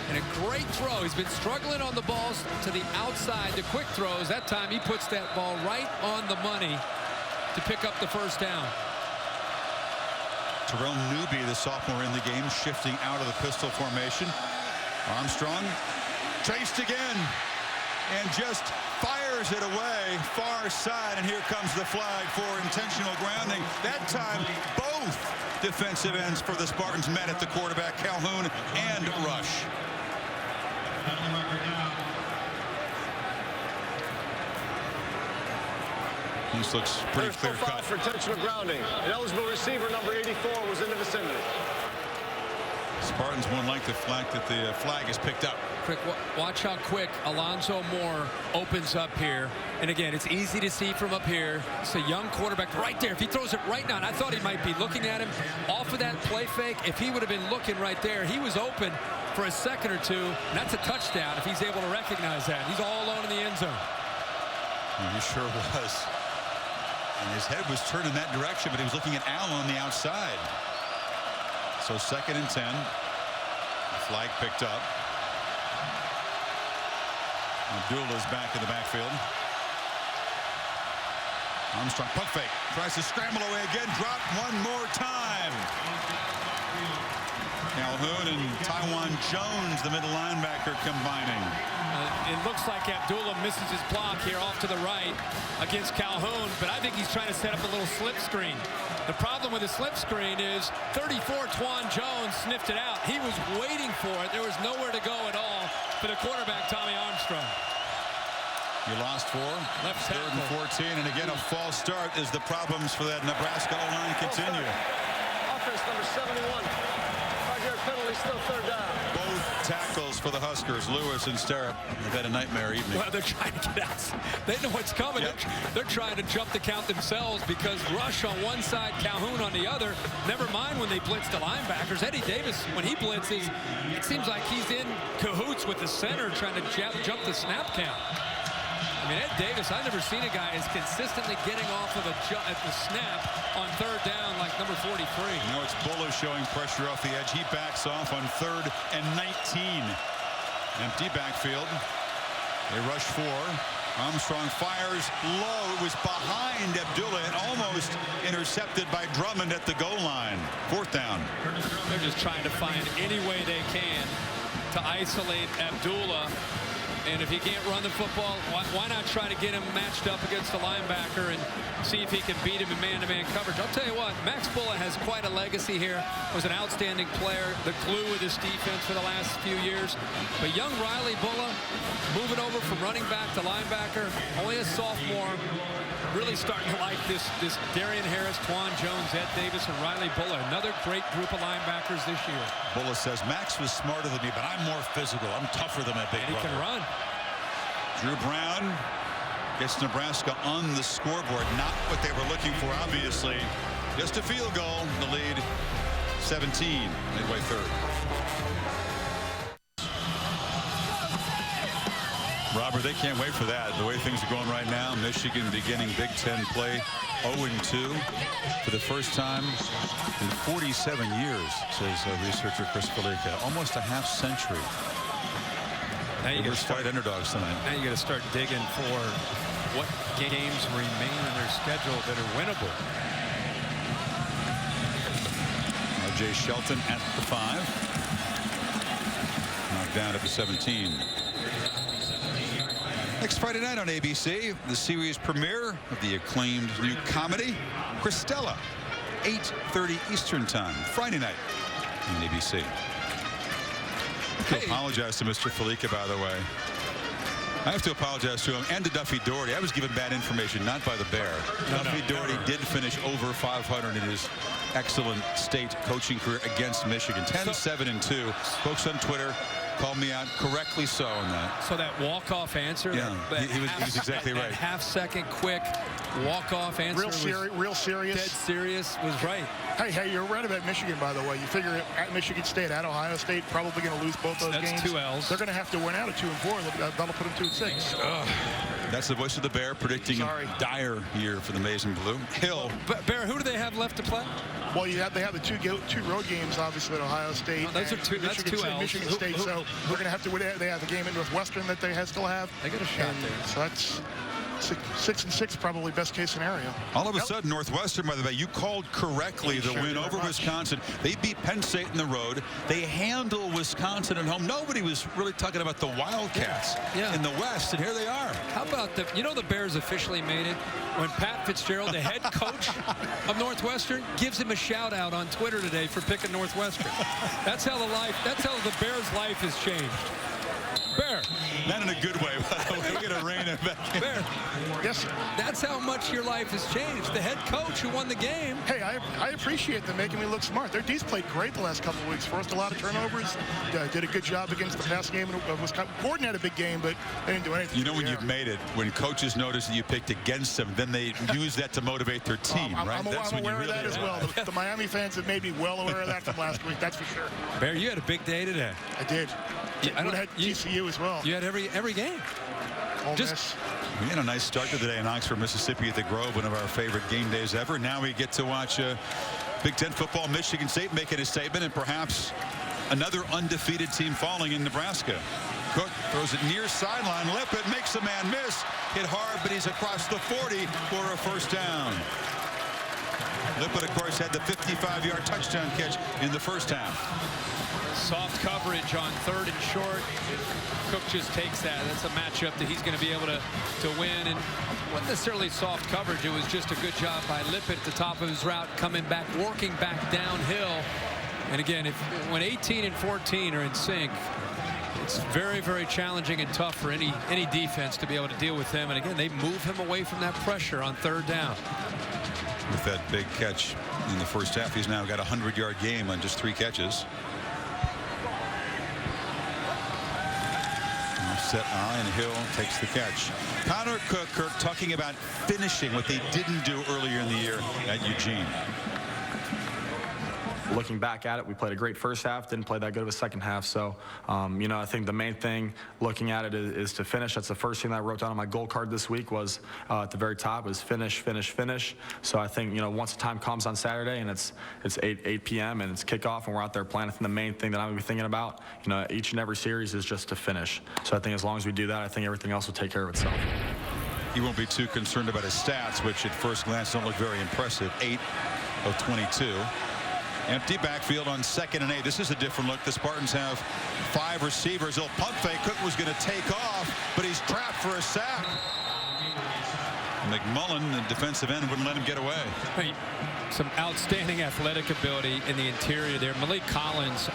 And a great throw. He's been struggling on the balls to the outside, the quick throws. That time he puts that ball right on the money to pick up the first down. Terrell Newby, the sophomore in the game, shifting out of the pistol formation. Armstrong chased again and just fires it away far side, and here comes the flag for intentional grounding. That time both defensive ends for the Spartans met at the quarterback, Calhoun and Rush. This looks pretty clear cut. For intentional grounding. An eligible receiver, number 84, was in the vicinity. Spartans won't like the fact that the flag is picked up. Quick, watch how quick Alonzo Moore opens up here. And again, it's easy to see from up here. It's a young quarterback right there. If he throws it right now, and I thought he might be looking at him off of that play fake. If he would have been looking right there, he was open for a second or two. And that's a touchdown if he's able to recognize that. He's all alone in the end zone. He sure was. And his head was turned in that direction, but he was looking at Allen on the outside. So 2nd and 10. The flag picked up. Abdullah's back in the backfield. Armstrong pump fake. Tries to scramble away again. Dropped one more time. Calhoun and Taiwan Jones, the middle linebacker, combining. It looks like Abdullah misses his block here off to the right against Calhoun, but I think he's trying to set up a little slip screen. The problem with the slip screen is 34 Twan Jones sniffed it out. He was waiting for it. There was nowhere to go at all for the quarterback, Tommy Armstrong. You lost 4. Left 3rd and 14, and again a false start as the problems for that Nebraska O-line continue. Offense number 71. 5-yard penalty, still 3rd down. Both tackles for the Huskers, Lewis and Sterrett. They've had a nightmare evening. Well, they're trying to get out. They know what's coming. Yep. They're trying to jump the count themselves because Rush on one side, Calhoun on the other. Never mind when they blitz the linebackers. Eddie Davis, when he blitzes, it seems like he's in cahoots with the center trying to jump the snap count. I mean, Ed Davis, I've never seen a guy as consistently getting off of at the snap on 3rd down like number 43. Now it's Bullough showing pressure off the edge. He backs off on 3rd and 19. Empty backfield. They rush 4. Armstrong fires low. It was behind Abdullah and almost intercepted by Drummond at the goal line. 4th down. They're just trying to find any way they can to isolate Abdullah. And if he can't run the football, why not try to get him matched up against the linebacker and see if he can beat him in man-to-man coverage? I'll tell you what, Max Bullough has quite a legacy here. Was an outstanding player, the glue of this defense for the last few years. But young Riley Bullough, moving over from running back to linebacker, only a sophomore, really starting to like this Darian Harris, Twan Jones, Ed Davis, and Riley Bullough. Another great group of linebackers this year. Bullough says, Max was smarter than me, but I'm more physical. I'm tougher than my big brother. He can run. Drew Brown gets Nebraska on the scoreboard. Not what they were looking for, obviously. Just a field goal. The lead, 17, midway 3rd. Robert, they can't wait for that. The way things are going right now, Michigan beginning Big Ten play 0-2 for the first time in 47 years, says researcher Chris Felica. Almost a half century. Now you got to start underdogs tonight. Now you got to start digging for what games remain in their schedule that are winnable. R.J. Shelton at the 5. Knocked down at the 17. Next Friday night on ABC, the series premiere of the acclaimed new comedy, Christella, 8:30 Eastern Time, Friday night on ABC. I have to apologize to Mr. Felica, by the way. I have to apologize to him and to Duffy Doherty. I was given bad information, not by the Bear. Duffy Doherty did finish over 500 in his excellent state coaching career against Michigan. 10-7-2. Folks on Twitter called me out, correctly so, on that. So that walk-off answer, yeah, he was exactly right. That half-second quick walk-off answer, real serious, dead serious, was right. Hey, you're right about Michigan, by the way. You figure at Michigan State, at Ohio State, probably going to lose both those games. That's 2 L's. They're going to have to win out at 2-4. That'll put them 2-6. That's the voice of the Bear predicting a dire year for the Maize and Blue. Hill. Bear, who do they have left to play? Well, they have the two road games, obviously, at Ohio State. Oh, those are two. That's 2 L's. Michigan State. So we're going to have to win. They have a game at Northwestern that they still have. They got a shot there. So that's 6-6, probably best case scenario. All of a sudden, Northwestern, by the way, you called correctly the win over Wisconsin. They beat Penn State in the road. They handle Wisconsin at home. Nobody was really talking about the Wildcats in the West, and here they are. How about the Bears officially made it when Pat Fitzgerald, the head coach of Northwestern, gives him a shout out on Twitter today for picking Northwestern. That's how the Bears' life has changed. Bear. Not in a good way. We're going to rein it back in. Bear. Yes. That's how much your life has changed. The head coach who won the game. Hey, I appreciate them making me look smart. Their D's played great the last couple of weeks. Forced a lot of turnovers. Did a good job against the pass game. Gordon had a big game, but they didn't do anything. You know when you've made it, when coaches notice that you picked against them, then they use that to motivate their team, right? I'm aware of that as well. The Miami fans have made me well aware of that from last week. That's for sure. Bear, you had a big day today. I did. I had TCU as well. You had every game. We had a nice start to the day in Oxford, Mississippi at the Grove, one of our favorite game days ever. Now we get to watch Big Ten football, Michigan State making a statement, and perhaps another undefeated team falling in Nebraska. Cook throws it near sideline. Lippett makes a man miss. Hit hard, but he's across the 40 for a first down. Lippett, of course, had the 55-yard touchdown catch in the first half. Soft coverage on 3rd and short. Cook just takes that. That's a matchup that he's going to be able to win. And it wasn't necessarily soft coverage. It was just a good job by Lippett at the top of his route, coming back, working back downhill. And again, when 18 and 14 are in sync, it's very, very challenging and tough for any defense to be able to deal with him. And again, they move him away from that pressure on 3rd down. With that big catch in the first half, he's now got a 100-yard game on just 3 catches. Set eye, and Hill takes the catch. Connor Cook talking about finishing what they didn't do earlier in the year at Eugene. Looking back at it, we played a great first half, didn't play that good of a second half. So, you know, I think the main thing looking at it is to finish. That's the first thing that I wrote down on my goal card this week was at the very top was finish, finish, finish. So I think, you know, once the time comes on Saturday and it's 8 p.m. and it's kickoff and we're out there playing, I think the main thing that I'm going to be thinking about, you know, each and every series is just to finish. So I think as long as we do that, I think everything else will take care of itself. He won't be too concerned about his stats, which at first glance don't look very impressive. 8 of 22. Empty backfield on 2nd and 8. This is a different look. The Spartans have 5 receivers. He'll pump fake. Cook was going to take off, but he's trapped for a sack. McMullen, the defensive end, wouldn't let him get away. Hey, some outstanding athletic ability in the interior there. Malik Collins,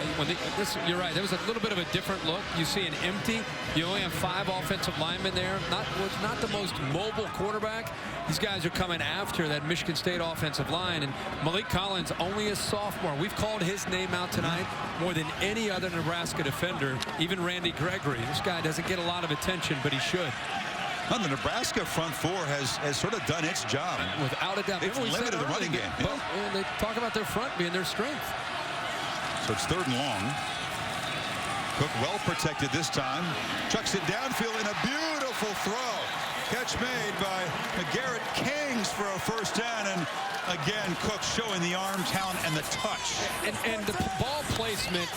you're right, there was a little bit of a different look. You see an empty. You only have 5 offensive linemen there. Not the most mobile quarterback. These guys are coming after that Michigan State offensive line, and Malik Collins, only a sophomore. We've called his name out tonight more than any other Nebraska defender, even Randy Gregory. This guy doesn't get a lot of attention, but he should. Well, the Nebraska front 4 has sort of done its job. Without a doubt. It's limited the running game. Well, they talk about their front being their strength. So it's 3rd and long. Cook well protected this time. Chucks it downfield in a beautiful throw. Catch made by Garrett Kings for a first down, and again Cook showing the arm talent and the touch. And the ball placement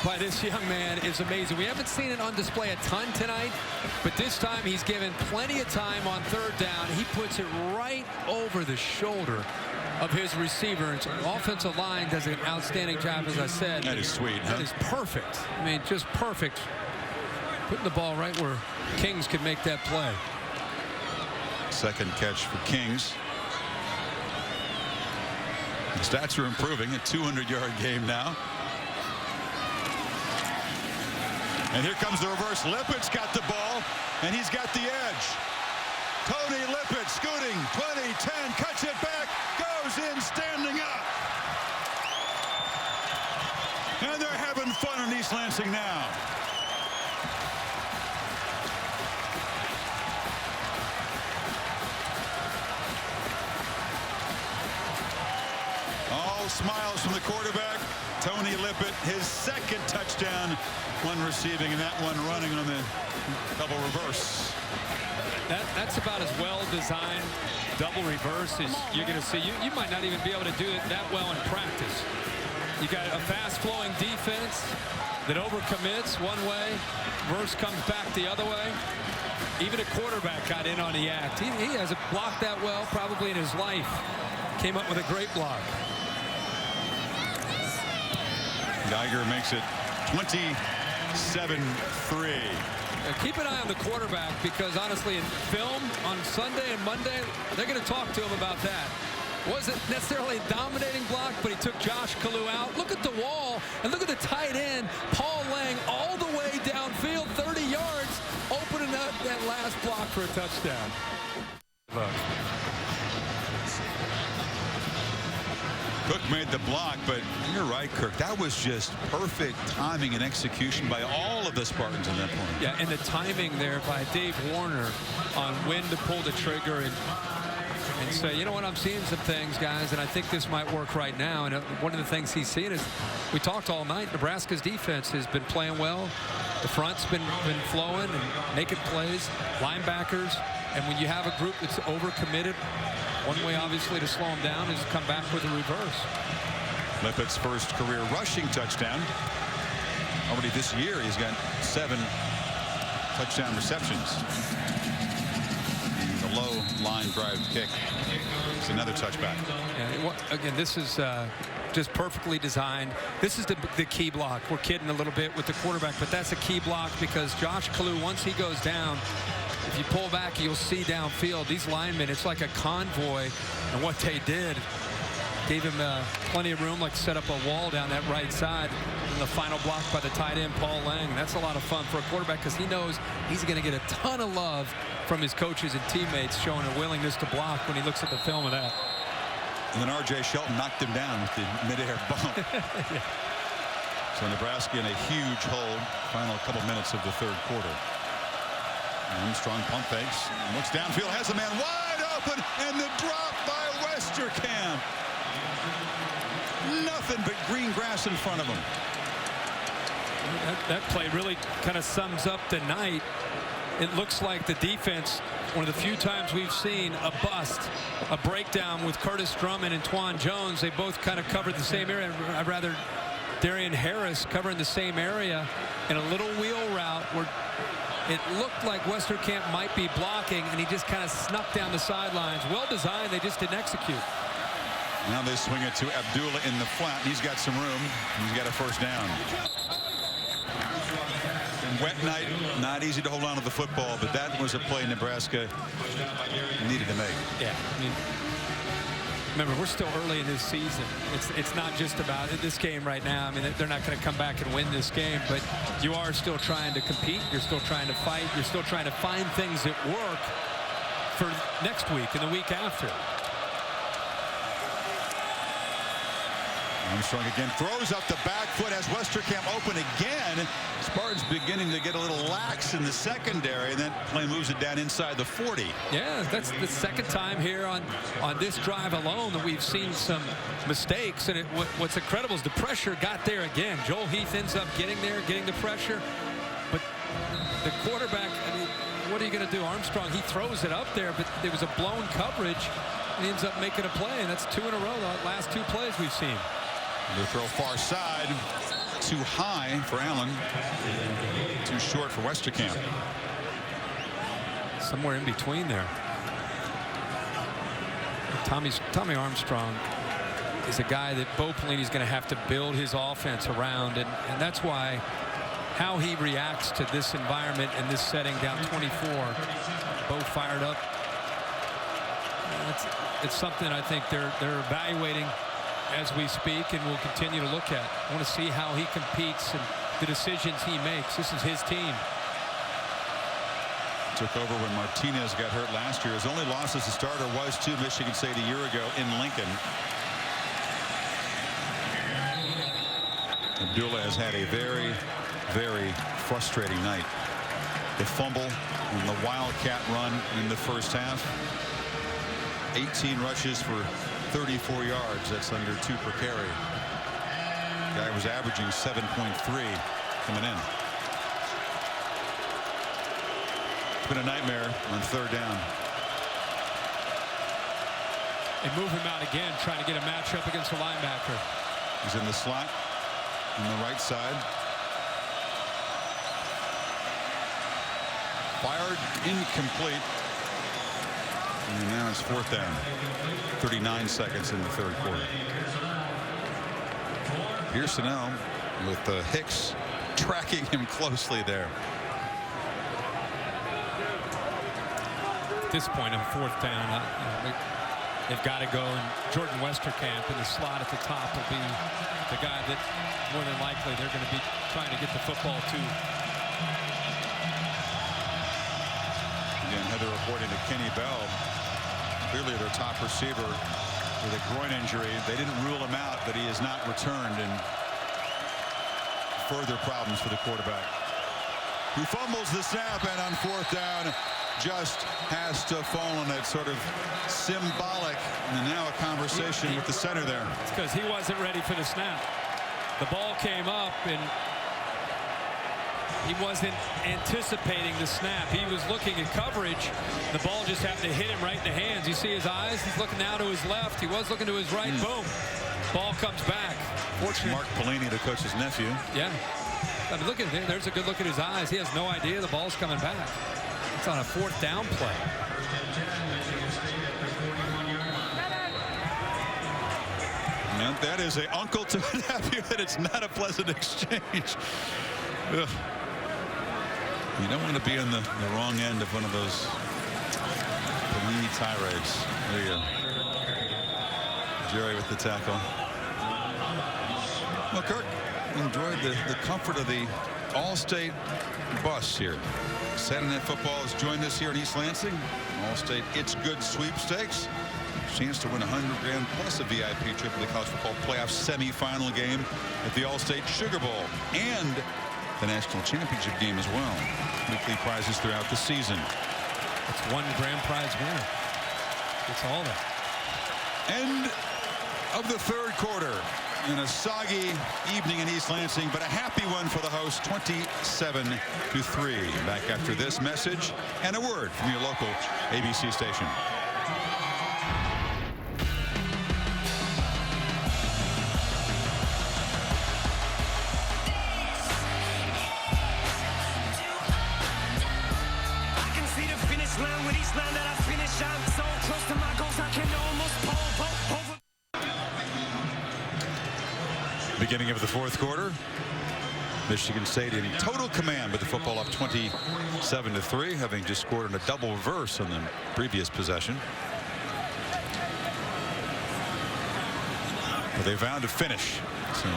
by this young man is amazing. We haven't seen it on display a ton tonight, but this time he's given plenty of time on 3rd down. He puts it right over the shoulder of his receiver. And offensive line does an outstanding job, as I said. That is sweet. That is perfect. I mean, just perfect. Putting the ball right where Kings could make that play. 2nd catch for Kings. The stats are improving. A 200-yard game now. And here comes the reverse. Lippett's got the ball, and he's got the edge. Tony Lippett scooting 20-10, cuts it back, goes in standing up. And they're having fun in East Lansing now. All smiles from the quarterback. Tony Lippett, his 2nd touchdown, one receiving and that one running on the double reverse. That's about as well-designed double reverse as you're going to see. You might not even be able to do it that well in practice. You got a fast-flowing defense that overcommits one way, verse comes back the other way. Even a quarterback got in on the act. He hasn't blocked that well probably in his life. Came up with a great block. Geiger makes it 27-3. Keep an eye on the quarterback, because honestly in film on Sunday and Monday they're going to talk to him about that. Wasn't necessarily a dominating block, but he took Josh Kalu out. Look at the wall and look at the tight end Paul Lang all the way downfield, 30 yards. for a touchdown. Cook made the block, but you're right, Kirk. That was just perfect timing and execution by all of the Spartans in that point. Yeah, and the timing there by Dave Warner on when to pull the trigger and say, you know what, I'm seeing some things, guys, and I think this might work right now. And one of the things he's seen is, we talked all night, Nebraska's defense has been playing well. The front's been flowing and making plays, linebackers, and when you have a group that's overcommitted, one way, obviously, to slow him down is come back with a reverse. Lippett's first career rushing touchdown. Already this year, he's got 7 touchdown receptions. The low line drive kick is another touchback. Yeah, again, this is just perfectly designed. This is the key block. We're kidding a little bit with the quarterback, but that's a key block because Josh Kalu, once he goes down, if you pull back, you'll see downfield. These linemen, it's like a convoy, and what they did, gave him plenty of room, like set up a wall down that right side. And the final block by the tight end, Paul Lang. That's a lot of fun for a quarterback because he knows he's going to get a ton of love from his coaches and teammates showing a willingness to block when he looks at the film of that. And then R.J. Shelton knocked him down with the midair bump. Yeah. So Nebraska in a huge hole. Final couple minutes of the third quarter. Armstrong pump fakes, looks downfield, has a man wide open, and the drop by Westerkamp. Nothing but green grass in front of him. That play really kind of sums up the night. It looks like the defense, one of the few times we've seen a bust, a breakdown with Curtis Drummond and Twan Jones. They both kind of covered the same area. I'd rather Darian Harris covering the same area in a little wheel route where it looked like Westerkamp might be blocking, and he just kind of snuck down the sidelines. Well designed, they just didn't execute. Now they swing it to Abdullah in the flat, and he's got some room. He's got a first down. Wet night, not easy to hold on to the football, but that was a play Nebraska needed to make. Yeah, I mean, remember, we're still early in this season. It's not just about this game right now. I mean, they're not going to come back and win this game, but you are still trying to compete. You're still trying to fight. You're still trying to find things that work for next week and the week after. Armstrong again throws up the back foot, has Westerkamp open again. Spartans beginning to get a little lax in the secondary, and then play moves it down inside the 40. Yeah, that's the second time here on this drive alone that we've seen some mistakes. And what's incredible is the pressure got there again. Joel Heath ends up getting there, getting the pressure. But the quarterback, I mean, what are you going to do? Armstrong, he throws it up there, but it was a blown coverage. He ends up making a play, and that's 2 in a row, the last 2 plays we've seen. The throw far side, too high for Allen, too short for Westerkamp. Somewhere in between there. Tommy Armstrong is a guy that Bo Pelini's going to have to build his offense around, and that's why how he reacts to this environment and this setting down 24. Bo fired up. It's something I think they're evaluating as we speak and will continue to look at. I want to see how he competes and the decisions he makes. This is his team. Took over when Martinez got hurt last year. His only loss as a starter was to Michigan State a year ago in Lincoln. Abdullah has had a very, very frustrating night. The fumble and the Wildcat run in the first half. 18 rushes for 34 yards. That's under 2 per carry. Guy was averaging 7.3 coming in. It's been a nightmare on third down. They move him out again, trying to get a matchup against the linebacker. He's in the slot on the right side. Fired, incomplete. And now it's 4th down. 39 seconds in the third quarter. Pearson now with Hicks tracking him closely there. At this point on 4th down, they've got to go, and Jordan Westerkamp in the slot at the top will be the guy that more than likely they're going to be trying to get the football to. Again, Heather reporting to Kenny Bell. Clearly their top receiver with a groin injury. They didn't rule him out, but he has not returned, and further problems for the quarterback, who fumbles the snap, and on 4th down just has to fall on it. Sort of symbolic, and now a conversation with the center there. It's because he wasn't ready for the snap. The ball came up and he wasn't anticipating the snap. He was looking at coverage. The ball just happened to hit him right in the hands. You see his eyes? He's looking now to his left. He was looking to his right. Boom. Ball comes back. Fortunately, Mark Pelini, the coach's nephew. Yeah. I mean, look at him. There's a good look at his eyes. He has no idea the ball's coming back. It's on a 4th down play. And that is an uncle to a nephew, and it's not a pleasant exchange. Ugh. You don't want to be on the wrong end of one of those Pelini tirades. There you go. Jerry with the tackle. Well, Kirk enjoyed the comfort of the All-State bus here. Saturday Night Football has joined us here in East Lansing. All-State It's Good sweepstakes. Chance to win $100 grand plus a VIP trip to the college football playoff semifinal game at the All-State Sugar Bowl and the national championship game as well. Weekly prizes throughout the season. It's one grand prize winner. It's all that. End of the 3rd quarter in a soggy evening in East Lansing, but a happy one for the host, 27-3. Back after this message and a word from your local ABC station. Beginning of the 4th quarter. Michigan State in total command with the football up 27-3, having just scored on a double reverse on the previous possession. But they vowed to finish. So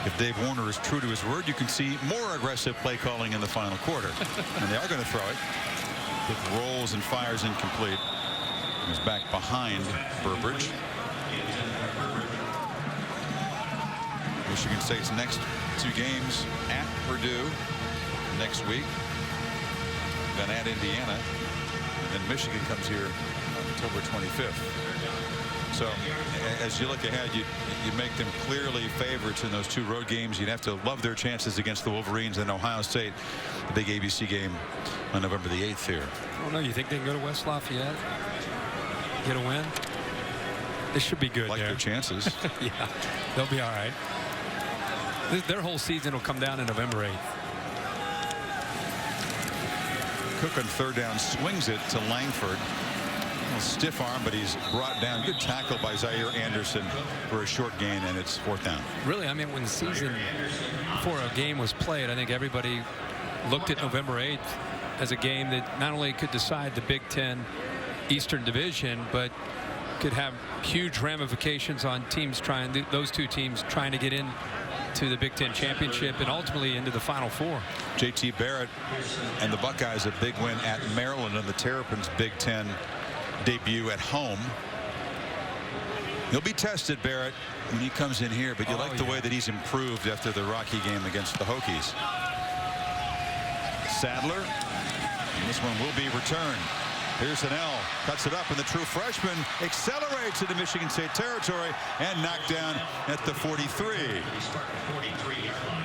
if Dave Warner is true to his word, you can see more aggressive play calling in the final quarter. And they are going to throw it. It rolls and fires incomplete. He's back behind Burbridge. Michigan State's next 2 games at Purdue next week, then at Indiana, and then Michigan comes here on October 25th. So as you look ahead, you make them clearly favorites in those 2 road games. You'd have to love their chances against the Wolverines and Ohio State, the big ABC game on November the 8th here. I don't know. You think they can go to West Lafayette, get a win? They should be good. Like their chances. Yeah, they'll be all right. Their whole season will come down in November 8th. Cook on 3rd down swings it to Langford. A little stiff arm, but he's brought down. Good tackle by Zaire Anderson for a short gain, and it's 4th down. Really, I mean, when the season before a game was played, I think everybody looked at November 8th as a game that not only could decide the Big Ten Eastern Division, but could have huge ramifications on teams those 2 teams trying to get in to the Big Ten championship and ultimately into the Final Four. JT Barrett and the Buckeyes a big win at Maryland on the Terrapins' Big Ten debut at home. He'll be tested, Barrett, when he comes in here, but you like the way that he's improved after the Rocky game against the Hokies. Sadler, and this one will be returned. Here's an L, cuts it up, and the true freshman accelerates into Michigan State territory and knocked down at the 43.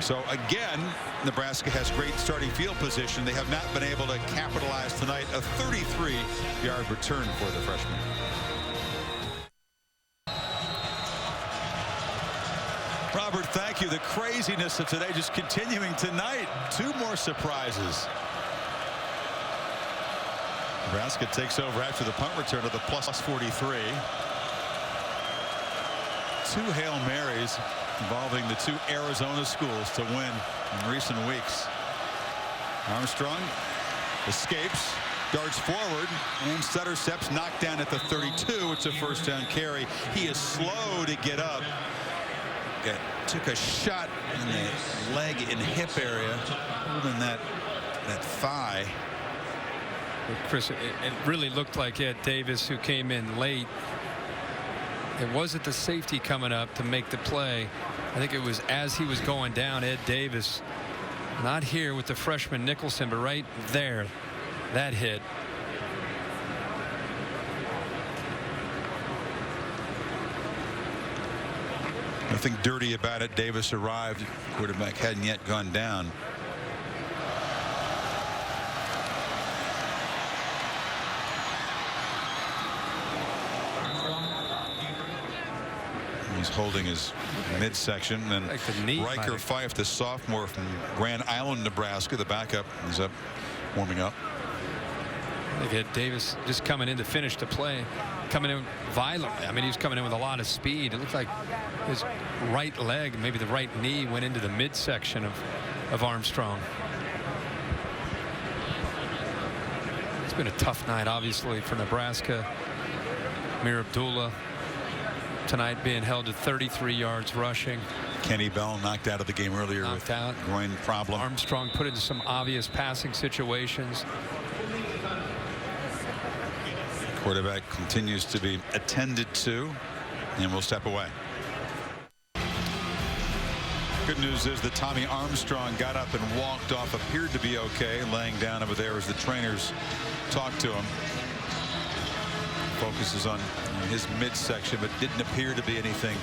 So again, Nebraska has great starting field position. They have not been able to capitalize tonight. A 33-yard return for the freshman. Robert, thank you. The craziness of today just continuing tonight. 2 more surprises. Nebraska takes over after the punt return of the plus 43. 2 Hail Marys involving the 2 Arizona schools to win in recent weeks. Armstrong escapes, darts forward, and Sutter steps knocked down at the 32. It's a 1st down carry. He is slow to get up. Took a shot in the leg and hip area, holding that thigh. Chris, it really looked like Ed Davis, who came in late. It wasn't the safety coming up to make the play. I think it was as he was going down, Ed Davis, not here with the freshman Nicholson, but right there, that hit. Nothing dirty about it. Davis arrived. Quarterback hadn't yet gone down. He's holding his midsection. And like the knee, Riker Fife, the sophomore from Grand Island, Nebraska, the backup, is up, warming up. Look at Davis just coming in to finish the play, coming in violently. I mean, he was coming in with a lot of speed. It looked like his right leg, maybe the right knee, went into the midsection of Armstrong. It's been a tough night, obviously, for Nebraska. Amir Abdullah tonight being held to 33 yards rushing. Kenny Bell knocked out of the game earlier with groin problem. Armstrong put into some obvious passing situations. Quarterback continues to be attended to and will step away. Good news is that Tommy Armstrong got up and walked off, appeared to be okay, laying down over there as the trainers talked to him. Focuses on his midsection, but didn't appear to be anything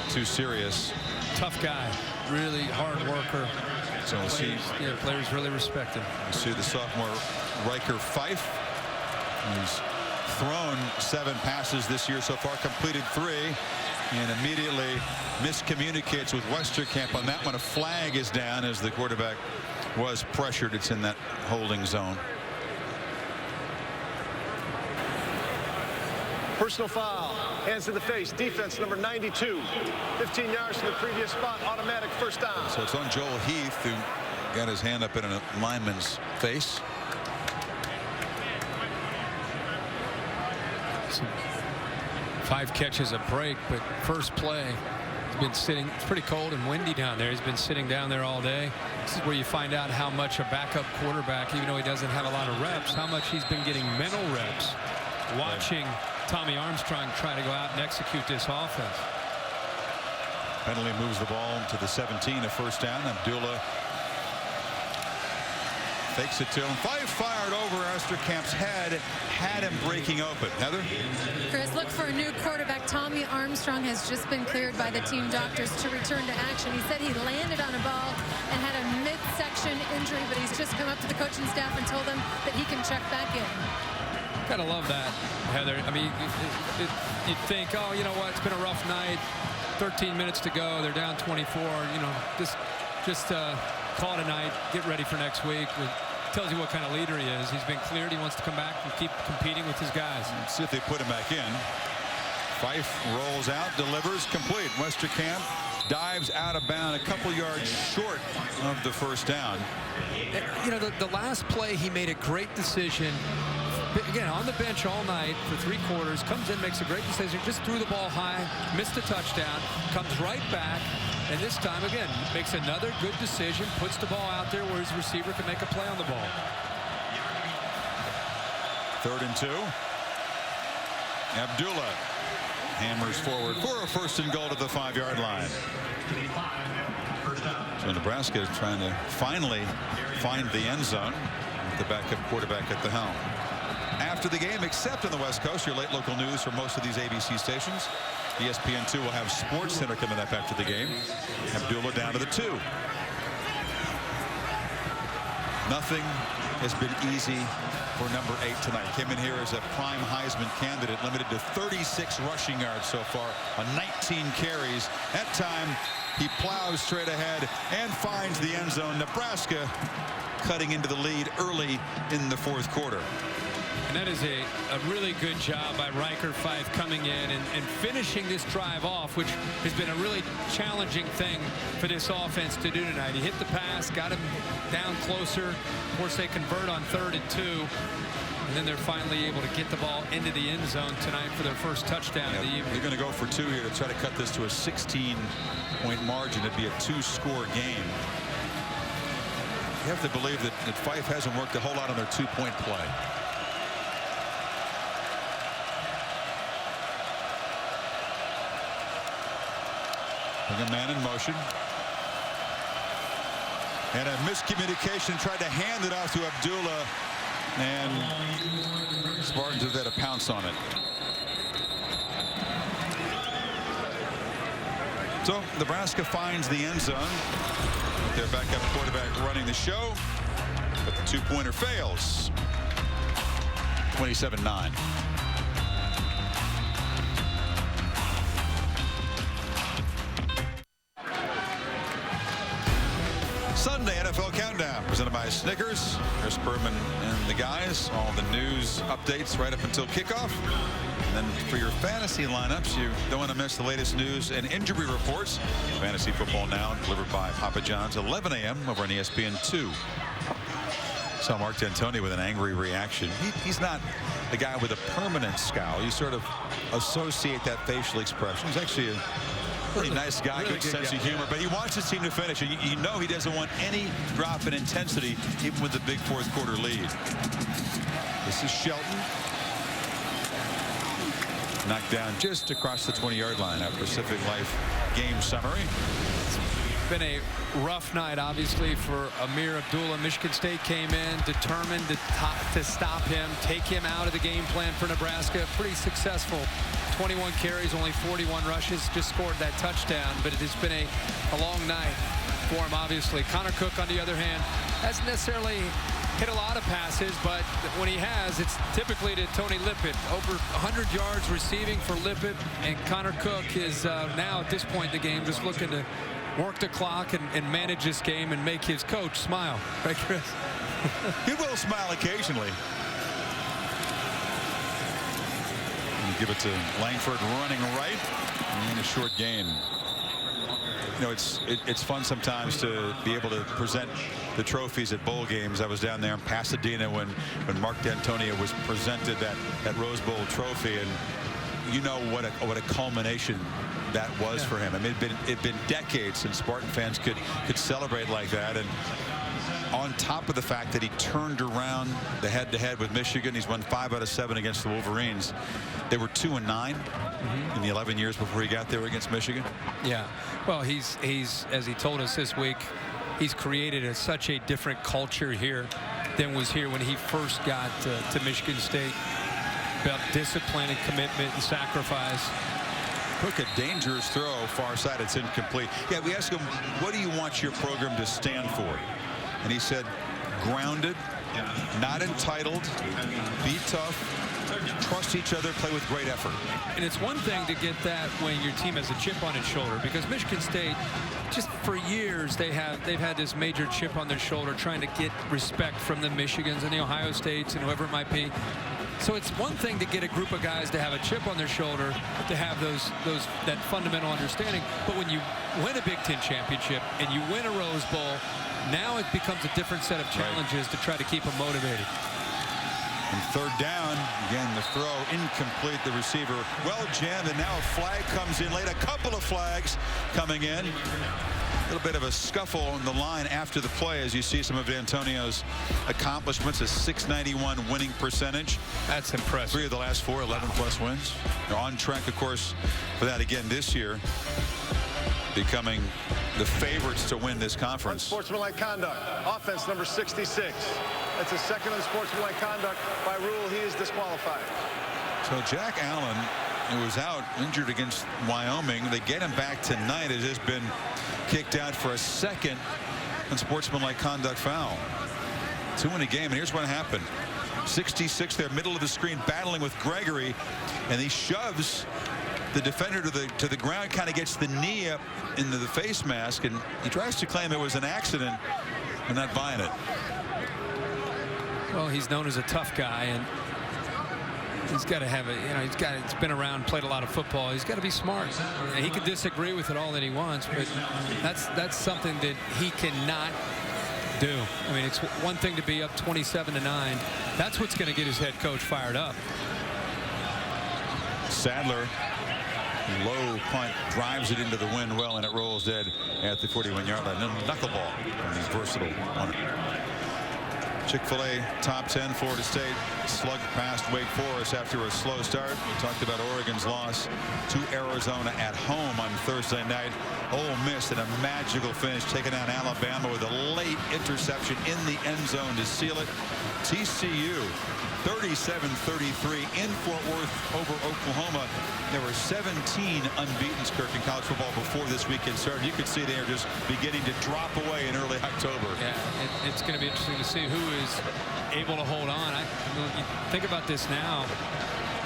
too serious. Tough guy, really hard worker. So we'll see. Yeah, players really respect him. We'll see the sophomore Riker Fife. He's thrown 7 passes this year so far, completed 3, and immediately miscommunicates with Westerkamp on that one. A flag is down as the quarterback was pressured. It's in that holding zone. Personal foul, hands to the face, defense number 92, 15 yards from the previous spot, automatic first down. So it's on Joel Heath, who got his hand up in a lineman's face. 5 catches a break, but first play, he's been sitting. It's pretty cold and windy down there. He's been sitting down there all day. This is where you find out how much a backup quarterback, even though he doesn't have a lot of reps, how much he's been getting mental reps watching Tommy Armstrong try to go out and execute this offense. Penalty moves the ball to the 17, a first down. Abdullah fakes it to him. Fife fired over Westerkamp's head, had him breaking open. Heather? Chris, look for a new quarterback. Tommy Armstrong has just been cleared by the team doctors to return to action. He said he landed on a ball and had a midsection injury, but he's just come up to the coaching staff and told them that he can check back in. Gotta love that, Heather. I mean, you'd think, oh, you know what, it's been a rough night. 13 minutes to go. They're down 24. You know, just call it a night. Get ready for next week. It tells you what kind of leader he is. He's been cleared. He wants to come back and keep competing with his guys. Let's see if they put him back in. Fife rolls out, delivers, complete. Westerkamp dives out of bounds, a couple yards short of the first down. You know, the last play, he made a great decision. Again, on the bench all night for 3 quarters, comes in, makes a great decision, just threw the ball high, missed a touchdown, comes right back, and this time, again, makes another good decision, puts the ball out there where his receiver can make a play on the ball. 3rd and 2. Abdullah hammers forward for a 1st and goal to the 5-yard line. So Nebraska is trying to finally find the end zone with the backup quarterback at the helm. After the game, except on the West Coast, your late local news for most of these ABC stations. ESPN2 will have Sports Center coming up after the game. Abdullah down to the 2. Nothing has been easy for number 8 tonight. Came in here as a prime Heisman candidate, limited to 36 rushing yards so far on 19 carries. That time, he plows straight ahead and finds the end zone. Nebraska cutting into the lead early in the 4th quarter. And that is a really good job by Riker Fife coming in and finishing this drive off, which has been a really challenging thing for this offense to do tonight. He hit the pass, got him down closer. Of course, they convert on 3rd and 2. And then they're finally able to get the ball into the end zone tonight for their first touchdown of the evening. They're going to go for 2 here to try to cut this to a 16-point margin. It'd be a 2-score game. You have to believe that Fife hasn't worked a whole lot on their two-point play. Bring a man in motion. And a miscommunication, tried to hand it off to Abdullah, and Spartans have had a pounce on it. So Nebraska finds the end zone. Their backup quarterback running the show, but the two-pointer fails. 27-9. Sunday NFL Countdown presented by Snickers. Chris Berman and the guys. All the news updates right up until kickoff. And then for your fantasy lineups, you don't want to miss the latest news and injury reports. Fantasy Football Now, delivered by Papa John's, 11 a.m. over on ESPN2. Saw Mark D'Antoni with an angry reaction. He's not the guy with a permanent scowl. You sort of associate that facial expression. He's actually a pretty nice guy, really good sense of humor, but he wants his team to finish. And you know he doesn't want any drop in intensity, even with the big fourth quarter lead. This is Shelton. Knocked down just across the 20-yard line. Our Pacific Life game summary. It's been a rough night, obviously, for Amir Abdullah. Michigan State came in determined to stop him, take him out of the game plan for Nebraska. Pretty successful. 21 carries, only 41 rushes, just scored that touchdown, but it has been a long night for him, obviously. Connor Cook, on the other hand, hasn't necessarily hit a lot of passes, but when he has, it's typically to Tony Lippett. Over 100 yards receiving for Lippett, and Connor Cook is now, at this point in the game, just looking to work the clock and manage this game and make his coach smile. Right, Chris? He will smile occasionally. Give it to Langford running right, and a short gain. You know, it's fun sometimes to be able to present the trophies at bowl games. I was down there in Pasadena when Mark D'Antoni was presented that Rose Bowl trophy, and you know what a culmination that was for him. I mean, it'd been decades since Spartan fans could celebrate like that, and on top of the fact that he turned around the head-to-head with Michigan. He's won 5 out of 7 against the Wolverines. They were 2-9 in the 11 years before he got there against Michigan. Yeah, well, he's as he told us this week, he's created such a different culture here than was here when he first got to Michigan State. About discipline and commitment and sacrifice. Took a dangerous throw, far side. It's incomplete. Yeah, we asked him, what do you want your program to stand for? And he said, grounded, not entitled, be tough, trust each other, play with great effort. And it's one thing to get that when your team has a chip on its shoulder, because Michigan State, just for years, they've had this major chip on their shoulder trying to get respect from the Michigans and the Ohio States and whoever it might be. So it's one thing to get a group of guys to have a chip on their shoulder, to have that fundamental understanding. But when you win a Big Ten championship and you win a Rose Bowl, now it becomes a different set of challenges to try to keep them motivated. And third down, again, the throw incomplete. The receiver well jammed, and now a flag comes in late. A couple of flags coming in. A little bit of a scuffle on the line after the play as you see some of D'Antonio's accomplishments. A .691 winning percentage. That's impressive. 3 of the last 4, 11+ wins. They're on track, of course, for that again this year, becoming the favorites to win this conference. Unsportsmanlike conduct. Offense number 66. That's a second unsportsmanlike conduct. By rule, he is disqualified. So Jack Allen, who was out injured against Wyoming, they get him back tonight. It has been kicked out for a second unsportsmanlike conduct foul. 2 in a game, and here's what happened. 66 there, middle of the screen, battling with Gregory, and he shoves the defender to the ground, kind of gets the knee up into the face mask, and he tries to claim it was an accident and not buying it. Well, he's known as a tough guy, and he's got to have it. You know, he's been around, played a lot of football. He's got to be smart. And he can disagree with it all that he wants, but that's something that he cannot do. I mean, it's one thing to be up 27-9. That's what's going to get his head coach fired up. Sadler Low punt drives it into the wind well, and it rolls dead at the 41-yard line. Knuckleball from the versatile punter. Chick-fil-A top 10. Florida State slug past Wake Forest after a slow start. We talked about Oregon's loss to Arizona at home on Thursday night. Ole Miss in a magical finish, taking down Alabama with a late interception in the end zone to seal it. TCU 37-33 in Fort Worth over Oklahoma. There were 17 unbeatens, Kirk, in college football before this weekend started. You could see they are just beginning to drop away in early October. Yeah, it's going to be interesting to see who is able to hold on. I mean, you think about this now.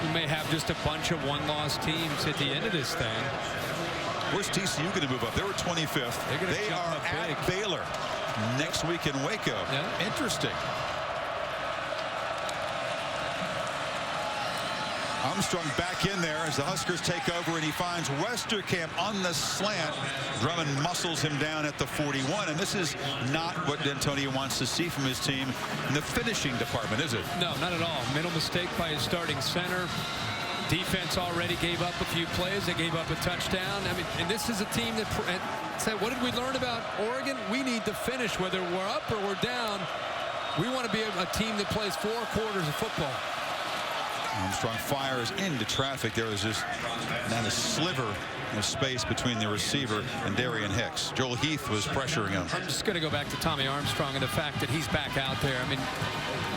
We may have just a bunch of one-loss teams at the end of this thing. Where's TCU going to move up? They were 25th. They are at Baylor next week in Waco. Yeah. Interesting. Armstrong back in there as the Huskers take over, and he finds Westerkamp on the slant. Drummond muscles him down at the 41, and this is not what D'Antonio wants to see from his team in the finishing department, is it? No, not at all. Mental mistake by his starting center. Defense already gave up a few plays. They gave up a touchdown. I mean, and this is a team that said, what did we learn about Oregon? We need to finish, whether we're up or we're down. We want to be a team that plays 4 quarters of football. Armstrong fires into traffic. There was just not a sliver of space between the receiver and Darian Hicks. Joel Heath was pressuring him. I'm just going to go back to Tommy Armstrong and the fact that he's back out there. I mean,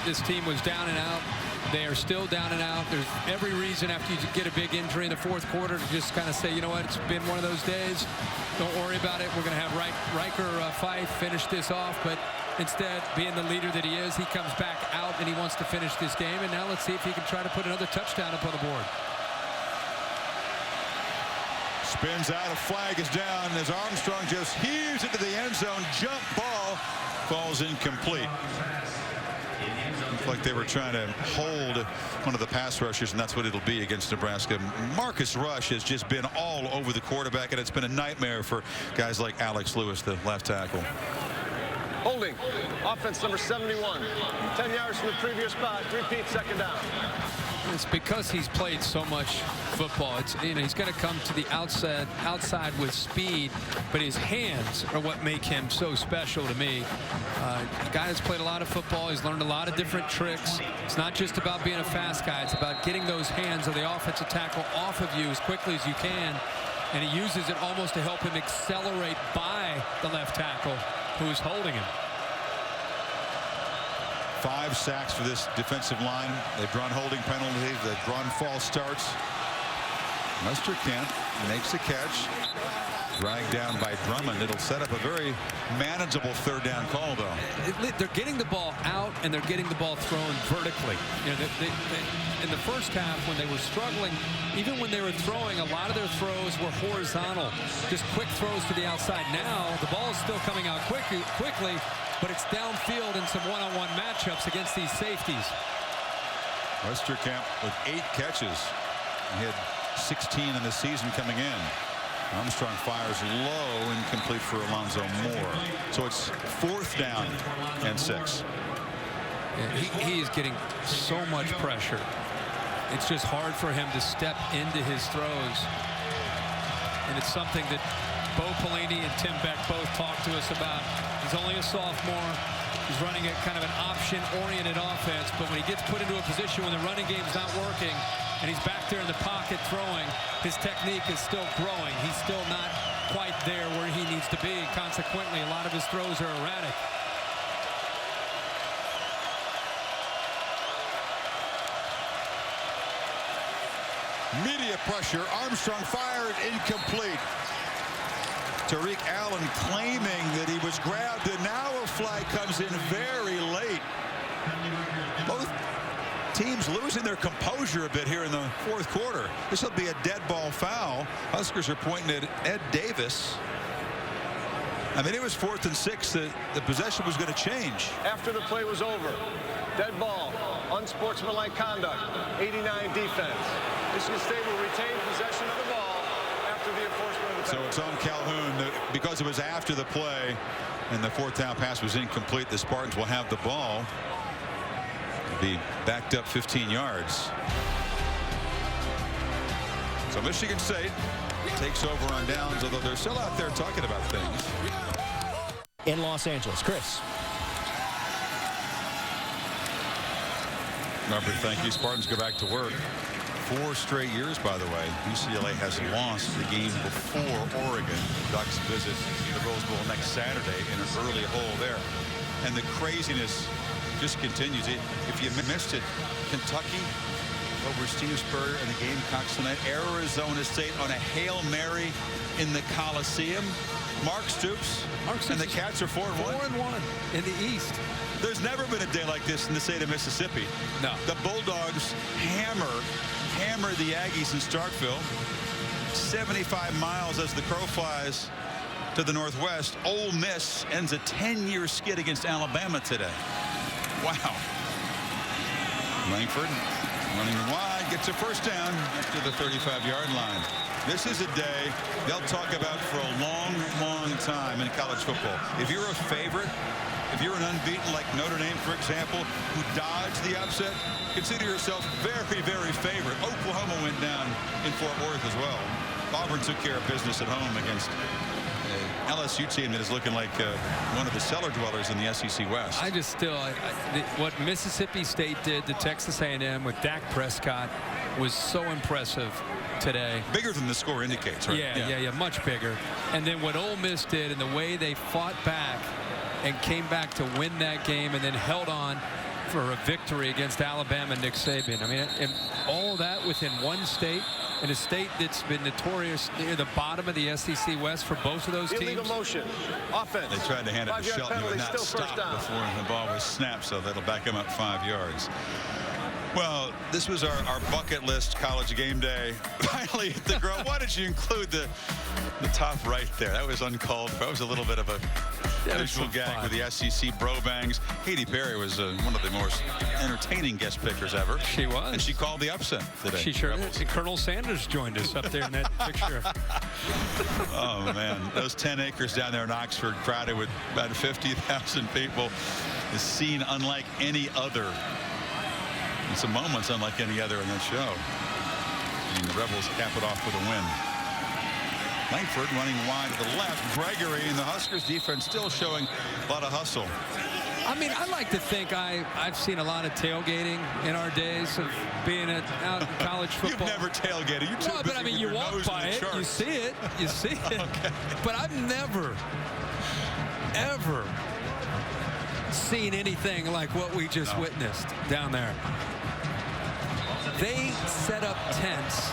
this team was down and out. They are still down and out. There's every reason after you get a big injury in the 4th quarter to just kind of say, you know what, it's been one of those days. Don't worry about it. We're going to have Riker Fife finish this off. But instead, being the leader that he is, he comes back out and he wants to finish this game. And now let's see if he can try to put another touchdown up on the board. Spins out, a flag is down as Armstrong just heaves into the end zone. Jump ball falls incomplete. Looked like they were trying to hold one of the pass rushers, and that's what it'll be against Nebraska. Marcus Rush has just been all over the quarterback, and it's been a nightmare for guys like Alex Lewis, the left tackle. Holding. Offense number 71. 10 yards from the previous spot. Repeat, second down. It's because he's played so much football. It's, you know, he's going to come to the outside with speed, but his hands are what make him so special to me. A guy that's played a lot of football. He's learned a lot of different tricks. It's not just about being a fast guy. It's about getting those hands of the offensive tackle off of you as quickly as you can, and he uses it almost to help him accelerate by the left tackle who's holding him. 5 sacks for this defensive line. They've drawn holding penalties. They've drawn false starts. Westerkamp makes the catch. Dragged down by Drummond. It'll set up a very manageable 3rd down call, though. They're getting the ball out, and they're getting the ball thrown vertically. You know, in the first half, when they were struggling, even when they were throwing, a lot of their throws were horizontal, just quick throws to the outside. Now, the ball is still coming out quickly, but it's downfield in some one-on-one matchups against these safeties. Westerkamp with 8 catches. He had 16 in the season coming in. Armstrong fires low, incomplete for Alonzo Moore. So it's 4th down and 6. Yeah, he is getting so much pressure. It's just hard for him to step into his throws. And it's something that Bo Pelini and Tim Beck both talked to us about. He's only a sophomore. He's running a kind of an option-oriented offense, but when he gets put into a position when the running game's not working and he's back there in the pocket throwing, his technique is still growing. He's still not quite there where he needs to be. Consequently, a lot of his throws are erratic. Media pressure. Armstrong fired, incomplete. Tariq Allen claiming that he was grabbed, and now a flag comes in very late. Both teams losing their composure a bit here in the 4th quarter. This will be a dead ball foul. Huskers are pointing at Ed Davis. I mean, it was 4th and 6. The possession was going to change. After the play was over, dead ball, unsportsmanlike conduct, 89 defense. Michigan State will retain possession of the ball after the enforcement of the penalty. So it's on Calhoun because it was after the play and the 4th down pass was incomplete. The Spartans will have the ball. Be backed up 15 yards. So So Michigan State takes over on downs, although they're still out there talking about things. In Los Angeles, Chris. Remember, thank you. Spartans go back to work. 4 straight years, by the way. UCLA has lost the game before Oregon. Ducks visit the Rose Bowl next Saturday in an early hole there. And the craziness just continues. If you missed it, Kentucky over Steve Spurrier and the Gamecocks tonight. Arizona State on a Hail Mary in the Coliseum. Mark Stoops and the Cats are 4-1. 4-1 in the East. There's never been a day like this in the state of Mississippi. No. The Bulldogs hammer the Aggies in Starkville. 75 miles as the crow flies to the northwest. Ole Miss ends a 10-year skid against Alabama today. Wow. Langford running wide, gets a first down after the 35-yard line. This is a day they'll talk about for a long, long time in college football. If you're a favorite, if you're an unbeaten like Notre Dame, for example, who dodged the upset, consider yourself very, very favorite. Oklahoma went down in Fort Worth as well. Auburn took care of business at home against an LSU team that is looking like one of the cellar dwellers in the SEC West. I just still, what Mississippi State did to Texas A&M with Dak Prescott was so impressive today. Bigger than the score indicates, right? Yeah, much bigger. And then what Ole Miss did and the way they fought back and came back to win that game and then held on for a victory against Alabama and Nick Saban. I mean, and all that within one state, in a state that's been notorious near the bottom of the SEC West for both of those teams. Illegal motion. Offense. They tried to hand it to 5-yard Shelton, who would penalty, not still stop first down. before the ball was snapped, so that'll back him up 5 yards. Well, this was our bucket list college game day. Finally hit the ground. Why did you include the top right there? That was uncalled for. That was a little bit of a visual gag with the SEC bro bangs. Katy Perry was one of the most entertaining guest pickers ever. She was. And she called the upset today. She sure did. Colonel Sanders joined us up there in that picture. Oh, man. Those 10 acres down there in Oxford, crowded with about 50,000 people, is seen unlike any other. And some moments unlike any other in that show. And the Rebels cap it off with a win. Langford running wide to the left. Gregory and the Huskers defense still showing a lot of hustle. I mean, I like to think I've seen a lot of tailgating in our days of being out in college football. You've never tailgated. You're too well, but I mean, you walk by it, you see it, Okay. But I've never, ever seen anything like what we just witnessed down there. They set up tents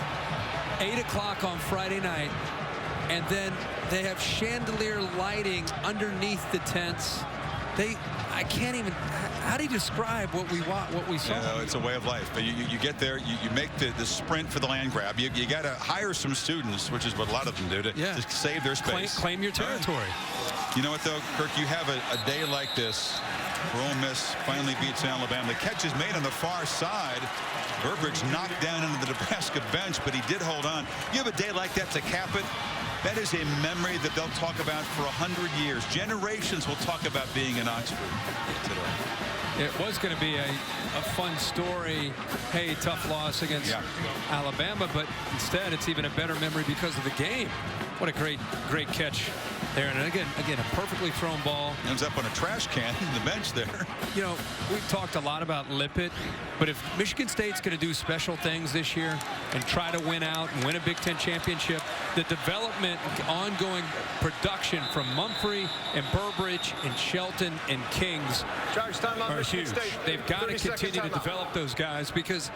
8 o'clock on Friday night, and then they have chandelier lighting underneath the tents. I can't even. How do you describe what we saw? Yeah, it's a way of life. But you get there, you make the sprint for the land grab. You got to hire some students, which is what a lot of them do, to save their space. Claim your territory. You know what, though, Kirk? You have a day like this where Ole Miss finally beats Alabama. The catch is made on the far side. Burbridge knocked down into the Nebraska bench, but he did hold on. You have a day like that to cap it. That is a memory that they'll talk about for 100 years. Generations will talk about being in Oxford today. It was going to be a fun story. Hey, tough loss against Alabama, but instead it's even a better memory because of the game. What a great catch there. And again, a perfectly thrown ball. Ends up on a trash can in the bench there. You know, we've talked a lot about Lippett, but if Michigan State's going to do special things this year and try to win out and win a Big Ten championship, the development, ongoing production from Mumphrey and Burbridge and Shelton and Kings are huge. They've got to continue to develop those guys because,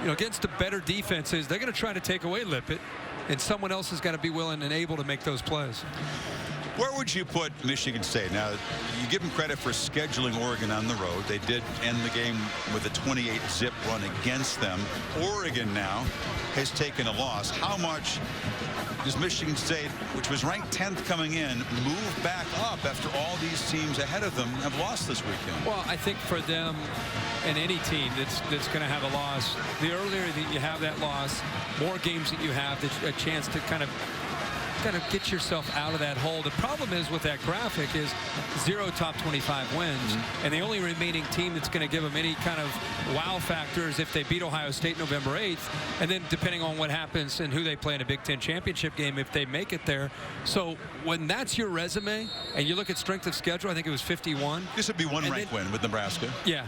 you know, against the better defenses, they're going to try to take away Lippett, and someone else has got to be willing and able to make those plays. Where would you put Michigan State? Now, you give them credit for scheduling Oregon on the road. They did end the game with a 28-zip run against them. Oregon now has taken a loss. How much does Michigan State, which was ranked 10th coming in, move back up after all these teams ahead of them have lost this weekend? Well, I think for them and any team that's going to have a loss, the earlier that you have that loss, more games that you have, a chance to kind of kind of get yourself out of that hole. The problem is with that graphic is 0 top 25 wins, and the only remaining team that's going to give them any kind of wow factor is if they beat Ohio State November 8th, and then depending on what happens and who they play in a Big Ten championship game, if they make it there. So when that's your resume, and you look at strength of schedule, I think it was 51. This would be one ranked win with Nebraska. Yeah.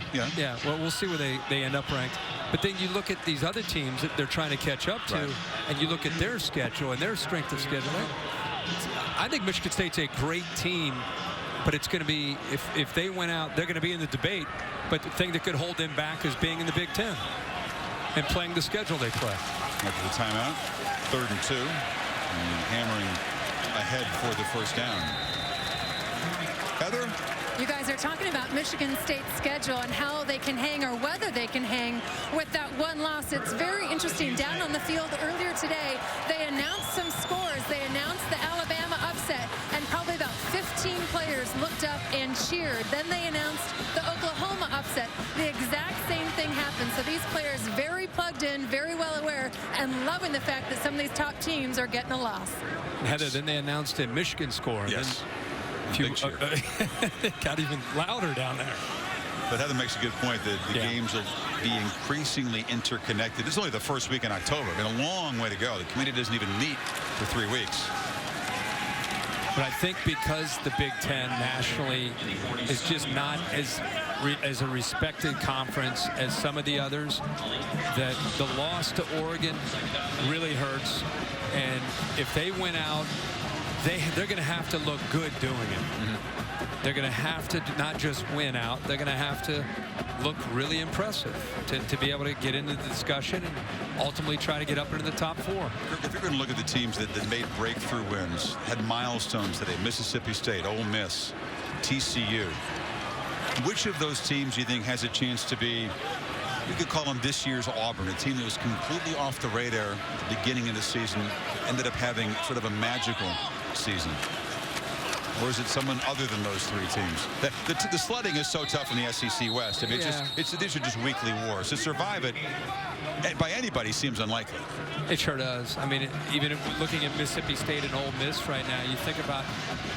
Well, we'll see where they end up ranked. But then you look at these other teams that they're trying to catch up to, and you look at their schedule and their strength of schedule. I think Michigan State's a great team, but it's going to be, if they went out, they're going to be in the debate. But the thing that could hold them back is being in the Big Ten and playing the schedule they play. After the timeout, 3rd and 2, and hammering ahead for the first down. Heather? You guys are talking about Michigan State's schedule and how they can hang or whether they can hang with that one loss. It's very interesting. Down on the field earlier today, they announced some scores. They announced the Alabama upset, and probably about 15 players looked up and cheered. Then they announced the Oklahoma upset. The exact same thing happened. So these players very plugged in, very well aware, and loving the fact that some of these top teams are getting a loss. Heather, then they announced a Michigan score. Yes. It got even louder down there. But Heather makes a good point that the games will be increasingly interconnected. It's only the first week in October. It's been a long way to go. The committee doesn't even meet for 3 weeks. But I think because the Big Ten nationally is just not as a respected conference as some of the others, that the loss to Oregon really hurts. And if they win out, they're going to have to look good doing it. They're going to have to not just win out. They're going to have to look really impressive to be able to get into the discussion and ultimately try to get up into the top 4. If you're going to look at the teams that made breakthrough wins, had milestones today, Mississippi State, Ole Miss, TCU, which of those teams do you think has a chance to be, you could call them this year's Auburn, a team that was completely off the radar at the beginning of the season, ended up having sort of a magical season? Or is it someone other than those 3 teams? The sledding is so tough in the SEC West. I mean, these are just weekly wars. To survive it by anybody seems unlikely. It sure does. I mean, even looking at Mississippi State and Ole Miss right now, you think about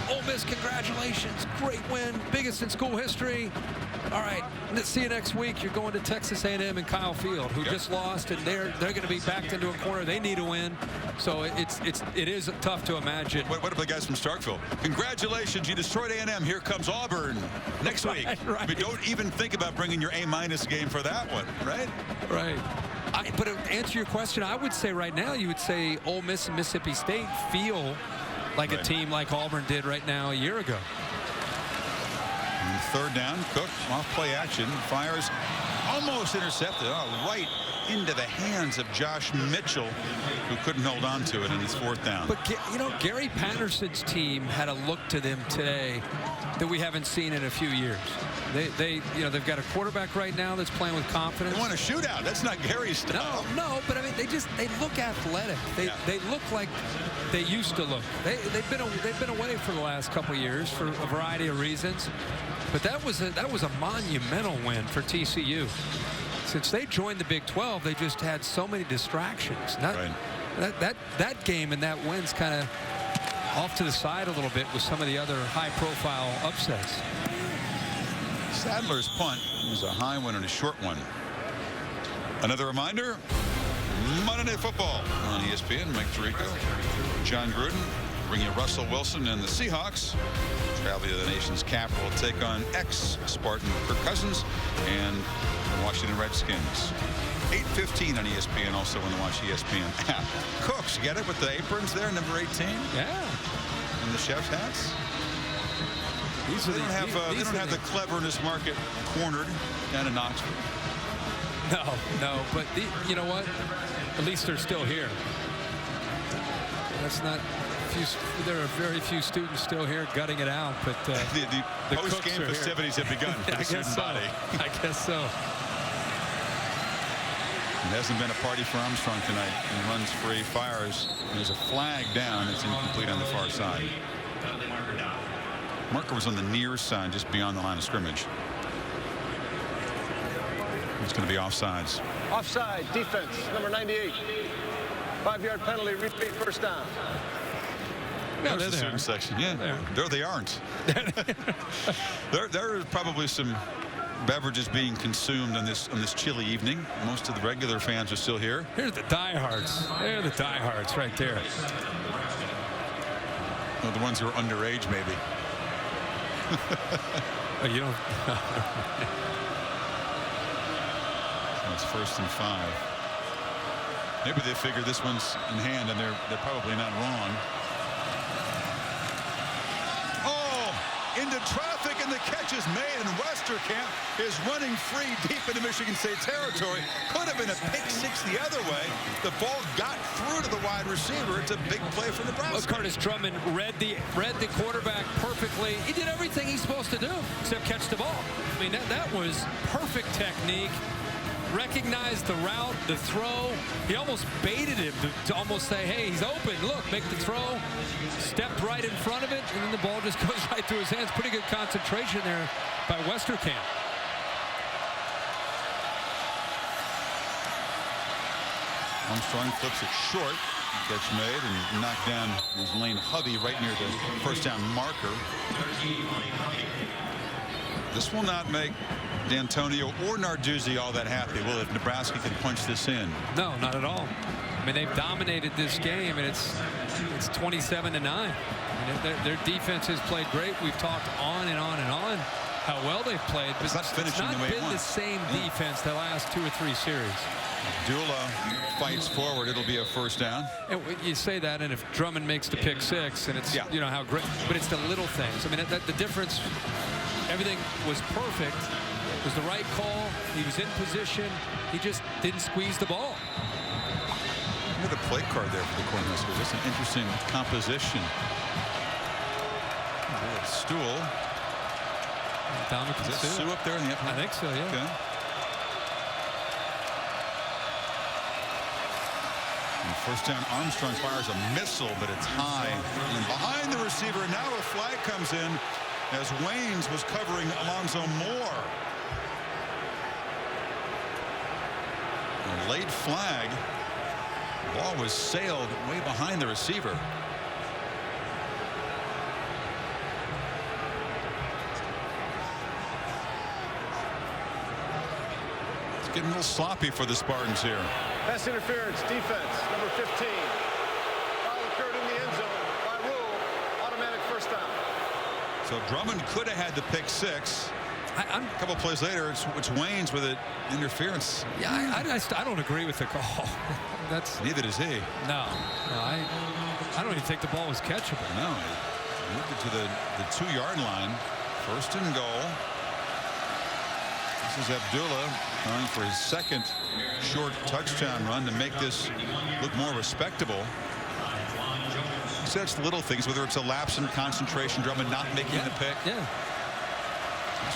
Ole Miss, congratulations, great win, biggest in school history. All right, let's see you next week. You're going to Texas A&M and Kyle Field, who just lost, and they're going to be backed into a corner. They need a win, so it is tough to imagine. What about the guys from Starkville? Congratulations, you destroyed A&M. Here comes Auburn next week. Right. I mean, don't even think about bringing your A- game for that one, right? Right. But to answer your question, I would say right now, you would say Ole Miss and Mississippi State feel like a team like Auburn did right now a year ago. And 3rd down, Cook off play action, fires, almost intercepted, right into the hands of Josh Mitchell, who couldn't hold on to it in his 4th down. But you know, Gary Patterson's team had a look to them today that we haven't seen in a few years. They've got a quarterback right now that's playing with confidence. They want a shootout. That's not Gary's style. No, but I mean, they look athletic. They look like they used to look. They've been away for the last couple of years for a variety of reasons. But that was a monumental win for TCU. Since they joined the Big 12, they just had so many distractions. That game and that win's kind of off to the side a little bit with some of the other high-profile upsets. Sadler's punt was a high one and a short one. Another reminder, Monday Night Football on ESPN. Mike Tirico, John Gruden, bring you Russell Wilson and the Seahawks. Travel to the nation's capital, take on ex-Spartan Kirk Cousins and the Washington Redskins. 8:15 on ESPN, also on the Watch ESPN app. Cooks, get it with the aprons there, number 18? Yeah. And the chef's hats? They don't have the cleverness market cornered down in Knoxville. No, but you know what? At least they're still here. That's not. There are very few students still here gutting it out, but the post-game festivities have begun for the student body. I guess so. It hasn't been a party for Armstrong tonight. He runs free, fires. There's a flag down. It's incomplete on the far side. Marker was on the near side, just beyond the line of scrimmage. It's going to be offsides. Offside, defense, number 98. 5-yard penalty, repeat, first down. There's the student section. Yeah, there they aren't. there are probably some beverages being consumed on this chilly evening. Most of the regular fans are still here. Here's the diehards. They're the diehards right there. Well, the ones who are underage, maybe. Oh, you don't. It's 1st and 5. Maybe they figure this one's in hand, and they're probably not wrong. Oh, into traffic, and the catch is made, and Westerkamp is running free deep into Michigan State territory. Could have been a pick six the other way. The ball got through to the wide receiver. It's a big play for Nebraska. Well, Curtis Drummond read the quarterback perfectly. He did everything he's supposed to do except catch the ball. I mean, that was perfect technique. Recognized the route, the throw. He almost baited him to almost say, hey, he's open. Look, make the throw. Stepped right in front of it, and then the ball just goes right through his hands. Pretty good concentration there by Westerkamp. Armstrong flips it short. Catch made and knocked down his Lane Hovey right near the first down marker. This will not make D'Antonio or Narduzzi all that happy, will it, if Nebraska can punch this in? No, not at all. I mean, they've dominated this game, and it's 27-9. I mean, their defense has played great. We've talked on and on and on how well they've played, but it's not been the same defense the last 2 or 3 series. Abdullah fights forward. It'll be a first down. And you say that, and if Drummond makes the pick six, and it's you know how great, but it's the little things. I mean, the difference. Everything was perfect. It was the right call. He was in position. He just didn't squeeze the ball. Look at the play card there for the Cornhuskers. That's an interesting composition. Stool. Dominican Is that Sue up there in the upper? I think so, yeah. Okay. And first down, Armstrong fires a missile, but it's high. And behind the receiver, now a flag comes in as Waynes was covering Alonzo Moore. A late flag. The ball was sailed way behind the receiver. It's getting a little sloppy for the Spartans here. Pass interference, defense, number 15. Foul occurred in the end zone. By rule, automatic first down. So Drummond could have had the pick six. A couple plays later, it's Waynes with an interference. Yeah, I don't agree with the call. Neither does he. No, I don't even think the ball was catchable. No, he moved it to the 2-yard line. First and goal. This is Abdullah going for his second short touchdown run to make this look more respectable. So that's little things, whether it's a lapse in concentration, Drummond not making the pick. Yeah.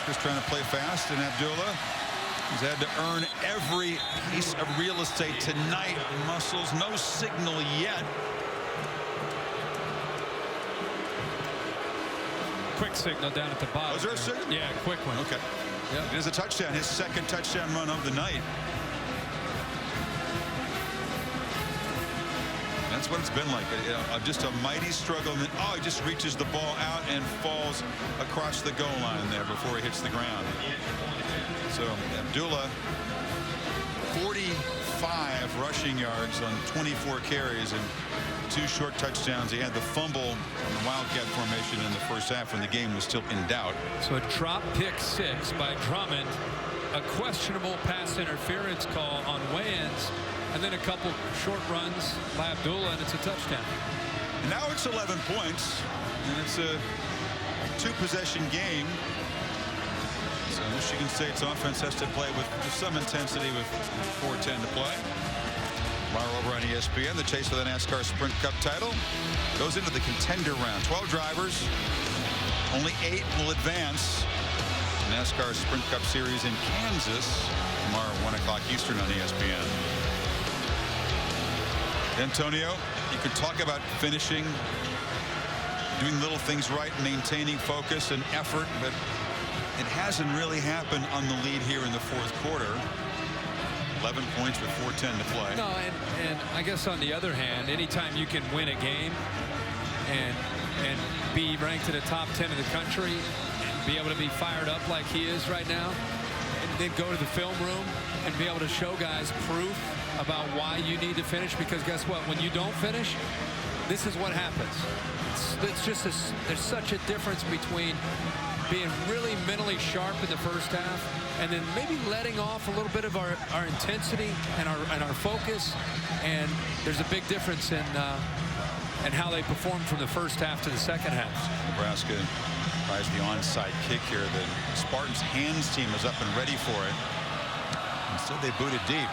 Just trying to play fast, and Abdullah has had to earn every piece of real estate tonight. Muscles, no signal yet. Quick signal down at the bottom. Was there a signal? Yeah, quick one. Okay. Yep. It is a touchdown, his second touchdown run of the night. That's what it's been like. Just a mighty struggle. And then, he just reaches the ball out and falls across the goal line there before he hits the ground. So Abdullah, 45 rushing yards on 24 carries and 2 short touchdowns. He had the fumble on the Wildcat formation in the first half when the game was still in doubt. So a drop pick 6 by Drummond, a questionable pass interference call on Wayans, and then a couple short runs by Abdullah, and it's a touchdown. And now it's 11 points, and it's a 2-possession game. So Michigan State's offense has to play with some intensity with 4:10 to play. Tomorrow over on ESPN, the chase for the NASCAR Sprint Cup title goes into the contender round. 12 drivers, only 8 will advance. NASCAR Sprint Cup Series in Kansas tomorrow, 1 o'clock Eastern on ESPN. Antonio, you could talk about finishing, doing little things right, maintaining focus and effort, but it hasn't really happened on the lead here in the fourth quarter. 11 points with 4:10 to play. No, and I guess on the other hand, anytime you can win a game and and be ranked in the top 10 in the country and be able to be fired up like he is right now, and then go to the film room and be able to show guys proof about why you need to finish, because guess what? When you don't finish, this is what happens. It's just there's such a difference between being really mentally sharp in the first half and then maybe letting off a little bit of our intensity and our focus, and there's a big difference in how they perform from the first half to the second half. Nebraska tries the onside kick here. The Spartans hands team is up and ready for it. Instead they boot it deep.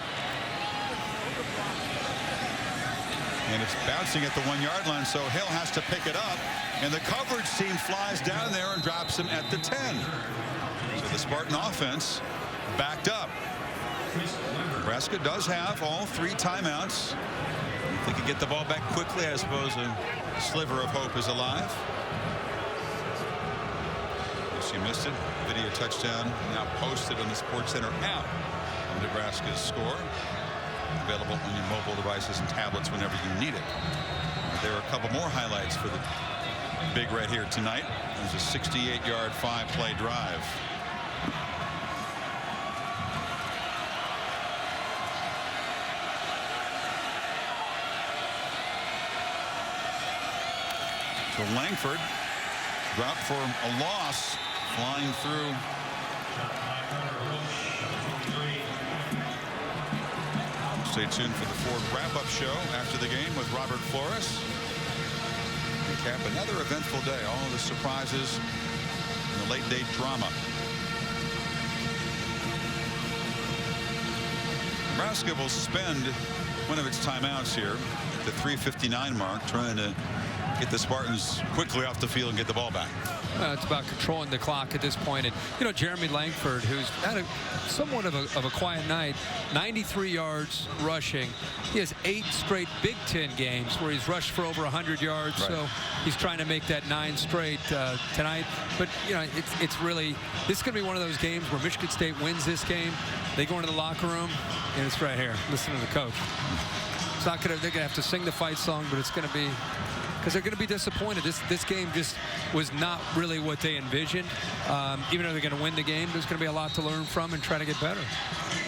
And it's bouncing at the 1-yard line, so Hill has to pick it up. And the coverage team flies down there and drops him at the 10. So the Spartan offense backed up. Nebraska does have all 3 timeouts. If they could get the ball back quickly, I suppose a sliver of hope is alive. She missed it. Video touchdown now posted on the SportsCenter app. Nebraska's score. Available on your mobile devices and tablets whenever you need it. There are a couple more highlights for the Big Red here tonight. There's a 68-yard 5-play drive. So Langford dropped for a loss, flying through. Stay tuned for the Ford wrap-up show after the game with Robert Flores. Recap another eventful day. All the surprises and the late-date drama. Nebraska will spend one of its timeouts here at the 3:59 mark, trying to get the Spartans quickly off the field and get the ball back. It's about controlling the clock at this point. And, you know, Jeremy Langford, who's had somewhat of a quiet night, 93 yards rushing. He has 8 straight Big Ten games where he's rushed for over 100 yards. Right. So he's trying to make that 9 straight tonight. But, you know, it's really, this is going to be one of those games where Michigan State wins this game. They go into the locker room, and it's right here. Listen to the coach. It's not going to, they're going to have to sing the fight song, but it's going to be, because they're going to be disappointed. This game just was not really what they envisioned. Even though they're going to win the game, there's going to be a lot to learn from and try to get better.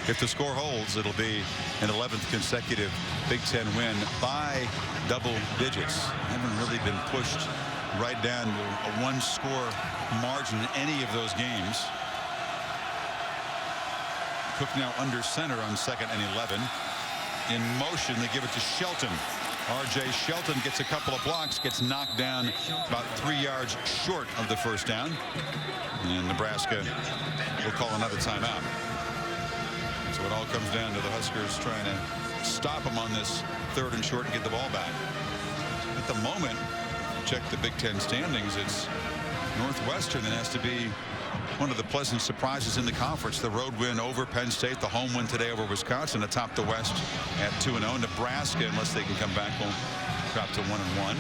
If the score holds, it'll be an 11th consecutive Big Ten win by double digits. Haven't really been pushed right down to a 1-score margin in any of those games. Cook now under center on 2nd and 11. In motion, they give it to Shelton. R.J. Shelton gets a couple of blocks, gets knocked down about 3 yards short of the first down. And Nebraska will call another timeout. So it all comes down to the Huskers trying to stop them on this 3rd and short and get the ball back. At the moment, check the Big Ten standings, it's Northwestern that has to be one of the pleasant surprises in the conference. The road win over Penn State, the home win today over Wisconsin atop the West at 2-0. Nebraska, unless they can come back, will drop to 1-1.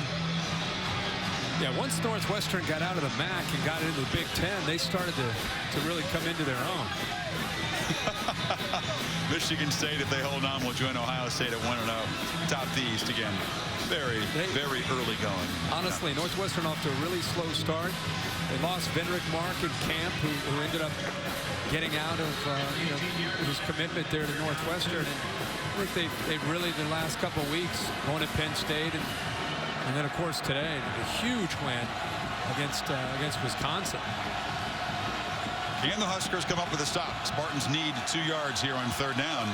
Yeah, once Northwestern got out of the MAC and got into the Big Ten, they started to really come into their own. Michigan State, if they hold on, will join Ohio State at 1-0. Top the East again. Very early going. Honestly, Northwestern off to a really slow start. They lost Vendrick Mark in camp, who ended up getting out of his commitment there to Northwestern. And I think they've really, the last couple of weeks, going to Penn State, and then of course today, a huge win against Wisconsin. Can the Huskers come up with a stop? Spartans need 2 yards here on 3rd down.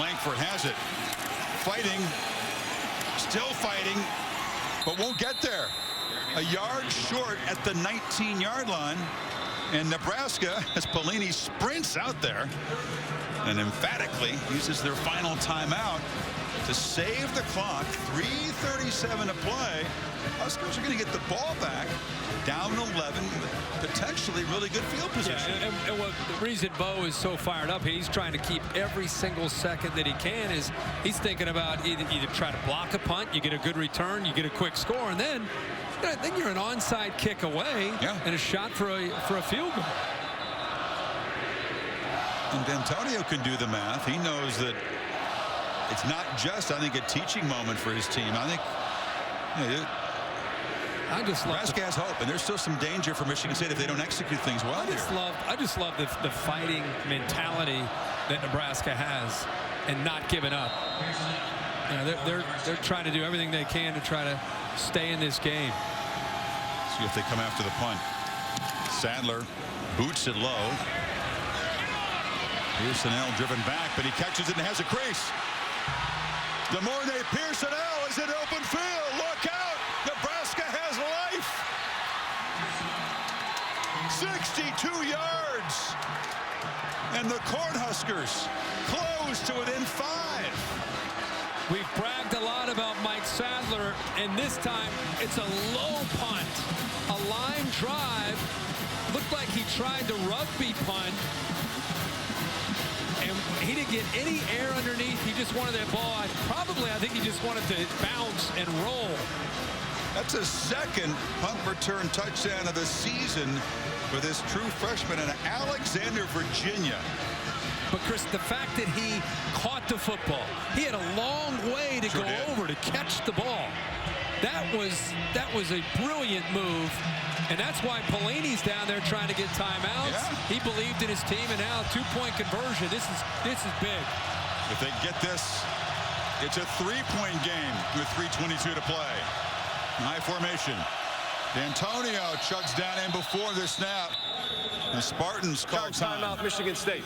Langford has it. Fighting. Still fighting. But won't get there. A yard short at the 19-yard line. And Nebraska, as Pelini sprints out there and emphatically uses their final timeout to save the clock. 3:37 to play. Huskers are going to get the ball back. Down 11, potentially really good field position. Yeah, and what the reason Bo is so fired up, he's trying to keep every single second that he can, is he's thinking about either try to block a punt, you get a good return, you get a quick score, and then you're an onside kick away and a shot for a field goal. And D'Antonio can do the math. He knows that it's not just, I think, a teaching moment for his team. I think I just love Nebraska has hope, and there's still some danger for Michigan State if they don't execute things well here. I just love the fighting mentality that Nebraska has and not giving up. You know, they're trying to do everything they can to try to stay in this game. See if they come after the punt. Sadler boots it low. Pearsonell driven back, but he catches it and has a crease. DeMornay Pearsonell is in open field. Look out! Nebraska has life. 62 yards. And the Cornhuskers close to within 5. We've bragged a lot about Mike Sadler, and this time it's a low punt. A line drive. Looked like he tried to rugby punt. And he didn't get any air underneath. He just wanted that ball. I think he just wanted to bounce and roll. That's a second punt return touchdown of the season for this true freshman in Alexander, Virginia. But Chris, the fact that he caught the football, he had a long way to go over to catch the ball. That was a brilliant move. And that's why Pelini's down there trying to get timeouts. Yeah. He believed in his team, and now a 2-point conversion. This is big. If they get this, it's a 3-point game with 3:22 to play. High formation. D'Antonio chugs down in before the snap. The Spartans call timeout, Michigan State.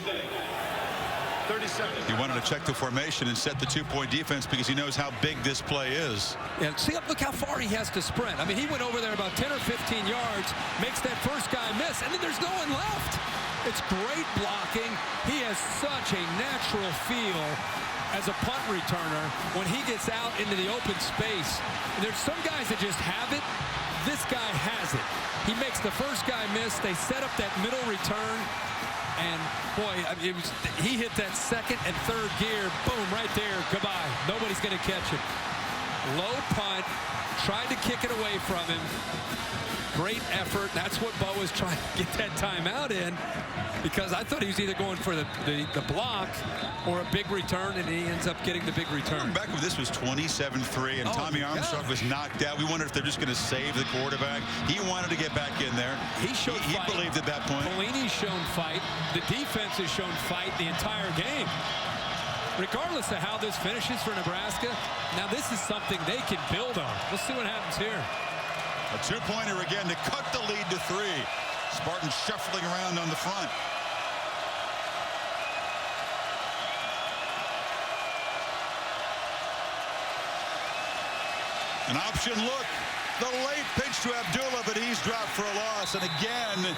30 seconds. He wanted to check the formation and set the 2-point defense because he knows how big this play is. Yeah, see, look how far he has to sprint. I mean, he went over there about 10 or 15 yards, makes that first guy miss, and then there's no one left. It's great blocking. He has such a natural feel as a punt returner when he gets out into the open space. There's some guys that just have it. This guy has it. He makes the first guy miss. They set up that middle return. And, boy, he hit that second and third gear. Boom, right there. Goodbye. Nobody's going to catch it. Low punt. Tried to kick it away from him. Great effort. That's what Bo was trying to get that timeout in, because I thought he was either going for the block or a big return, and he ends up getting the big return. Back when this was 27-3 and Tommy Armstrong was knocked out, we wondered if they're just going to save the quarterback. He wanted to get back in there. He showed he believed at that point. Pelini's shown fight. The defense has shown fight the entire game. Regardless of how this finishes for Nebraska, now this is something they can build on. We'll see what happens here. A 2-pointer again to cut the lead to 3. Spartans shuffling around on the front. An option look. The late pitch to Abdullah, but he's dropped for a loss. And again,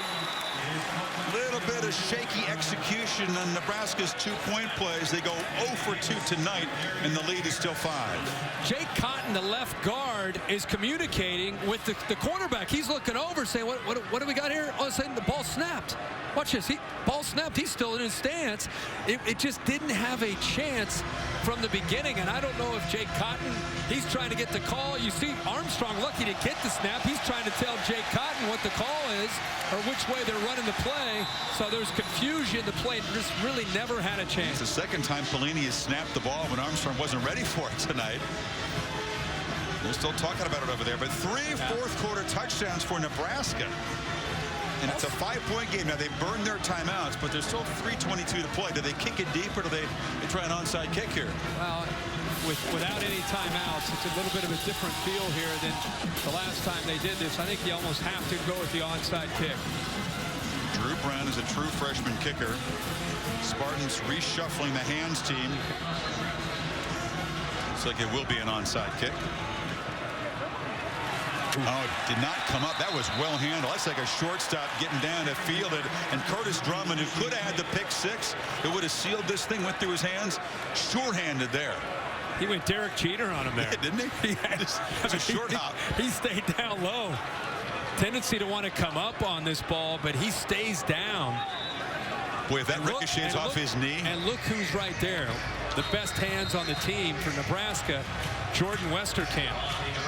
a little bit of shaky execution on Nebraska's 2-point plays. They go 0 for 2 tonight, and the lead is still 5. Jake Cotton, the left guard, is communicating with the cornerback. He's looking over, saying, what do we got here? All of a sudden, the ball snapped. Watch this. Ball snapped. He's still in his stance. It just didn't have a chance from the beginning, and I don't know if Jake Cotton, he's trying to get the call. You see Armstrong lucky to get the snap. He's trying to tell Jake Cotton what the call is or which way they're running the play. So there's confusion. The play just really never had a chance. It's the second time Pelini has snapped the ball when Armstrong wasn't ready for it tonight. They're still talking about it over there, but 3 fourth-quarter touchdowns for Nebraska. And it's a 5-point game. Now, they burned their timeouts, but there's still 3:22 to play. Do they kick it deep, or do they try an onside kick here? Well, without any timeouts, it's a little bit of a different feel here than the last time they did this. I think you almost have to go with the onside kick. Drew Brown is a true freshman kicker. Spartans reshuffling the hands team. Looks like it will be an onside kick. Oh, it did not come up. That was well handled. That's like a shortstop getting down to field it. And Curtis Drummond, who could have had the pick 6, it would have sealed this thing, went through his hands. Sure-handed there. He went Derek Jeter on him there. Yeah, didn't he? It was a short hop. He stayed down low. Tendency to want to come up on this ball, but he stays down. Boy, if that ricochets off his knee. And look who's right there. The best hands on the team for Nebraska. Jordan Westerkamp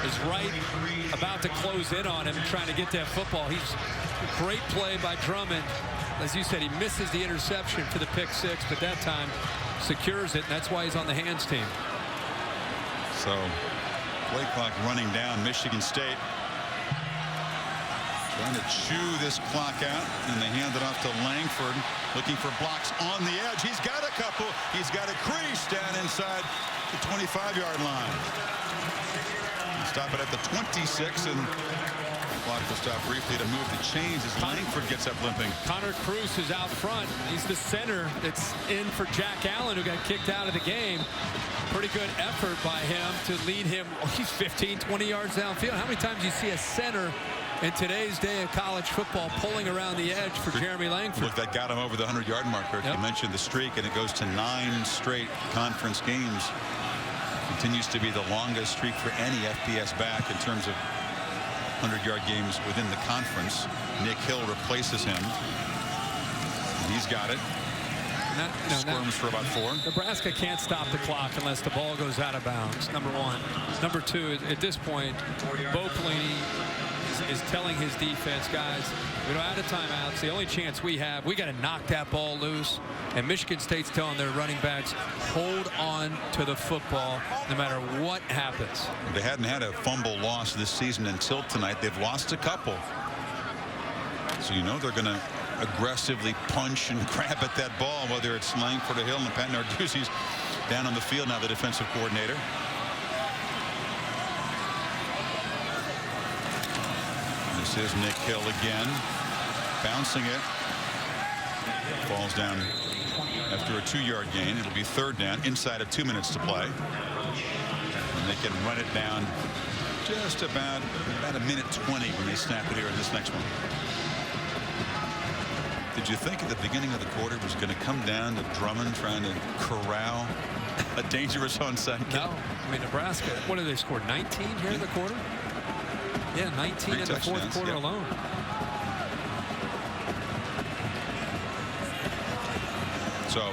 is right about to close in on him, trying to get that football. He's a great play by Drummond. As you said, he misses the interception for the pick 6, but that time secures it, and that's why he's on the hands team. So, play clock running down. Michigan State Trying to chew this clock out, and they hand it off to Langford, looking for blocks on the edge. He's got a couple. He's got a crease down inside the 25-yard line. Stop it at the 26, and clock will stop briefly to move the chains as Langford gets up limping. Connor Cruz is out front. He's the center that's in for Jack Allen, who got kicked out of the game. Pretty good effort by him to lead him. Oh, he's 15, 20 yards downfield. How many times do you see a center in today's day of college football pulling around the edge for Jeremy Langford? Look, that got him over the 100-yard marker. Yep. You mentioned the streak, and it goes to 9 straight conference games. Continues to be the longest streak for any FBS back in terms of 100-yard games within the conference. Nick Hill replaces him. And he's got it. Squirms for about 4. Nebraska can't stop the clock unless the ball goes out of bounds, number one. Number two, at this point, Bo Pelini is telling his defense, guys, we don't have the timeouts. The only chance we have, we got to knock that ball loose. And Michigan State's telling their running backs, hold on to the football no matter what happens. They hadn't had a fumble loss this season until tonight. They've lost a couple. So you know they're going to aggressively punch and grab at that ball, whether it's Langford or Hill, and Pat Narduzzi's down on the field now, the defensive coordinator. This is Nick Hill again, bouncing it. Falls down after a 2-yard gain. It'll be 3rd down inside of 2 minutes to play. And they can run it down just about a minute 20 when they snap it here in this next one. Did you think at the beginning of the quarter it was going to come down to Drummond trying to corral a dangerous onside kick? No. I mean, Nebraska, what did they score? 19 here in the quarter? Yeah, 19 in the 4th quarter alone. So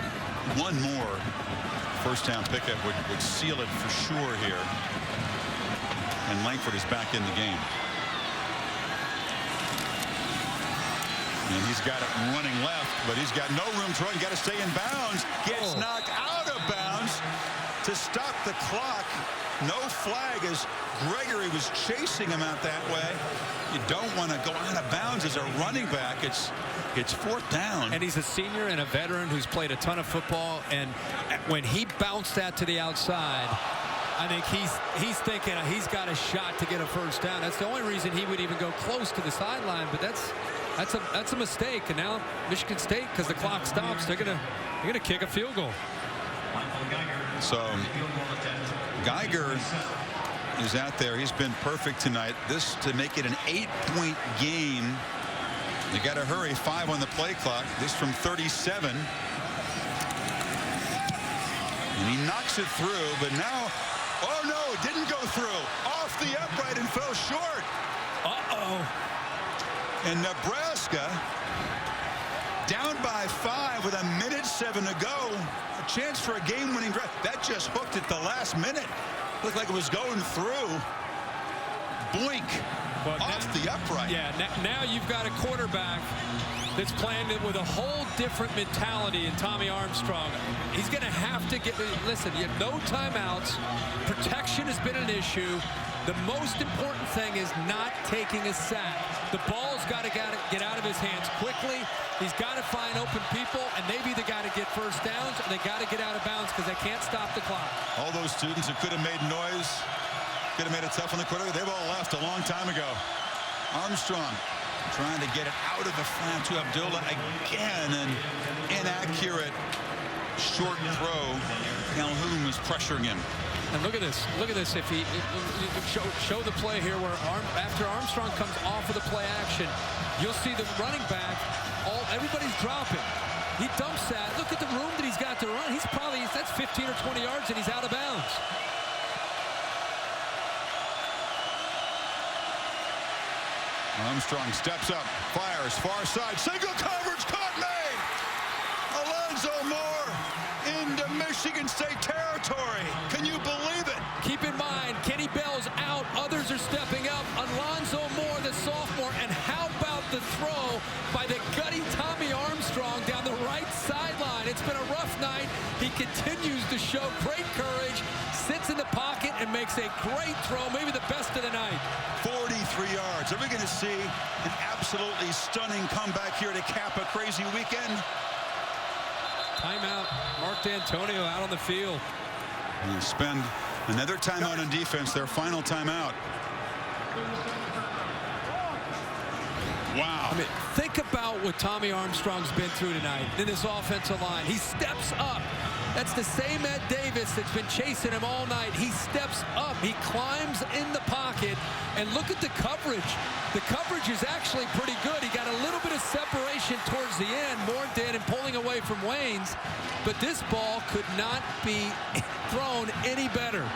one more first down pickup would seal it for sure here. And Langford is back in the game. And he's got it running left, but he's got no room to run. Got to stay in bounds. Gets knocked out of bounds to stop the clock. No flag as Gregory was chasing him out that way. You don't want to go out of bounds as a running back. It's 4th down. And he's a senior and a veteran who's played a ton of football. And when he bounced that to the outside, I think he's thinking he's got a shot to get a first down. That's the only reason he would even go close to the sideline. But that's a mistake. And now Michigan State, because the clock stops, they're gonna kick a field goal. So Geiger is out there. He's been perfect tonight. This to make it an 8-point game. You got to hurry. 5 on the play clock. This from 37. And he knocks it through, but now, oh no, it didn't go through. Off the upright and fell short. Uh-oh. And Nebraska down by 5 with 1:07 to go. A chance for a game-winning drive. That just hooked at the last minute. Looked like it was going through. Boink. But off the upright. Yeah, now you've got a quarterback that's playing it with a whole different mentality in Tommy Armstrong. He's going to have to get, listen, you have no timeouts. Protection has been an issue. The most important thing is not taking a sack. The ball's got to get out of his hands quickly. He's got to find open people, and they've either got to get first downs or they got to get out of bounds because they can't stop the clock. All those students who could have made noise, could have made it tough on the quarterback, they've all left a long time ago. Armstrong trying to get it out of the flat to Abdullah again, and inaccurate short throw. Calhoun was pressuring him. And look at this. Look at this. If he show the play here where after Armstrong comes off of the play action, you'll see the running back, everybody's dropping. He dumps that. Look at the room that he's got to run. That's 15 or 20 yards and he's out of bounds. Armstrong steps up, fires, far side, single coverage, caught made! Alonzo Moore into Michigan State territory. Can you believe it? Keep in mind, Kenny Bell's out. Others are stepping up. Alonzo Moore, the sophomore. And how about the throw by the gutty Tommy Armstrong down the right sideline? It's been a rough night. He continues to show great courage, sits in the pocket, and makes a great throw, maybe the best of the night. 43 yards. Are we going to see an absolute absolutely stunning comeback here to cap a crazy weekend. Timeout. Mark D'Antonio out on the field. And spend another timeout on defense, their final timeout. Wow. I mean, think about what Tommy Armstrong's been through tonight in this offensive line. He steps up. That's the same Ed Davis that's been chasing him all night. He steps up. He climbs in the pocket. And look at the coverage. The coverage is actually pretty good. He got a little bit of separation towards the end. Moore did in pulling away from Waynes. But this ball could not be thrown any better.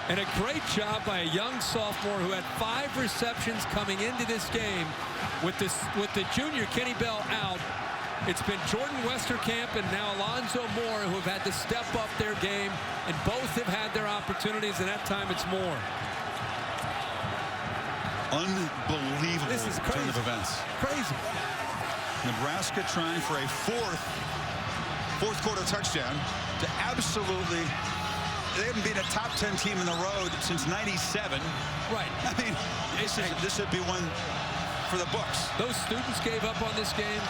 And a great job by a young sophomore who had 5 receptions coming into this game. With the junior Kenny Bell out, it's been Jordan Westerkamp and now Alonzo Moore who have had to step up their game, and both have had their opportunities, and that time it's Moore. Unbelievable This is crazy. turn of events. Crazy. Nebraska trying for a fourth quarter touchdown to absolutely. They haven't been a top 10 team in the road since '97. Right. I mean, this would be one for the books. Those students gave up on this game.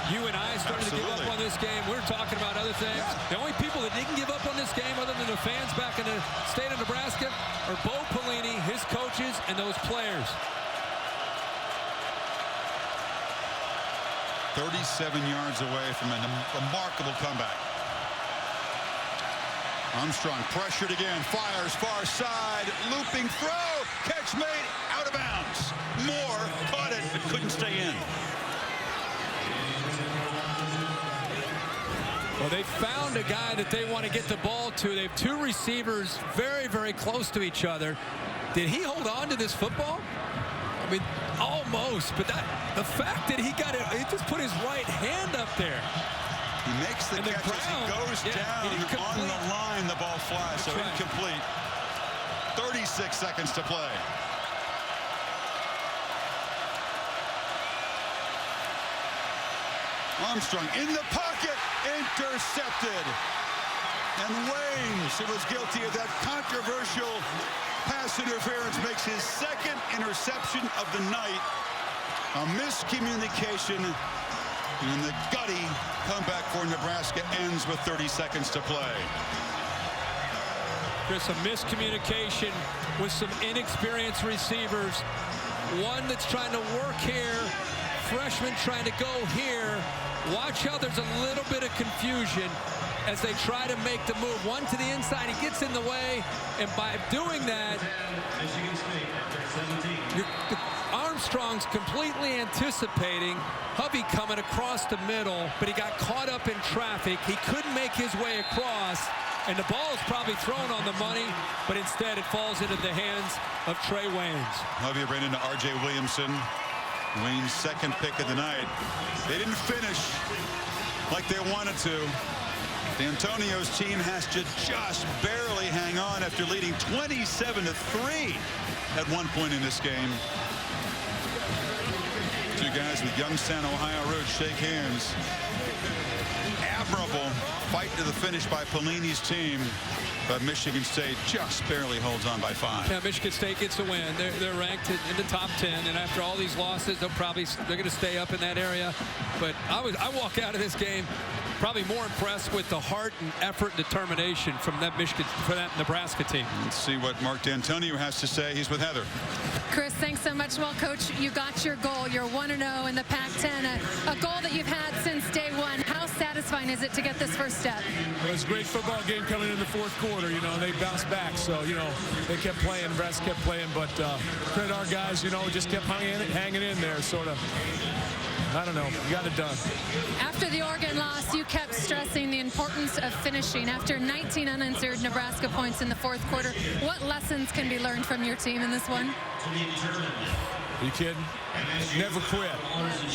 You and I started to give up on this game. We're talking about other things. Yeah. The only people that didn't give up on this game, other than the fans back in the state of Nebraska, are Bo Pelini, his coaches, and those players. 37 yards away from a remarkable comeback. Armstrong pressured again, fires far side, looping throw, catch made, out of bounds. Moore caught it, but couldn't stay in. Well, they found a guy that they want to get the ball to. They have 2 receivers very, very close to each other. Did he hold on to this football? I mean, almost, but the fact that he got it, he just put his right hand up there. He makes the catch as he goes down on the line. The ball flies, so incomplete. 36 seconds to play. Armstrong in the pocket, intercepted. And Waynes, who was guilty of that controversial pass interference, makes his 2nd interception of the night. A miscommunication. And the gutty comeback for Nebraska ends with 30 seconds to play. Chris, a miscommunication with some inexperienced receivers. One that's trying to work here, freshman trying to go here. Watch how there's a little bit of confusion as they try to make the move. One to the inside, he gets in the way, and by doing that, Armstrong's completely anticipating Hovey coming across the middle, but he got caught up in traffic. He couldn't make his way across, and the ball is probably thrown on the money, but instead it falls into the hands of Trey Waynes. Hovey ran into R.J. Williamson, Wayne's 2nd pick of the night. They didn't finish like they wanted to. D'Antonio's team has to just barely hang on after leading 27-3 at one point in this game. 2 guys with Youngstown, Ohio roots shake hands. Admirable fight to the finish by Pelini's team, but Michigan State just barely holds on by 5. Yeah, Michigan State gets a win. They're ranked in the top 10, and after all these losses, they're going to stay up in that area. But I walk out of this game probably more impressed with the heart and effort and determination from that Nebraska team. Let's see what Mark D'Antonio has to say. He's with Heather. Chris, thanks so much. Well, Coach, you got your goal. You're 1-0 in the Pac-10, a goal that you've had since day one. How satisfying is it to get this first step? Well, it was a great football game coming in the 4th quarter. You know, they bounced back. So, you know, they kept playing. Nebraska kept playing. But credit our guys, you know, just kept hanging in there, sort of. I don't know. You got it done. After the Oregon loss, you kept stressing the importance of finishing. After 19 unanswered Nebraska points in the 4th quarter, what lessons can be learned from your team in this one? Are you kidding? Never quit.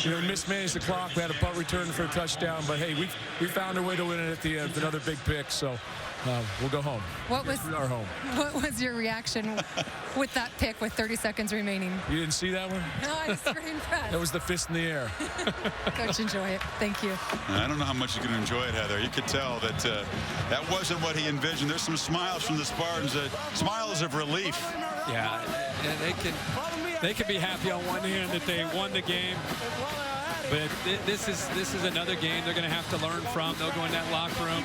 You know, we mismanaged the clock. We had a punt return for a touchdown, but hey, we found a way to win it at the end. Another big pick, so we'll go home. What was our home? What was your reaction with that pick with 30 seconds remaining? You didn't see that one? No, I was pretty impressed. That was the fist in the air. Coach, enjoy it. Thank you. I don't know how much you can enjoy it, Heather. You could tell that that wasn't what he envisioned. There's some smiles from the Spartans, smiles of relief. Yeah, they can. They can be happy on one hand that they won the game. But this is another game they're going to have to learn from. They'll go in that locker room.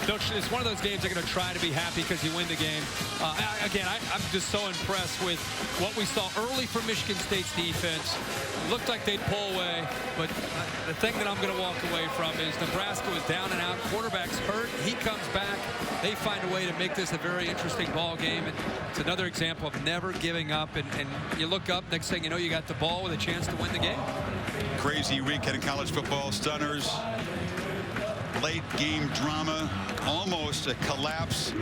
It's one of those games they're going to try to be happy because you win the game. Again, I'm just so impressed with what we saw early from Michigan State's defense. It looked like they'd pull away, but the thing that I'm going to walk away from is Nebraska was down and out. Quarterback's hurt. He comes back. They find a way to make this a very interesting ball game. And it's another example of never giving up. And you look up, next thing you know, you got the ball with a chance to win the game. Crazy weekend in college football. Stunners, late game drama, almost a collapse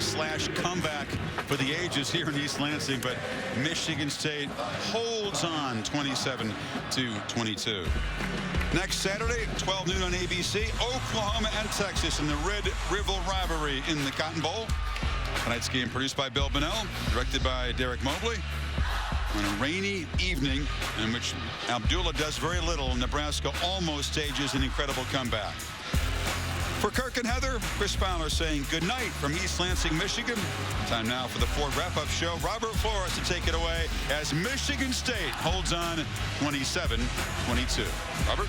/ comeback for the ages here in East Lansing, but Michigan State holds on 27-22. Next Saturday, 12 noon on ABC, Oklahoma and Texas in the Red River rivalry in the Cotton Bowl. Tonight's game produced by Bill Bunnell, directed by Derek Mobley. On a rainy evening in which Abdullah does very little, Nebraska almost stages an incredible comeback. For Kirk and Heather, Chris Fowler saying good night from East Lansing, Michigan. Time now for the Ford wrap-up show. Robert Flores to take it away as Michigan State holds on 27-22. Robert?